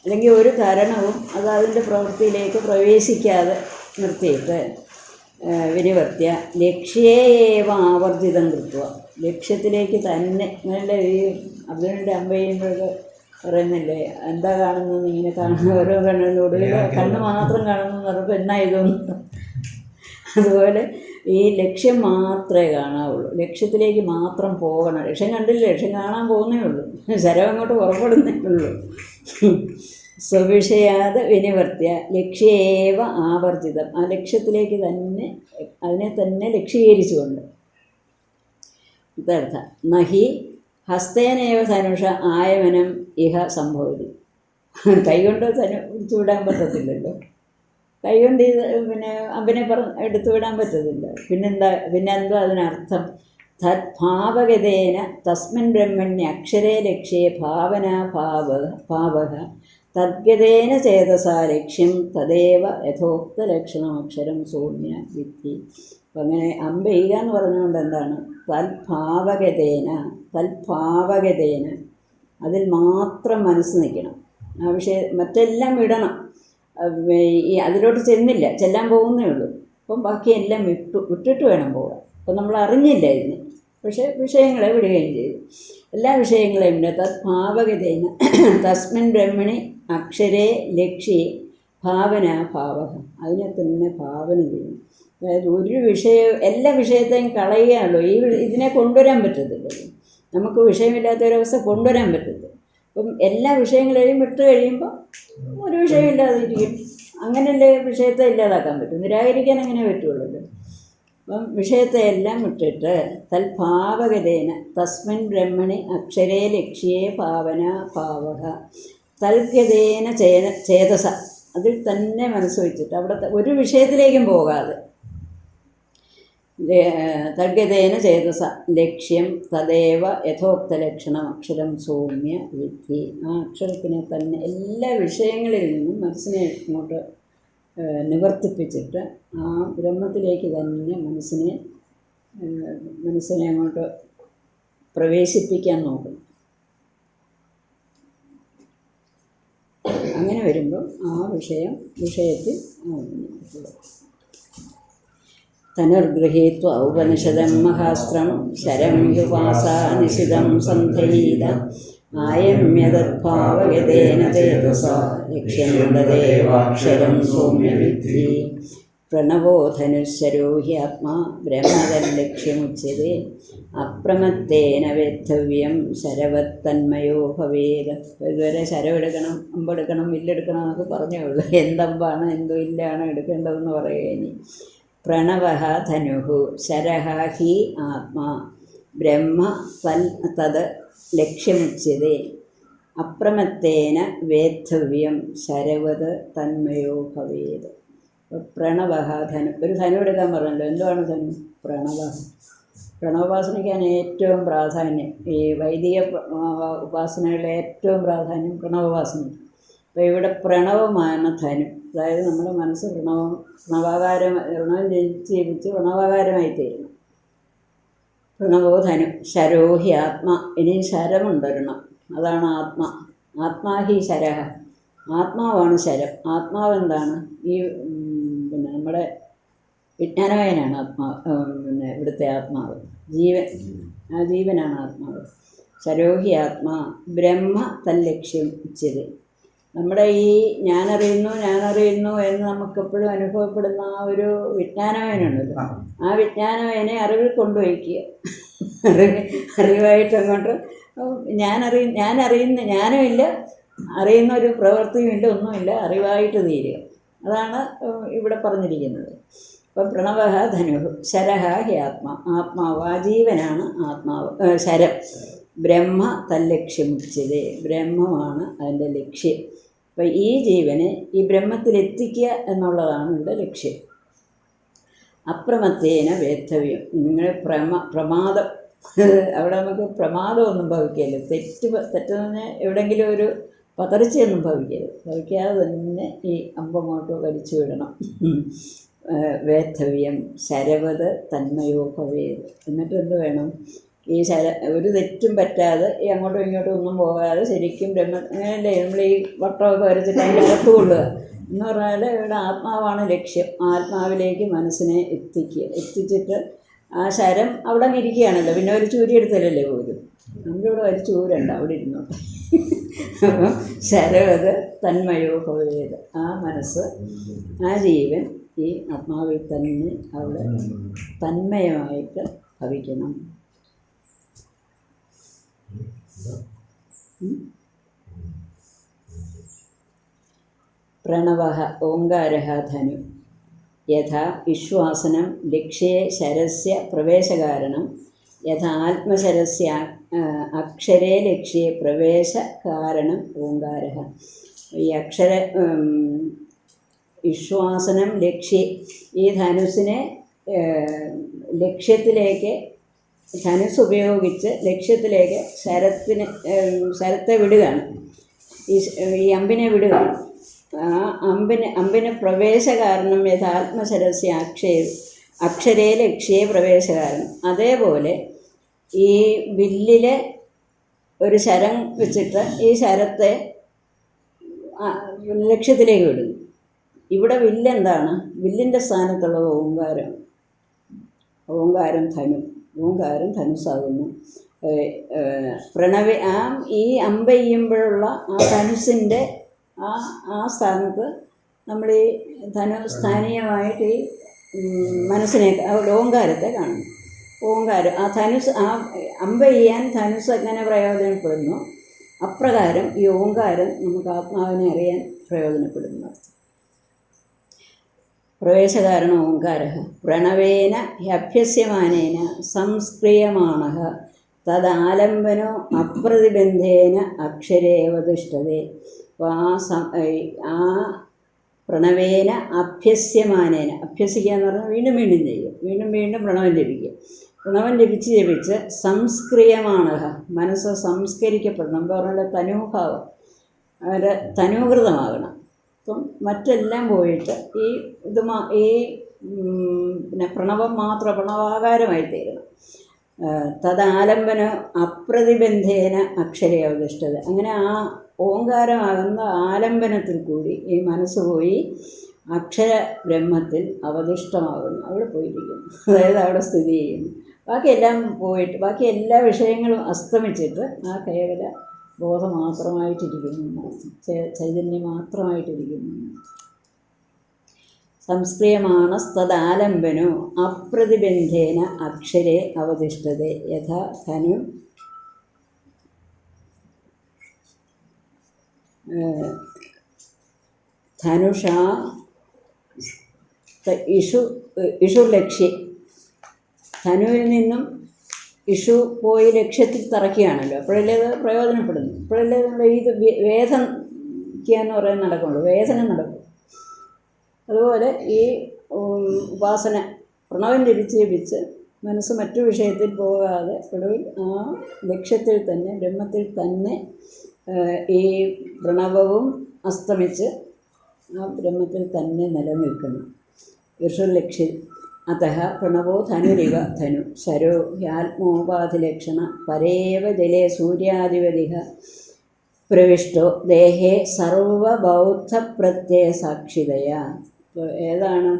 അല്ലെങ്കിൽ ഒരു കാരണവും അത് അതിൻ്റെ പ്രവൃത്തിയിലേക്ക് പ്രവേശിക്കാതെ നിർത്തിയിട്ട് വിനിവർത്തിയ ലക്ഷ്യേവ ആവർജിതം കൃത്വ. ലക്ഷ്യത്തിലേക്ക് തന്നെ. നല്ല ഈ അർജുനൻ്റെ അമ്പ ചെയ്യുമ്പോഴൊക്കെ പറയുന്നില്ലേ, എന്താ കാണുന്നത്, ഇങ്ങനെ കാണുന്ന ഓരോ കണ്ണിലൂടെ കണ്ണ് മാത്രം കാണുന്നു എന്ന് പറഞ്ഞപ്പോൾ എന്നാ ഇതൊന്നും. അതുപോലെ ഈ ലക്ഷ്യം മാത്രമേ കാണാവുള്ളൂ, ലക്ഷ്യത്തിലേക്ക് മാത്രം പോകണം. ലക്ഷ്യം കണ്ടില്ല, ലക്ഷ്യം കാണാൻ പോകുന്നേ ഉള്ളൂ, ശരം അങ്ങോട്ട് പുറപ്പെടുന്നേ ഉള്ളൂ. സ്വവിഷയാത് വിനിവർത്തിയ ലക്ഷ്യേവ ആവർജിതം. ആ ലക്ഷ്യത്തിലേക്ക് തന്നെ, അതിനെ തന്നെ ലക്ഷീകരിച്ചുകൊണ്ട്. ഇതർത്ഥ നഹി ഹസ്തേനേവ ധനുഷ ആയമനം ഇഹ സംഭവതി. കൈകൊണ്ട് പിടിച്ചു വിടാൻ പറ്റത്തില്ലല്ലോ, കൈകൊണ്ട് പിന്നെ അമ്പിനെ എടുത്തു വിടാൻ പറ്റത്തില്ല. പിന്നെന്തോ അതിനർത്ഥം? തദ്ഭാവഗതേന തസ്മിൻ ബ്രഹ്മണ്യ അക്ഷരേ ലക്ഷ്യേ ഭാവന ഭാവക തദ്ഗതേന ചേതസാ ലക്ഷ്യം തദേവ യഥോക്ത ലക്ഷണമക്ഷരം സൗമ്യ വിദ്ധി. അപ്പം അങ്ങനെ അമ്പ ചെയ്യുക എന്ന് പറഞ്ഞുകൊണ്ട് എന്താണ്? തൽഭാവഗതേന അതിൽ മാത്രം മനസ്സ് നിൽക്കണം. ആ മറ്റെല്ലാം വിടണം. ഈ അതിലോട്ട് ചെല്ലാൻ പോകുന്നേ ഉള്ളൂ. അപ്പം ബാക്കിയെല്ലാം വിട്ടിട്ട് വേണം പോകാൻ. അപ്പം നമ്മൾ അറിഞ്ഞില്ല ഇതിന്, പക്ഷേ വിഷയങ്ങളെ വിടുകയും ചെയ്തു. എല്ലാ വിഷയങ്ങളെയും തദ്ഭാവഗതേന തസ്മിൻ ബ്രഹ്മണി അക്ഷരേ ലക്ഷ്യേ ഭാവന ഭാവക. അതിനെ തന്നെ ഭാവന ചെയ്യും. അതായത് എല്ലാ വിഷയത്തെയും കളയുകയാണല്ലോ. ഇതിനെ കൊണ്ടുവരാൻ പറ്റത്തില്ലല്ലോ, നമുക്ക് വിഷയമില്ലാത്തൊരവസ്ഥ കൊണ്ടുവരാൻ പറ്റത്തില്ല. അപ്പം എല്ലാ വിഷയങ്ങളെയും വിട്ട് കഴിയുമ്പോൾ ഒരു വിഷയമില്ലാതിരിക്കും. അങ്ങനെയല്ലേ വിഷയത്തെ ഇല്ലാതാക്കാൻ പറ്റും, നിരാകരിക്കാൻ അങ്ങനെ പറ്റുള്ളൂ. അപ്പം വിഷയത്തെ എല്ലാം വിട്ടിട്ട് തൽഭാവഗതേന തസ്മിൻ ബ്രഹ്മണി അക്ഷരേ ലക്ഷ്യേ ഭാവന ഭാവക തൽഗതേന ചേതസ. അതിൽ തന്നെ മനസ്സ് വെച്ചിട്ട് അവിടെ ഒരു വിഷയത്തിലേക്കും പോകാതെ തദ്ഗതേന ചേതസ ലക്ഷ്യം തദേവ യഥോക്ത ലക്ഷണം അക്ഷരം സൗമ്യ വിദ്ധി. ആ അക്ഷരത്തിനെ തന്നെ എല്ലാ വിഷയങ്ങളിൽ നിന്നും മനസ്സിനെ ഇങ്ങോട്ട് നിവർത്തിപ്പിച്ചിട്ട് ആ ബ്രഹ്മത്തിലേക്ക് തന്നെ മനസ്സിനെ അങ്ങോട്ട് പ്രവേശിപ്പിക്കാൻ നോക്കും. അങ്ങനെ വരുമ്പോൾ ആ വിഷയത്തിൽ തനുർഗൃഹീത്വ ഉപനിഷദം മഹാസ്ത്രം ശരം യുപാസാനിശിതം സന്ധയീത ആയമ്യതദ്ഭാവഗതേന ചേതസാ ലക്ഷ്യം തദേവാക്ഷരം സൗമ്യ വിദ്ധി. പ്രണവോ ധനുശ്ശരോ ഹി ആത്മാ ബ്രഹ്മതല്ലക്ഷ്യമുച്യതേ അപ്രമത്തേന വേദ്ധവ്യം ശരവത്തന്മയോ ഭവേത്. ഇതുവരെ ശരമെടുക്കണം, അമ്പെടുക്കണം, വില്ലെടുക്കണം എന്നൊക്കെ പറഞ്ഞേ ഉള്ളൂ. എന്തമ്പാണ് എന്തോ വില്ലാണ് എടുക്കേണ്ടതെന്ന് പറയുക. ഇനി പ്രണവ ധനുഹു ശരഹ ഹി ആത്മാ ബ്രഹ്മ തത് ലക്ഷ്യമുച്യതേ അപ്രമത്തേന വേദ്ധവ്യം ശരവത് തന്മയോ ഭവേത്. പ്രണവ ധനു, ഒരു ധനു എടുക്കാൻ പറഞ്ഞല്ലോ. എന്തുവാണ് ധനു? പ്രണവ. പ്രണവോപാസനയ്ക്കാണ് ഏറ്റവും പ്രാധാന്യം. ഈ വൈദിക ഉപാസനകളിലെ ഏറ്റവും പ്രാധാന്യം പ്രണവോപാസനയ്ക്ക്. അപ്പോൾ ഇവിടെ പ്രണവമാണ് ധനു. അതായത് നമ്മുടെ മനസ്സ് പ്രണവം ജപിച്ച് പ്രണവാകാരമായി തീരണം. പ്രണവോ ധനു ശരോഹി ആത്മ. ഇനി ശരമുണ്ടൊരെണ്ണം, അതാണ് ആത്മ. ആത്മാഹി ശരഹ, ആത്മാവാണ് ശരം. ആത്മാവ് എന്താണ്? ഈ നമ്മുടെ വിജ്ഞാനമയനാണ് ഇവിടുത്തെ ആത്മാവ്, ജീവൻ. ആ ജീവനാണ് ആത്മാവ്. ശരോഹി ആത്മാ ബ്രഹ്മ തല്ലക്ഷ്യം ഉച്യതേ. നമ്മുടെ ഈ ഞാനറിയുന്നു എന്ന് നമുക്കെപ്പോഴും അനുഭവപ്പെടുന്ന ആ ഒരു വിജ്ഞാനമയനുണ്ടല്ലോ, ആ വിജ്ഞാനമയനെ അറിവിൽ കൊണ്ടുവയ്ക്കുക. അറിവായിട്ട് അങ്ങോട്ട് ഞാനുമില്ല, അറിയുന്ന ഒരു പ്രവൃത്തിയുമില്ല, ഒന്നുമില്ല, അറിവായിട്ട് തീരുക. അതാണ് ഇവിടെ പറഞ്ഞിരിക്കുന്നത്. അപ്പം പ്രണവ ധനുഹു ശരഹ ഹി ആത്മാ, ആത്മാവ് ആ ജീവനാണ് ആത്മാവ്, ശരം. ബ്രഹ്മ തല്ലക്ഷ്യമുച്യതേ, ബ്രഹ്മമാണ് അതിൻ്റെ ലക്ഷ്യം. അപ്പം ഈ ജീവനെ ഈ ബ്രഹ്മത്തിലെത്തിക്കുക എന്നുള്ളതാണ് ഇവിടെ ലക്ഷ്യം. അപ്രമത്തേന വേദ്ധവ്യം. നിങ്ങൾ പ്രമാദം, അവിടെ നമുക്ക് പ്രമാദമൊന്നും ഭവിക്കരുത്. തെറ്റെന്ന് എവിടെയെങ്കിലും ഒരു പതർച്ചയൊന്നും ഭവിക്കാതെ തന്നെ ഈ അമ്പങ്ങോട്ട് വലിച്ചു വിടണം. വേദ്ധവ്യം ശരവത് തന്മയോ ഭവേത്. എന്നിട്ട് എന്ത് വേണം? ഈ ഒരു തെറ്റും പറ്റാതെ ഈ അങ്ങോട്ടും ഇങ്ങോട്ടും ഒന്നും പോകാതെ ശരിക്കും അങ്ങനെയല്ലേ നമ്മൾ ഈ വട്ടമൊക്കെ വരച്ചിട്ട് അതിൻ്റെ അകത്ത് കൊള്ളുക എന്ന് പറഞ്ഞാൽ ഇവിടെ ആത്മാവാണ് ലക്ഷ്യം. ആത്മാവിലേക്ക് മനസ്സിനെ എത്തിച്ചിട്ട് ആ ശരം അവിടെ അങ്ങ് ഇരിക്കുകയാണല്ലോ, പിന്നെ ഒരു ചൂരി എടുത്തല്ലേ പോലും. നമ്മുടെ ഇവിടെ ഒരു ചൂരുണ്ട്, അവിടെ ഇരുന്നോട്ടെ. അപ്പം ശരവത് തന്മയോ ഭവേത്, ആ മനസ്സ്, ആ ജീവൻ ഈ ആത്മാവിൽ തന്നെ അവിടെ തന്മയമായിട്ട് ഭവിക്കണം. പ്രണവ ഓങ്കാര ധനു യഥാ വിശ്വാസനം ലക്ഷ്യേ ശരസ്യ പ്രവേശകാരണം യഥാ ആത്മശരസ്യ അക്ഷരേ ലക്ഷ്യേ പ്രവേശകാരണം ഓങ്കാര. ഈ വിശ്വാസനം ലക്ഷ്യ, ഈ ധനുസിനെ ലക്ഷ്യത്തിലേക്ക്, ധനുസ് ഉപയോഗിച്ച് ലക്ഷ്യത്തിലേക്ക് ശരത്തെ വിടുകയാണ്, ഈ അമ്പിനെ വിടുകയാണ്. ആ അമ്പിന് പ്രവേശകാരണം യഥാത്മശരസ്യ അക്ഷരേ ലക്ഷ്യേ പ്രവേശകാരണം. അതേപോലെ ഈ വില്ലിലെ ഒരു ശരം വെച്ചിട്ട് ഈ ശരത്തെ ലക്ഷ്യത്തിലേക്ക് വിടുന്നു. ഇവിടെ വില്ലെന്താണ്? വില്ലിൻ്റെ സ്ഥാനത്തുള്ളത് ഓങ്കാരം. ഓങ്കാരം ധനു, ഓങ്കാരം ധനുസാകുന്നു. ഈ അമ്പെയ്യുമ്പോഴുള്ള ആ ധനുസിൻ്റെ ആ സ്ഥാനത്ത് നമ്മൾ ഈ സ്ഥാനീയമായിട്ട് ഈ മനസ്സിനെ ഓങ്കാരത്തെ കാണുന്നു. ഓങ്കാരം ആ ധനുസ്, ആ അമ്പെയ്യാൻ ധനുസ് എങ്ങനെ പ്രയോജനപ്പെടുന്നു, അപ്രകാരം ഈ ഓങ്കാരം നമുക്ക് ആത്മാവിനെ അറിയാൻ പ്രയോജനപ്പെടുന്നു. പ്രവേശകാരണം ഓങ്കാര. പ്രണവേന ഹ്യഭ്യസ്യമാനേന സംസ്ക്രിയമാണഃ തദാലംബനോ അപ്രതിബന്ധേന അക്ഷരേവതിഷ്ഠതേ. അപ്പോൾ ആ പ്രണവേന അഭ്യസ്യമാനേന, അഭ്യസിക്കുക എന്ന് പറഞ്ഞാൽ വീണ്ടും വീണ്ടും ചെയ്യുക, വീണ്ടും വീണ്ടും പ്രണവം ജപിക്കുക. പ്രണവം ജപിച്ച് സംസ്ക്രിയമാണഃ, മനസ്സ് സംസ്കരിക്കപ്പെടണം. എന്ന് പറഞ്ഞാൽ തനൂഭാവം, അവരെ തനൂകൃതമാകണം. അപ്പം മറ്റെല്ലാം പോയിട്ട് ഈ പിന്നെ പ്രണവം മാത്രം പ്രണവാകാരമായി തീരണം. തദാലംബന അപ്രതിബന്ധേന അക്ഷരേ അവതിഷ്ഠത. അങ്ങനെ ആ ഓങ്കാരമാകുന്ന ആലംബനത്തിൽ കൂടി ഈ മനസ്സ് പോയി അക്ഷര ബ്രഹ്മത്തിൽ അവതിഷ്ഠമാകുന്നു, അവിടെ പോയിരിക്കുന്നു, അതായത് അവിടെ സ്ഥിതി ചെയ്യുന്നു. ബാക്കിയെല്ലാം പോയിട്ട് ബാക്കി എല്ലാ വിഷയങ്ങളും അസ്തമിച്ചിട്ട് ആ കേവല ബോധം മാത്രമായിട്ടിരിക്കുന്നു, ചൈതന്യം മാത്രമായിട്ടിരിക്കുന്നു. സംസ്ക്രിയമാണസ്തദാലംബനോ അപ്രതിബന്ധേന അക്ഷരേ അവതിഷ്ഠതേ യഥാ ധനുഷാ ഇഷുലക്ഷ്യ. ധനുവിൽ നിന്നും ഇഷു പോയി ലക്ഷ്യത്തിൽ തറയ്ക്കുകയാണല്ലോ. അപ്പോഴല്ലേ അത് പ്രയോജനപ്പെടുന്നു. അപ്പോഴല്ലേ നമ്മുടെ ഇത് വേദനിക്കുക എന്ന് പറയുന്നത് നടക്കുള്ളൂ, വേദന നടക്കും. അതുപോലെ ഈ ഉപാസന പ്രണവം ജപിച്ച് മനസ്സ് മറ്റു വിഷയത്തിൽ പോകാതെ ഒടുവിൽ ആ ലക്ഷ്യത്തിൽ തന്നെ, ബ്രഹ്മത്തിൽ തന്നെ ഈ പ്രണവവും അസ്തമിച്ച് ആ ബ്രഹ്മത്തിൽ തന്നെ നിലനിൽക്കുന്നു. ഋഷുലക്ഷ്യ അതഃ പ്രണവോ ധനുരിവ ധനു ശരോ ഹ്യാത്മോപാധിലക്ഷണ പരേവ ജലേ സൂര്യാധിപതിഃ പ്രവിഷ്ടോ ദേഹേ സർവബൗദ്ധപ്രത്യയ സാക്ഷിതയാ. ഇപ്പോൾ ഏതാണ്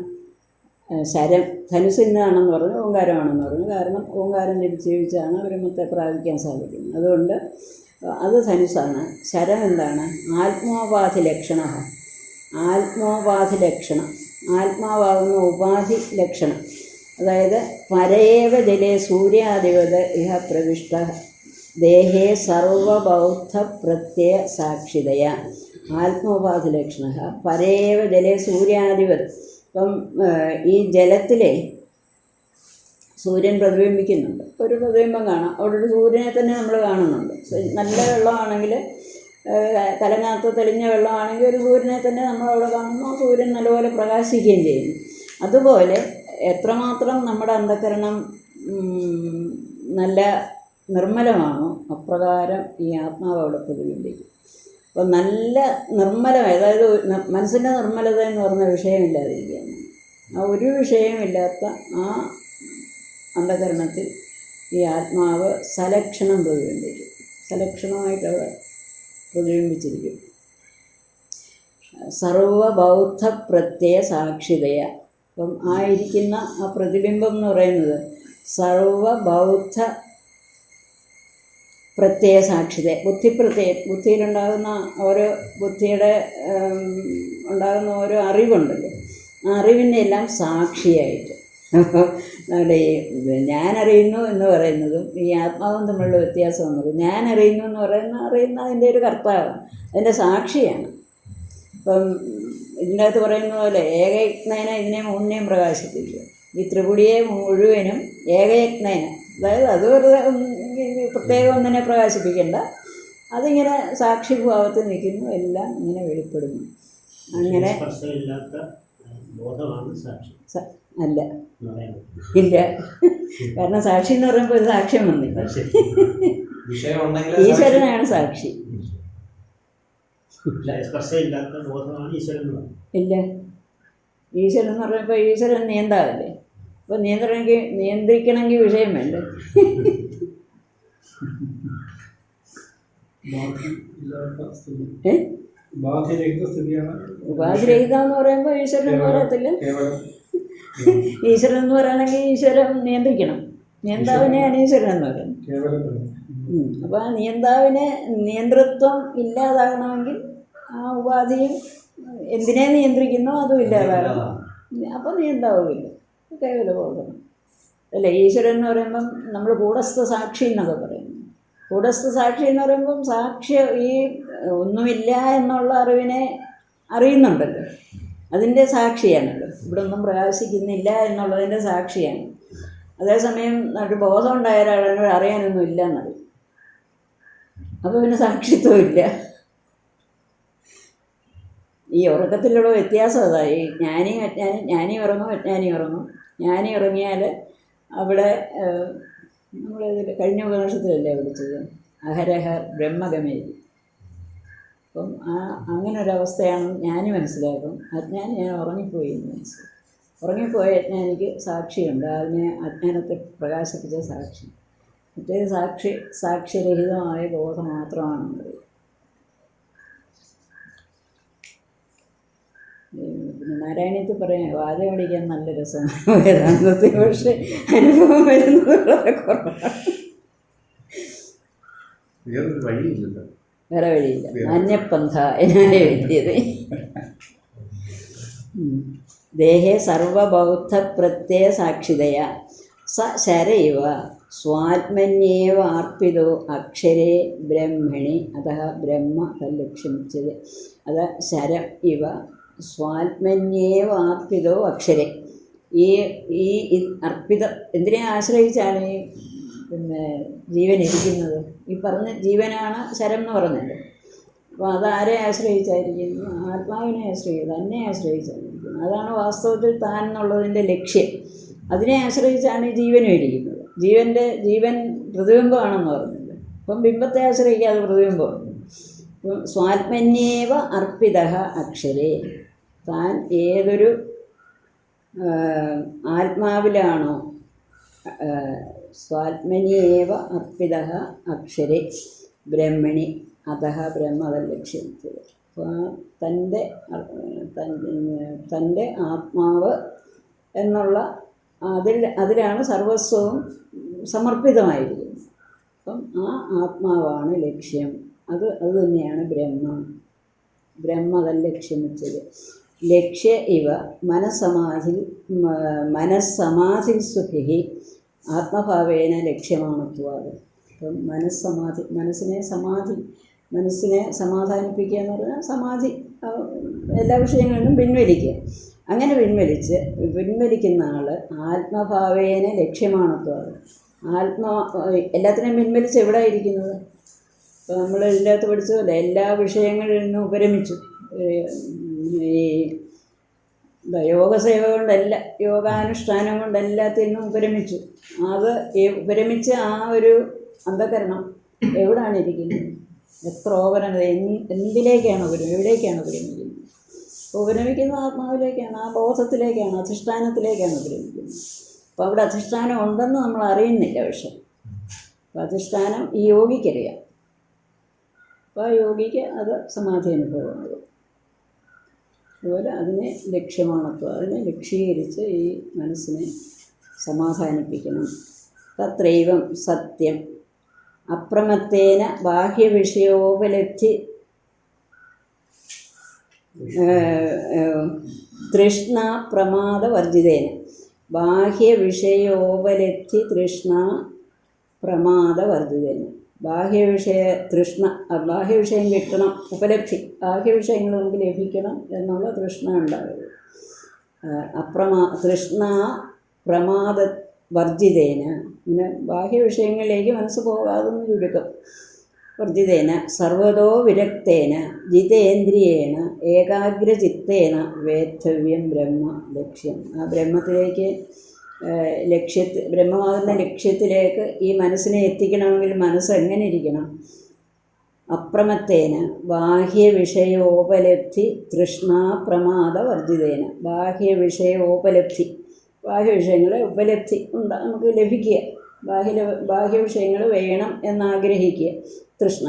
ശരം? ധനുസിന്നാണെന്ന് പറഞ്ഞു, ഓങ്കാരമാണെന്ന് പറഞ്ഞു. കാരണം ഓങ്കാരം ജപിച്ചാണ് ബ്രഹ്മത്തെ പ്രാപിക്കാൻ സാധിക്കുന്നത്. അതുകൊണ്ട് അത് ധനുസാണ്. ശരം എന്താണ്? ആത്മോപാധി ലക്ഷണ. ആത്മോപാധി ലക്ഷണം, ആത്മാവാകുന്ന ഉപാധി ലക്ഷണം. അതായത് പരേവ ജലേ സൂര്യാധിപത ഇഹ പ്രവിഷ്ട ദേഹേ സർവബൗദ്ധ പ്രത്യയ സാക്ഷിതയ. ആത്മോപാധി ലക്ഷണ പരേവ ജലേ സൂര്യാധിപത്. ഇപ്പം ഈ ജലത്തിലെ സൂര്യൻ പ്രതിബിംബിക്കുന്നുണ്ട്. ഒരു പ്രതിബിംബം കാണാം, അവിടെ ഒരു സൂര്യനെ തന്നെ നമ്മൾ കാണുന്നുണ്ട്. നല്ല വെള്ളമാണെങ്കിൽ, കലങ്ങാത്ത തെളിഞ്ഞ വെള്ളമാണെങ്കിൽ ഒരു സൂര്യനെ തന്നെ നമ്മളവിടെ കാണുന്നു. ആ സൂര്യൻ നല്ലപോലെ പ്രകാശിക്കുകയും ചെയ്യുന്നു. അതുപോലെ എത്രമാത്രം നമ്മുടെ അന്ധകരണം നല്ല നിർമ്മലമാണോ അപ്രകാരം ഈ ആത്മാവ് അവിടെ പ്രതിബിംബിക്കും. അപ്പോൾ നല്ല നിർമ്മലമായി, അതായത് മനസ്സിൻ്റെ നിർമ്മലത എന്ന് പറഞ്ഞ വിഷയമില്ലാതിരിക്കുകയാണ്. ആ ഒരു വിഷയമില്ലാത്ത ആ അന്ധകരണത്തിൽ ഈ ആത്മാവ് സലക്ഷണം പ്രതിബിംബിക്കും. സലക്ഷണമായിട്ട് അവിടെ പ്രതിബിംബിച്ചിരിക്കും. സർവബൗദ്ധ പ്രത്യയ സാക്ഷിതയ. അപ്പം ആയിരിക്കുന്ന ആ പ്രതിബിംബം എന്ന് പറയുന്നത് സർവബൗദ്ധ പ്രത്യയ സാക്ഷിത. ബുദ്ധിയിലുണ്ടാകുന്ന ഓരോ ബുദ്ധിയുടെ ഉണ്ടാകുന്ന ഓരോ അറിവുണ്ടല്ലോ, ആ അറിവിൻ്റെ എല്ലാം സാക്ഷിയായിട്ട്. അപ്പോൾ നമ്മുടെ ഈ ഞാനറിയുന്നു എന്ന് പറയുന്നതും ഈ ആത്മാവും തമ്മിലുള്ള വ്യത്യാസം എന്നത്, ഞാനറിയുന്നു എന്ന് അറിയുന്ന അതിൻ്റെ ഒരു കർത്താവാണ്, അതിൻ്റെ സാക്ഷിയാണ്. ഇപ്പം ഇതിൻ്റെ അകത്ത് പറയുന്ന പോലെ ഏകയജ്ഞേന ഇതിനെ മൂന്നിനെയും പ്രകാശിപ്പിക്കുക. ഈ ത്രിപുടിയെ മുഴുവനും ഏകയജ്ഞേന, അതായത് അത് പ്രത്യേകം ഒന്നിനെ പ്രകാശിപ്പിക്കേണ്ട, അതിങ്ങനെ സാക്ഷിഭാവത്തിൽ നിൽക്കുന്നു, എല്ലാം ഇങ്ങനെ വെളിപ്പെടുന്നു. അങ്ങനെ അല്ല, ഇല്ല. കാരണം സാക്ഷി എന്ന് പറയുമ്പോൾ ഒരു സാക്ഷ്യം വന്നില്ല. ഈശ്വരനാണ് സാക്ഷി. ഇല്ല, ഈശ്വരൻ എന്ന് പറയുമ്പോൾ ഈശ്വരൻ നിയന്താവല്ലേ. അപ്പോൾ നിയന്ത്രിക്കണമെങ്കിൽ വിഷയം വേണ്ടേ? ഉപാധിരഹിത എന്ന് പറയുമ്പോൾ ഈശ്വരൻ എന്ന് പറയത്തില്ല. ഈശ്വരൻ എന്ന് പറയുകയാണെങ്കിൽ ഈശ്വരൻ നിയന്ത്രിക്കണം. നിയന്താവിനെയാണ് ഈശ്വരൻ എന്ന് പറയുന്നത്. അപ്പോൾ ആ നിയന്താവിനെ നിയന്ത്രിത്വം ഇല്ലാതാകണമെങ്കിൽ ആ ഉപാധിയും എന്തിനെ നിയന്ത്രിക്കുന്നോ അതും ഇല്ലാതാകണം. അപ്പോൾ നിയന്താവില്ല, കേവലബോധം അല്ലേ. ഈശ്വരൻ എന്ന് പറയുമ്പം നമ്മൾ കൂടസ്ഥ സാക്ഷി എന്നൊക്കെ പറയുന്നു. കൂടസ്ഥ സാക്ഷി എന്ന് പറയുമ്പം സാക്ഷി ഈ ഒന്നുമില്ല എന്നുള്ള അറിവിനെ അറിയുന്നുണ്ടല്ലോ, അതിൻ്റെ സാക്ഷിയാണല്ലോ. ഇവിടെ ഒന്നും പ്രകാശിക്കുന്നില്ല എന്നുള്ളതിൻ്റെ സാക്ഷിയാണ്. അതേസമയം ഒരു ബോധം ഉണ്ടായ ഒരാളോട് അറിയാനൊന്നും ഇല്ല എന്നറിയും. അപ്പോൾ പിന്നെ സാക്ഷിത്വം ഇല്ല. ഈ ഉറക്കത്തിലുള്ള വ്യത്യാസം അതായി. ജ്ഞാനി ഉറങ്ങും, അജ്ഞാനി ഉറങ്ങും. ജ്ഞാനി ഉറങ്ങിയാൽ അവിടെ നമ്മളിതിൽ കഴിഞ്ഞ ഉപനിഷത്തിലല്ലേ വിളിച്ചത് അഹരഹ ബ്രഹ്മഗമേരി. അപ്പം അങ്ങനെ ഒരവസ്ഥയാണ് ജ്ഞാനി മനസ്സിലാക്കും. അജ്ഞാനി ഞാൻ ഉറങ്ങിപ്പോയി എന്ന് മനസ്സിലാക്കും. ഉറങ്ങിപ്പോയ അജ്ഞാനിക്ക് സാക്ഷിയുണ്ട്, അതിനെ അജ്ഞാനത്തെ പ്രകാശിപ്പിച്ച സാക്ഷി. മറ്റേത് സാക്ഷ്യരഹിതമായ ബോധം മാത്രമാണെന്നത്. പിന്നെ നാരായണീയത്തിൽ പറയാം വാചകം പഠിക്കാൻ നല്ല രസമാണ് വേദാന്തത്തിൽ, പക്ഷെ അനുഭവം വരുന്നത് വളരെ കുറവാണ്. വേറെ വഴിയില്ല. അന്യപന്ഥ എന്നായ വ്യക്തിയത്. ദേഹേ സർവബൗദ്ധപ്രത്യയ സാക്ഷിതയ സ ശര ഇവ സ്വാത്മന്യേവ അർപ്പിതോ അക്ഷരേ ബ്രഹ്മണി അതഃ ബ്രഹ്മ തല്ലക്ഷ്യമിച്ചത്. അത് ശരം ഇവ സ്വാത്മന്യേവ അർപ്പിതോ അക്ഷരേ. ഈ ഈ അർപ്പിതം എന്തിനെ ആശ്രയിച്ചാണ് ഈ ജീവൻ ഇരിക്കുന്നത്? ഈ പറഞ്ഞ ജീവനാണ് ശരം എന്ന് പറഞ്ഞത്. അപ്പോൾ അതാരെ ആശ്രയിച്ചായിരിക്കുന്നു? ആത്മാവിനെ ആശ്രയിച്ചു, തന്നെ ആശ്രയിച്ചായിരിക്കുന്നു. അതാണ് വാസ്തവത്തിൽ താൻ എന്നുള്ളതിൻ്റെ ലക്ഷ്യം. അതിനെ ആശ്രയിച്ചാണ് ഈ ജീവനും ഇരിക്കുന്നത്. ജീവൻ പ്രതിബിംബമാണെന്ന് പറഞ്ഞത്. അപ്പം ബിംബത്തെ ആശ്രയിക്കാതെ പ്രതിബിംബമാണ്. അപ്പം സ്വാത്മന്യേവ അർപ്പിത അക്ഷരേ, താൻ ഏതൊരു ആത്മാവിലാണോ സ്വാത്മന്യേവ അർപ്പിത അക്ഷരേ ബ്രഹ്മണി അതഃ ബ്രഹ്മ ലക്ഷ്യം. അപ്പോൾ തൻ്റെ ആത്മാവ് എന്നുള്ള അതിലാണ് സർവസ്വവും സമർപ്പിതമായിരിക്കുന്നത്. അപ്പം ആ ആത്മാവാണ് ലക്ഷ്യം. അത് തന്നെയാണ് ബ്രഹ്മ ലക്ഷ്യം വെച്ചത്. ലക്ഷ്യ ഇവ മനസ്സമാധി സുഖി ആത്മഭാവേന ലക്ഷ്യമാണത്വാത്. അപ്പം മനസ്സിനെ സമാധാനിപ്പിക്കുക എന്ന് പറഞ്ഞാൽ സമാധി, എല്ലാ വിഷയങ്ങളിലും പിൻവലിക്കുക. അങ്ങനെ പിൻവലിക്കുന്ന ആൾ ആത്മഭാവേന ലക്ഷ്യമാണത്വാത്. എല്ലാത്തിനെയും പിൻവലിച്ച് എവിടെ ഇരിക്കുന്നത്? ഇപ്പോൾ നമ്മൾ ഇതിനകത്ത് പഠിച്ചതല്ലേ, എല്ലാ വിഷയങ്ങളിൽ നിന്നും ഉപരമിച്ചു. ഈ യോഗസേവ കൊണ്ടല്ല, യോഗാനുഷ്ഠാനം കൊണ്ടെല്ലാത്തിൽ നിന്നും ഉപരമിച്ചു. അത് ഉപരമിച്ച് ആ ഒരു അന്ധകരണം എവിടെയാണ് ഇരിക്കുന്നത്? എത്ര ഓപനങ്ങൾ, എന്തിലേക്കാണ് എവിടേക്കാണ് ഉപരമിക്കുന്നത്? ഉപരമിക്കുന്നത് ആത്മാവിലേക്കാണ്, ആ ബോധത്തിലേക്കാണ്, അധിഷ്ഠാനത്തിലേക്കാണ് ഉപരമിക്കുന്നത്. അപ്പോൾ അവിടെ അധിഷ്ഠാനം ഉണ്ടെന്ന് നമ്മൾ അറിയുന്നില്ല. പക്ഷെ അപ്പോൾ അധിഷ്ഠാനം ഈ യോഗിക്കറിയാം. അപ്പോൾ ആ യോഗിക്ക് അത് സമാധി അനുഭവമാകും. അതുപോലെ അതിനെ ലക്ഷ്യമാണത്വം, അതിനെ ലക്ഷീകരിച്ച് ഈ മനസ്സിനെ സമാധാനിപ്പിക്കണം. തത്രൈവം സത്യം അപ്രമത്തേന ബാഹ്യവിഷയോപലബ്ധി തൃഷ്ണ പ്രമാദവർജിതേന. ബാഹ്യവിഷയോപലബ്ധി തൃഷ്ണ പ്രമാദവർജിതേന. ബാഹ്യവിഷയം കിട്ടണം, ഉപലബ്ധി, ബാഹ്യവിഷയങ്ങൾ നമുക്ക് ലഭിക്കണം എന്നുള്ള തൃഷ്ണ ഉണ്ടാകുന്നത്. തൃഷ്ണ പ്രമാദ വർജിതേന, പിന്നെ ബാഹ്യവിഷയങ്ങളിലേക്ക് മനസ്സ് പോകാതെ ചുരുക്കം. വർജിതേന സർവതോ വിരക്തേന ജിതേന്ദ്രിയേണ ഏകാഗ്രചിത്തേന വേദ്ധവ്യം ബ്രഹ്മ ലക്ഷ്യം. ആ ബ്രഹ്മത്തിലേക്ക് ബ്രഹ്മമാകുന്ന ലക്ഷ്യത്തിലേക്ക് ഈ മനസ്സിനെ എത്തിക്കണമെങ്കിൽ മനസ്സ് എങ്ങനെ ഇരിക്കണം? അപ്രമത്തേന ബാഹ്യവിഷയോപലബ്ധി തൃഷ്ണാ പ്രമാദ വർജിതേന. ബാഹ്യവിഷയങ്ങളെ ഉപലബ്ധി നമുക്ക് ലഭിക്കുക, ബാഹ്യവിഷയങ്ങൾ വേണം എന്നാഗ്രഹിക്കുക. തൃഷ്ണ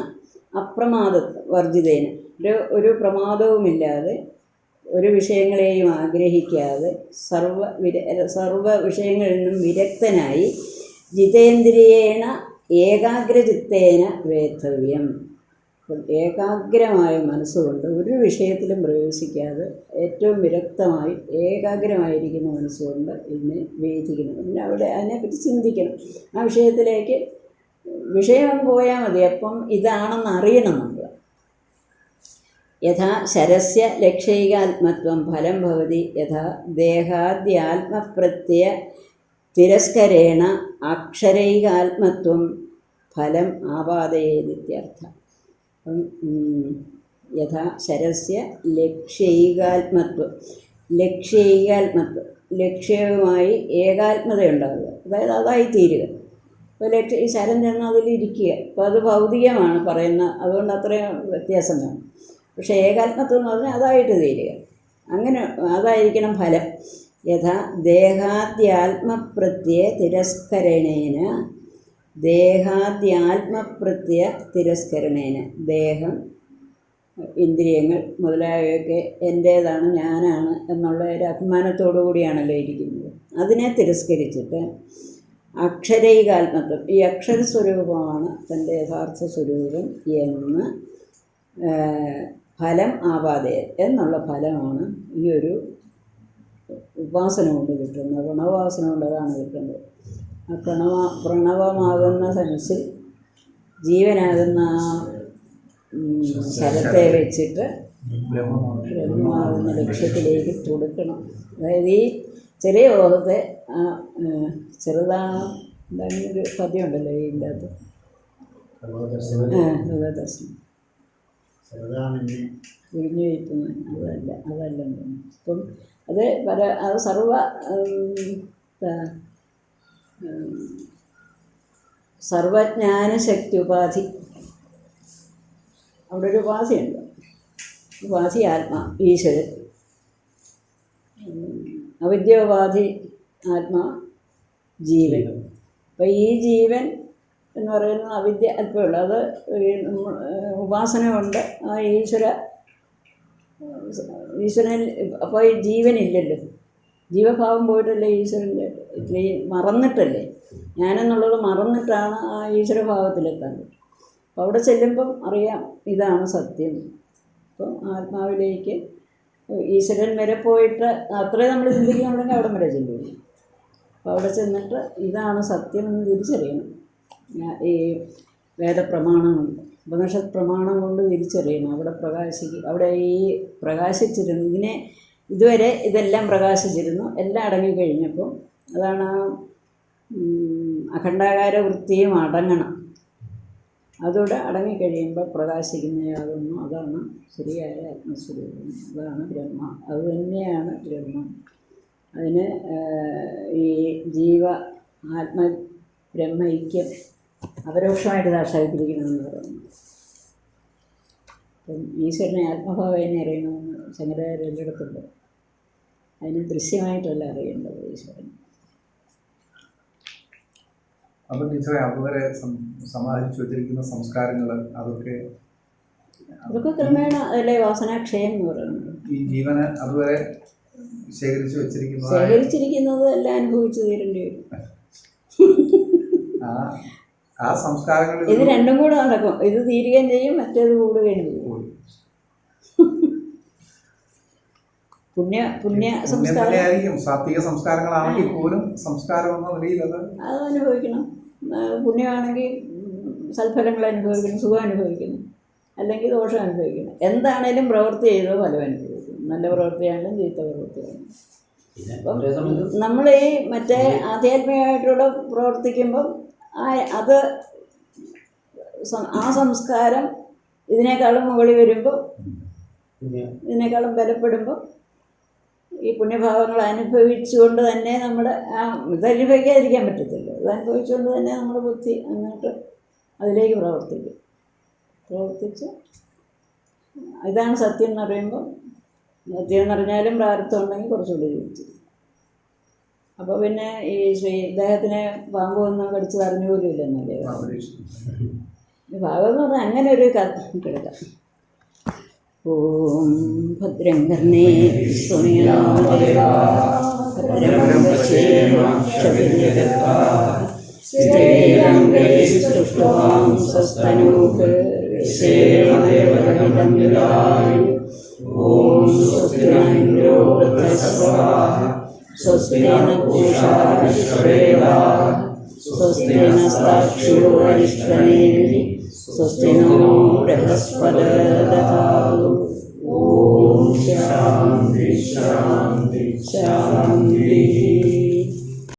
വർജിതേന, ഒരു പ്രമാദവുമില്ലാതെ ഒരു വിഷയങ്ങളെയും ആഗ്രഹിക്കാതെ സർവ വിഷയങ്ങളിൽ നിന്നും വിരക്തനായി ജിതേന്ദ്രിയേണ ഏകാഗ്രചിത്തേന വേദ്ധവ്യം. ഏകാഗ്രമായ മനസ്സുകൊണ്ട് ഒരു വിഷയത്തിലും പ്രവേശിക്കാതെ ഏറ്റവും വിരക്തമായി ഏകാഗ്രമായിരിക്കുന്ന മനസ്സുകൊണ്ട് ഇതിനെ വേദിക്കണം. പിന്നെ അതിനെപ്പറ്റി ചിന്തിക്കണം. ആ വിഷയത്തിലേക്ക് വിഷയം പോയാൽ മതി, അപ്പം ഇതാണെന്ന് അറിയണം നമ്മൾ. യഥാ ശരസ്യ ലക്ഷൈകാത്മത്വം ഫലം ഭവതി യഥാ ദേഹാദ്യാത്മപ്രത്യയ തിരസ്കരേണ അക്ഷരൈകാത്മത്വം ഫലം ആപാദയേതിത്യർത്ഥം. യഥാ ശരസ്യ ലക്ഷ്യൈകാത്മത്വം, ലക്ഷ്യവുമായി ഏകാത്മത ഉണ്ടാകുക, അതായത് അതായി തീരുക. ഇപ്പോൾ ഈ ശരം ചെന്ന് അതിലിരിക്കുക. അപ്പോൾ അത് ഭൗതികമാണ് പറയുന്നത്, അതുകൊണ്ട് അത്രയും വ്യത്യാസം കാണും. പക്ഷേ ഏകാത്മത്വം എന്ന് പറഞ്ഞാൽ അതായിട്ട് തീരുക. അങ്ങനെ അതായിരിക്കണം ഫലം. യഥാ ദേഹാദ്യാത്മപ്രത്യയ തിരസ്കരണേന ദേഹം, ഇന്ദ്രിയങ്ങൾ മുതലായവയൊക്കെ എൻ്റേതാണ്, ഞാനാണ് എന്നുള്ള ഒരു അഭിമാനത്തോടു കൂടിയാണല്ലോ ഇരിക്കുന്നത്. അതിനെ തിരസ്കരിച്ചിട്ട് അക്ഷരൈകാത്മത്വം, ഈ അക്ഷരസ്വരൂപമാണ് തൻ്റെ യഥാർത്ഥ സ്വരൂപം എന്ന് ഫലം ആപാദയ എന്നുള്ള ഫലമാണ് ഈ ഒരു ഉപാസന കൊണ്ട് കിട്ടുന്നത്, പ്രണവോപാസന കൊണ്ട് അതാണ് കിട്ടുന്നത്. ആ പ്രണവമാകുന്ന സെൻസിൽ ജീവനാകുന്ന ആ സ്ഥലത്തെ വെച്ചിട്ട് ബ്രഹ്മമാകുന്ന ലക്ഷ്യത്തിലേക്ക് കൊടുക്കണം. അതായത് ഈ ചെറിയ ബോധത്തെ ആ എന്താണ് ഒരു പദ്യമുണ്ടല്ലോ ഇതിൻ്റെ അകത്ത്, ഭഗവദർശനം ഒഴിഞ്ഞു വയ്ക്കുന്ന അതല്ലെന്ന് തോന്നുന്നു. അപ്പം അത് സർവജ്ഞാനശക്തി ഉപാധി, അവിടെ ഒരു ഉപാധിയുണ്ട്. ഉപാധി ആത്മാ, ഈശ്വരൻ. അവിദ്യോപാധി ആത്മാ, ജീവൻ. അപ്പം ഈ ജീവൻ എന്ന് പറയുന്നത് അവിദ്യ അല്പമുള്ളൂ. അത് ഉപാസന കൊണ്ട് ആ ഈശ്വരൻ അപ്പോൾ ഈ ജീവനില്ലല്ലോ, ജീവഭാവം പോയിട്ടല്ലേ ഈശ്വരൻ്റെ മറന്നിട്ടല്ലേ, ഞാനെന്നുള്ളത് മറന്നിട്ടാണ് ആ ഈശ്വരഭാവത്തിലെത്താൻ പറ്റും. അപ്പോൾ അവിടെ ചെല്ലുമ്പം അറിയാം ഇതാണ് സത്യം. അപ്പം ആത്മാവിലേക്ക് ഈശ്വരൻ വരെ പോയിട്ട് അത്രയും നമ്മൾ ചിന്തിക്കുകയാണെങ്കിൽ അവിടെ വരെ ചെല്ലുള്ളൂ. അപ്പോൾ അവിടെ ചെന്നിട്ട് ഇതാണ് സത്യം എന്ന് തിരിച്ചറിയണം. ഈ വേദപ്രമാണം കൊണ്ട്, ഉപനിഷത്ത് പ്രമാണം കൊണ്ട് തിരിച്ചറിയണം. അവിടെ അവിടെ ഈ പ്രകാശിച്ചിരുന്നു, ഇതുവരെ ഇതെല്ലാം പ്രകാശിച്ചിരുന്നു, എല്ലാം അടങ്ങിക്കഴിഞ്ഞപ്പം അതാണ് ആ അഖണ്ഡാകാര വൃത്തിയും അടങ്ങണം. അതോടെ അടങ്ങിക്കഴിയുമ്പോൾ പ്രകാശിക്കുന്നയാകുന്നു. അതാണ് ശരിയായ ആത്മസ്വരൂപം, അതാണ് ബ്രഹ്മ. അത് തന്നെയാണ് ബ്രഹ്മം. അതിന് ഈ ബ്രഹ്മൈക്യം അപരോക്ഷമായിട്ട് സാക്ഷാത്കരിക്കണമെന്ന് പറയുന്നു. അപ്പം ഈശ്വരനെ ആത്മഭാവേനെ അറിയണമെന്ന് ശങ്കരാചാര്യ എല്ലായിടത്തുണ്ട്. അതിന് ദൃശ്യമായിട്ടല്ല അറിയേണ്ടത് ഈശ്വരൻ. അപ്പം ടീച്ചറെ അതുവരെ സമാഹരിച്ചു വെച്ചിരിക്കുന്ന സംസ്കാരങ്ങൾ അതൊക്കെ ക്രമേണ അതല്ലേ വാസനാക്ഷയം എന്ന് പറയുന്നത്. ഈ ജീവന് അതുവരെ ശേഖരിച്ചിരിക്കുന്നത് എല്ലാം അനുഭവിച്ചു തീരേണ്ടി വരും. ആ സംസ്കാരങ്ങൾ ഇത് രണ്ടും കൂടെ നടക്കും. ഇത് തീരുകയും ചെയ്യും, മറ്റേത് കൂടുകയും ചെയ്യും. പുണ്യ സംസ്കാരം സാത്വിക സംസ്കാരങ്ങളാണെങ്കിൽ പോലും സംസ്കാരം എന്ന നിലയിൽ അത് അനുഭവിക്കണം. പുണ്യമാണെങ്കിൽ സൽഫലങ്ങൾ അനുഭവിക്കണം, സുഖം അനുഭവിക്കണം, അല്ലെങ്കിൽ ദോഷം അനുഭവിക്കണം. എന്താണേലും പ്രവൃത്തി ചെയ്തോ ഫലം അനുഭവിക്കണം. നല്ല പ്രവൃത്തിയാണെങ്കിലും ചീത്ത പ്രവൃത്തിയാണെങ്കിലും. അപ്പം നമ്മൾ ഈ മറ്റേ ആധ്യാത്മികമായിട്ടുള്ള പ്രവർത്തിക്കുമ്പം അത് ആ സംസ്കാരം ഇതിനേക്കാളും മുകളിൽ വരുമ്പോൾ, ഇതിനേക്കാളും ബലപ്പെടുമ്പോൾ ഈ പുണ്യഭാവങ്ങൾ അനുഭവിച്ചുകൊണ്ട് തന്നെ നമ്മുടെ ഇതനുഭവിക്കാതിരിക്കാൻ പറ്റത്തില്ല. ഇത് അനുഭവിച്ചുകൊണ്ട് തന്നെ നമ്മുടെ ബുദ്ധി അങ്ങോട്ട് അതിലേക്ക് പ്രവർത്തിച്ച് ഇതാണ് സത്യം എന്ന് പറയുമ്പോൾ, സത്യം എന്ന് പറഞ്ഞാലും പ്രാർത്ഥന ഉണ്ടെങ്കിൽ കുറച്ചുകൂടി ജീവിച്ചു. അപ്പോൾ പിന്നെ ഈ ഇദ്ദേഹത്തിനെ പാമ്പ് ഒന്നും കടിച്ച് അറിഞ്ഞു പോലും ഇല്ലെന്നല്ലേ ഭാഗം എന്ന് പറഞ്ഞാൽ അങ്ങനെ ഒരു കഥ എടുക്കാം. ഓം ഭദ്രം കർണേ സ്വസ്തി പൂഷാ സ്വസ്തി നസ്താക്ഷ്യോ അരിഷ്ടനേമിः സ്വസ്തി നോ ബൃഹസ്പതിർദധാതു